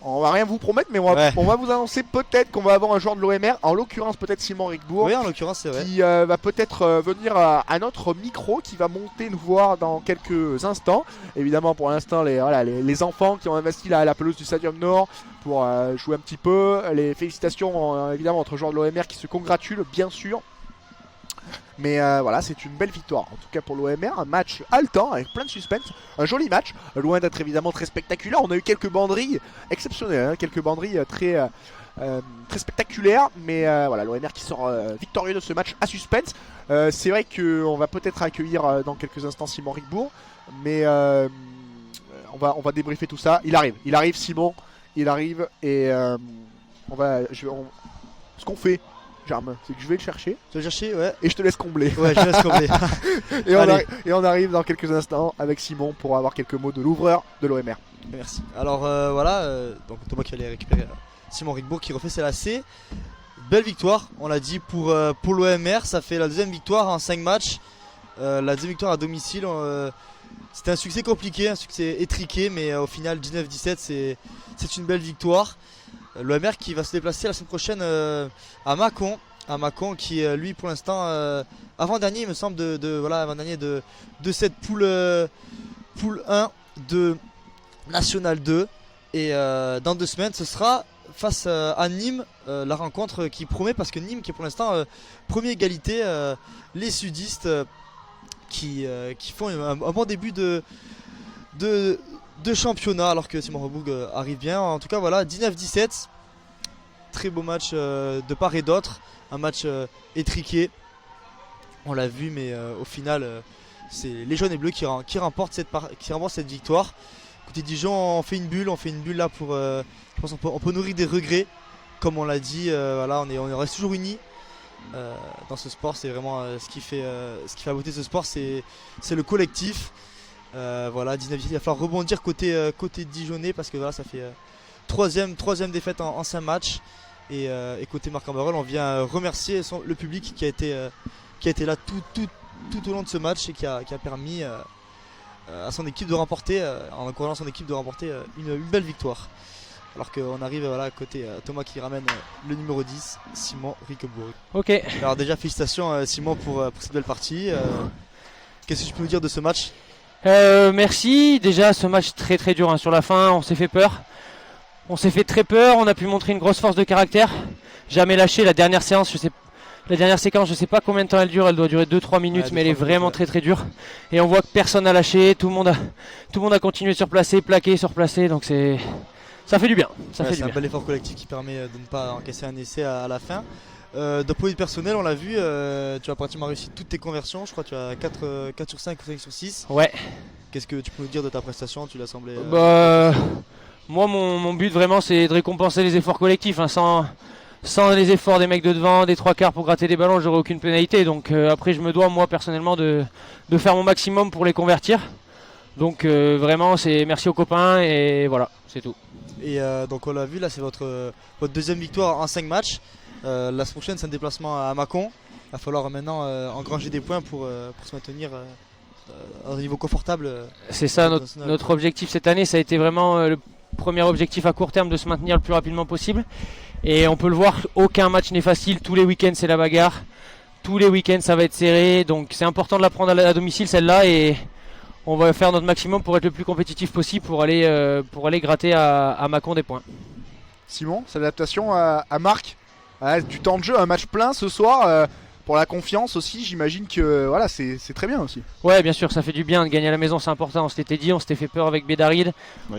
on va rien vous promettre, mais on va vous annoncer peut-être qu'on va avoir un joueur de l'OMR, en l'occurrence peut-être Simon Rigbourg. Oui, en l'occurrence c'est vrai. Qui va peut-être venir à notre micro, qui va monter nous voir dans quelques instants. Évidemment pour l'instant les enfants qui ont investi la pelouse du Stadium Nord pour jouer un petit peu. Les félicitations évidemment entre joueurs de l'OMR qui se congratulent bien sûr. Mais voilà, c'est une belle victoire en tout cas pour l'OMR, un match haletant avec plein de suspense, un joli match, loin d'être évidemment très spectaculaire. On a eu quelques banderilles exceptionnelles, quelques banderilles très spectaculaires, mais voilà, l'OMR qui sort victorieux de ce match à suspense. C'est vrai qu'on va peut-être accueillir dans quelques instants Simon Rigbourg, mais on va débriefer tout ça. Il arrive Simon, il arrive et ce qu'on fait, Germain, c'est que je vais le chercher. Tu vas chercher, ouais. Et je te laisse combler. Ouais, je laisse combler. et on arrive dans quelques instants avec Simon pour avoir quelques mots de l'ouvreur de l'OMR. Merci. Alors voilà, donc Thomas qui allait récupérer Simon Rigbourg qui refait ses lacets. Belle victoire, on l'a dit pour l'OMR, ça fait la deuxième victoire en 5 matchs. La deuxième victoire à domicile, c'était un succès compliqué, un succès étriqué, mais au final 19-17 c'est une belle victoire. L'OMR qui va se déplacer la semaine prochaine à Mâcon qui lui pour l'instant avant-dernier il me semble avant-dernier de cette poule 1 de National 2 et dans 2 semaines ce sera face à Nîmes, la rencontre qui promet parce que Nîmes qui est pour l'instant première égalité, les sudistes qui font un bon début de championnat alors que Simon Rigbourg arrive bien. En tout cas voilà, 19-17, très beau match de part et d'autre, un match étriqué, on l'a vu, mais au final c'est les jaunes et bleus qui remportent cette victoire. Côté Dijon, on fait une bulle là pour je pense on peut nourrir des regrets comme on l'a dit. Voilà, on reste toujours unis dans ce sport. C'est vraiment ce qui fait la beauté de ce sport, c'est le collectif. Voilà, 19, il va falloir rebondir côté Dijonnais parce que voilà, ça fait troisième défaite en 5 matchs et côté Marc-en-Barœul, on vient remercier le public qui a été là tout au long de ce match et qui a permis à son équipe de remporter, en encourageant son équipe de remporter une belle victoire. Alors qu'on arrive voilà, côté Thomas qui ramène le numéro 10, Simon Rigbourg. Ok. Alors déjà félicitations Simon pour cette belle partie. Qu'est-ce que tu peux nous dire de ce match? Merci. Déjà ce match très très dur, hein. Sur la fin on s'est fait peur. On s'est fait très peur, on a pu montrer une grosse force de caractère. Jamais lâché. La dernière séquence, je sais pas combien de temps elle dure, elle doit durer 2-3 minutes, ouais, mais elle est vraiment très très dure. Et on voit que personne n'a lâché, tout le monde a continué de se replacer, plaqué, se replacer, donc ça fait du bien. C'est un bel effort collectif qui permet de ne pas encaisser un essai à la fin. D'un point de vue personnel, on l'a vu, tu as pratiquement réussi toutes tes conversions, je crois que tu as 4 sur 5 ou 5 sur 6. Ouais. Qu'est-ce que tu peux nous dire de ta prestation? Tu l'as semblé moi mon but vraiment c'est de récompenser les efforts collectifs, hein. Sans les efforts des mecs de devant, des 3/4 pour gratter des ballons, j'aurais aucune pénalité. Donc après je me dois moi personnellement de faire mon maximum pour les convertir. Donc vraiment c'est merci aux copains et voilà, c'est tout. Et donc on l'a vu, là c'est votre deuxième victoire en 5 matchs. La semaine prochaine c'est un déplacement à Mâcon. Il va falloir maintenant engranger des points pour se maintenir à un niveau confortable. C'est ça notre objectif cette année, ça a été vraiment le premier objectif à court terme de se maintenir le plus rapidement possible. Et on peut le voir, aucun match n'est facile, tous les week-ends c'est la bagarre, tous les week-ends ça va être serré, donc c'est important de la prendre à domicile celle-là et on va faire notre maximum pour être le plus compétitif possible pour aller gratter à Mâcon des points. Simon, c'est l'adaptation à Marc. Du temps de jeu, un match plein ce soir. Pour la confiance aussi, j'imagine que voilà, c'est très bien aussi. Ouais, bien sûr, ça fait du bien de gagner à la maison, c'est important. On s'était dit, on s'était fait peur avec Bédaride,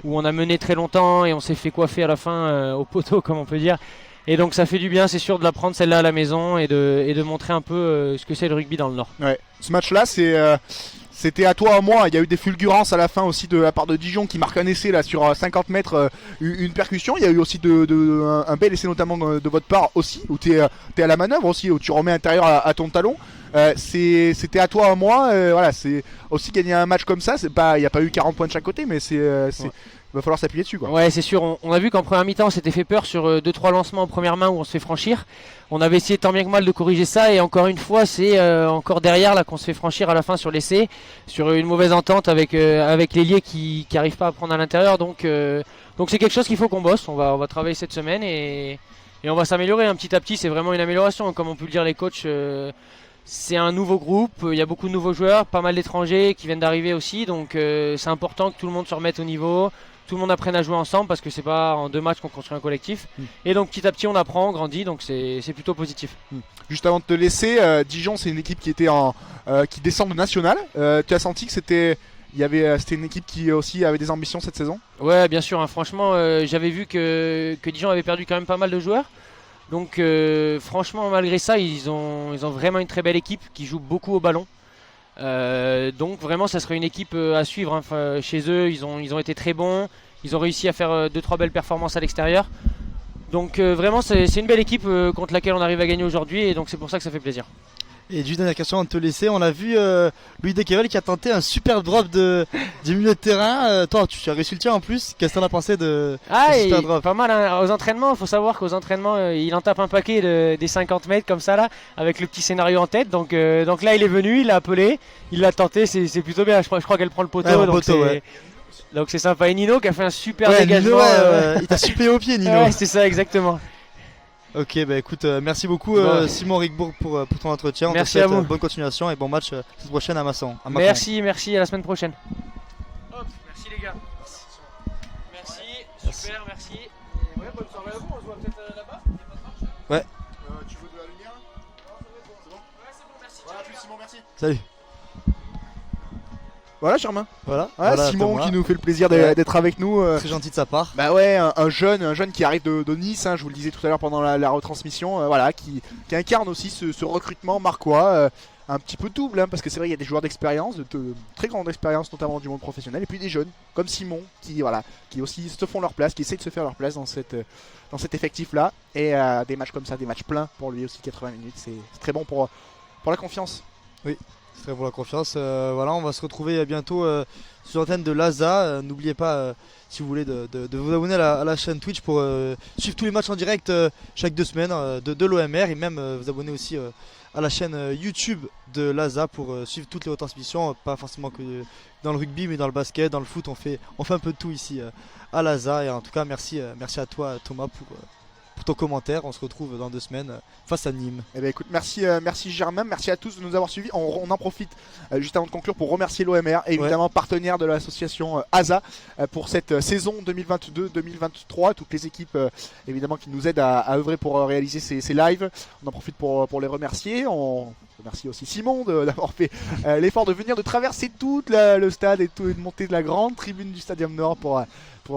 où on a mené très longtemps et on s'est fait coiffer à la fin au poteau, comme on peut dire. Et donc ça fait du bien, c'est sûr, de la prendre celle-là à la maison et de montrer un peu ce que c'est le rugby dans le Nord. Ouais. Ce match-là, c'était à toi, à moi. Il y a eu des fulgurances à la fin aussi de la part de Dijon qui marque un essai là sur 50 mètres, une percussion. Il y a eu aussi un bel essai notamment de votre part aussi, où tu es à la manœuvre aussi, où tu remets intérieur à ton talon. C'était à toi, à moi. Voilà, c'est aussi gagner un match comme ça. Il n'y a pas eu 40 points de chaque côté, mais il va falloir s'appuyer dessus, quoi. Ouais, c'est sûr. On a vu qu'en première mi-temps, on s'était fait peur sur 2-3 lancements en première main où on se fait franchir. On avait essayé tant bien que mal de corriger ça et encore une fois, c'est encore derrière là qu'on se fait franchir à la fin sur l'essai, sur une mauvaise entente avec l'ailier qui n'arrive pas à prendre à l'intérieur. Donc c'est quelque chose qu'il faut qu'on bosse. On va travailler cette semaine et on va s'améliorer petit à petit. C'est vraiment une amélioration. Comme on peut le dire les coachs, c'est un nouveau groupe. Il y a beaucoup de nouveaux joueurs, pas mal d'étrangers qui viennent d'arriver aussi. Donc c'est important que tout le monde se remette au niveau. Tout le monde apprenne à jouer ensemble parce que c'est pas en 2 matchs qu'on construit un collectif. Et donc petit à petit on apprend, on grandit, donc c'est plutôt positif. Juste avant de te laisser, Dijon c'est une équipe qui était qui descend de national. Tu as senti que c'était une équipe qui aussi avait des ambitions cette saison? Ouais, bien sûr, hein, franchement j'avais vu que Dijon avait perdu quand même pas mal de joueurs. Donc franchement malgré ça ils ont vraiment une très belle équipe qui joue beaucoup au ballon. Donc vraiment ça serait une équipe à suivre, hein. Enfin, chez eux ils ont été très bons, ils ont réussi à faire 2-3 belles performances à l'extérieur. Donc vraiment c'est une belle équipe contre laquelle on arrive à gagner aujourd'hui et donc c'est pour ça que ça fait plaisir. Et juste dernière question avant de te laisser, on a vu Louis Dekevel qui a tenté un super drop du milieu de terrain. Toi tu as réussi le tien en plus, qu'est-ce que t'en as pensé de ce super drop? Pas mal, hein. Aux entraînements, il faut savoir qu'aux entraînements il en tape un paquet des 50 mètres comme ça là, avec le petit scénario en tête. Donc là il est venu, il l'a appelé, il l'a tenté, c'est plutôt bien, je crois qu'elle prend le poteau. Ouais, donc c'est sympa. Et Nino qui a fait un super Nino, dégagement. il t'a suppléé au pied Nino. Ouais, c'est ça exactement. Ok, bah écoute, merci beaucoup Simon Rigbourg pour ton entretien. Merci à vous. Bonne continuation et bon match cette prochaine à Mâcon. Merci, à la semaine prochaine. Hop, merci les gars. Merci, super, merci. Et ouais, bonne soirée à vous, on se voit peut-être là-bas. Ouais. Tu veux de la lumière? Non, c'est bon. Ouais, c'est bon, merci. Voilà, plus Simon, merci. Salut. Voilà, Germain. Voilà, Simon Thomas, qui nous fait le plaisir d'être avec nous. très gentil de sa part. Bah ouais, un jeune qui arrive de Nice, hein, je vous le disais tout à l'heure pendant la retransmission, voilà, qui incarne aussi ce recrutement marquois, un petit peu double, hein, parce que c'est vrai il y a des joueurs d'expérience, de très grande expérience notamment du monde professionnel, et puis des jeunes comme Simon qui aussi se font leur place, qui essayent de se faire leur place dans cet effectif là, et des matchs comme ça, des matchs pleins pour lui aussi 80 minutes, c'est très bon pour la confiance. Oui. C'est très pour la confiance. Voilà, on va se retrouver bientôt sur l'antenne de l'ASA. N'oubliez pas, si vous voulez, de vous abonner à la chaîne Twitch pour suivre tous les matchs en direct chaque 2 semaines de l'OMR et même vous abonner aussi à la chaîne YouTube de l'ASA pour suivre toutes les retransmissions, pas forcément que dans le rugby mais dans le basket, dans le foot, on fait un peu de tout ici à l'ASA. Et en tout cas merci à toi Thomas pour ton commentaire. On se retrouve dans 2 semaines face à Nîmes. Eh bien écoute, merci Germain, merci à tous de nous avoir suivis. On en profite juste avant de conclure pour remercier l'OMR, évidemment partenaire de l'association ASA pour cette saison 2022-2023. Toutes les équipes évidemment qui nous aident à œuvrer pour réaliser ces lives. On en profite pour les remercier. On remercie aussi Simon d'avoir fait l'effort de venir, de traverser tout le stade et de monter de la grande tribune du Stadium Nord pour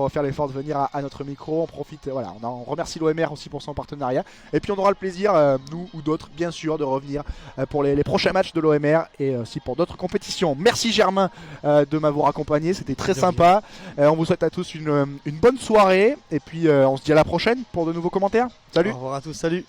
faire l'effort de venir à notre micro. On profite, voilà, on remercie l'OMR aussi pour son partenariat. Et puis on aura le plaisir, nous ou d'autres, bien sûr, de revenir pour les prochains matchs de l'OMR et aussi pour d'autres compétitions. Merci Germain de m'avoir accompagné, c'était très sympa. On vous souhaite à tous une bonne soirée et puis on se dit à la prochaine pour de nouveaux commentaires. Salut. Au revoir à tous, salut.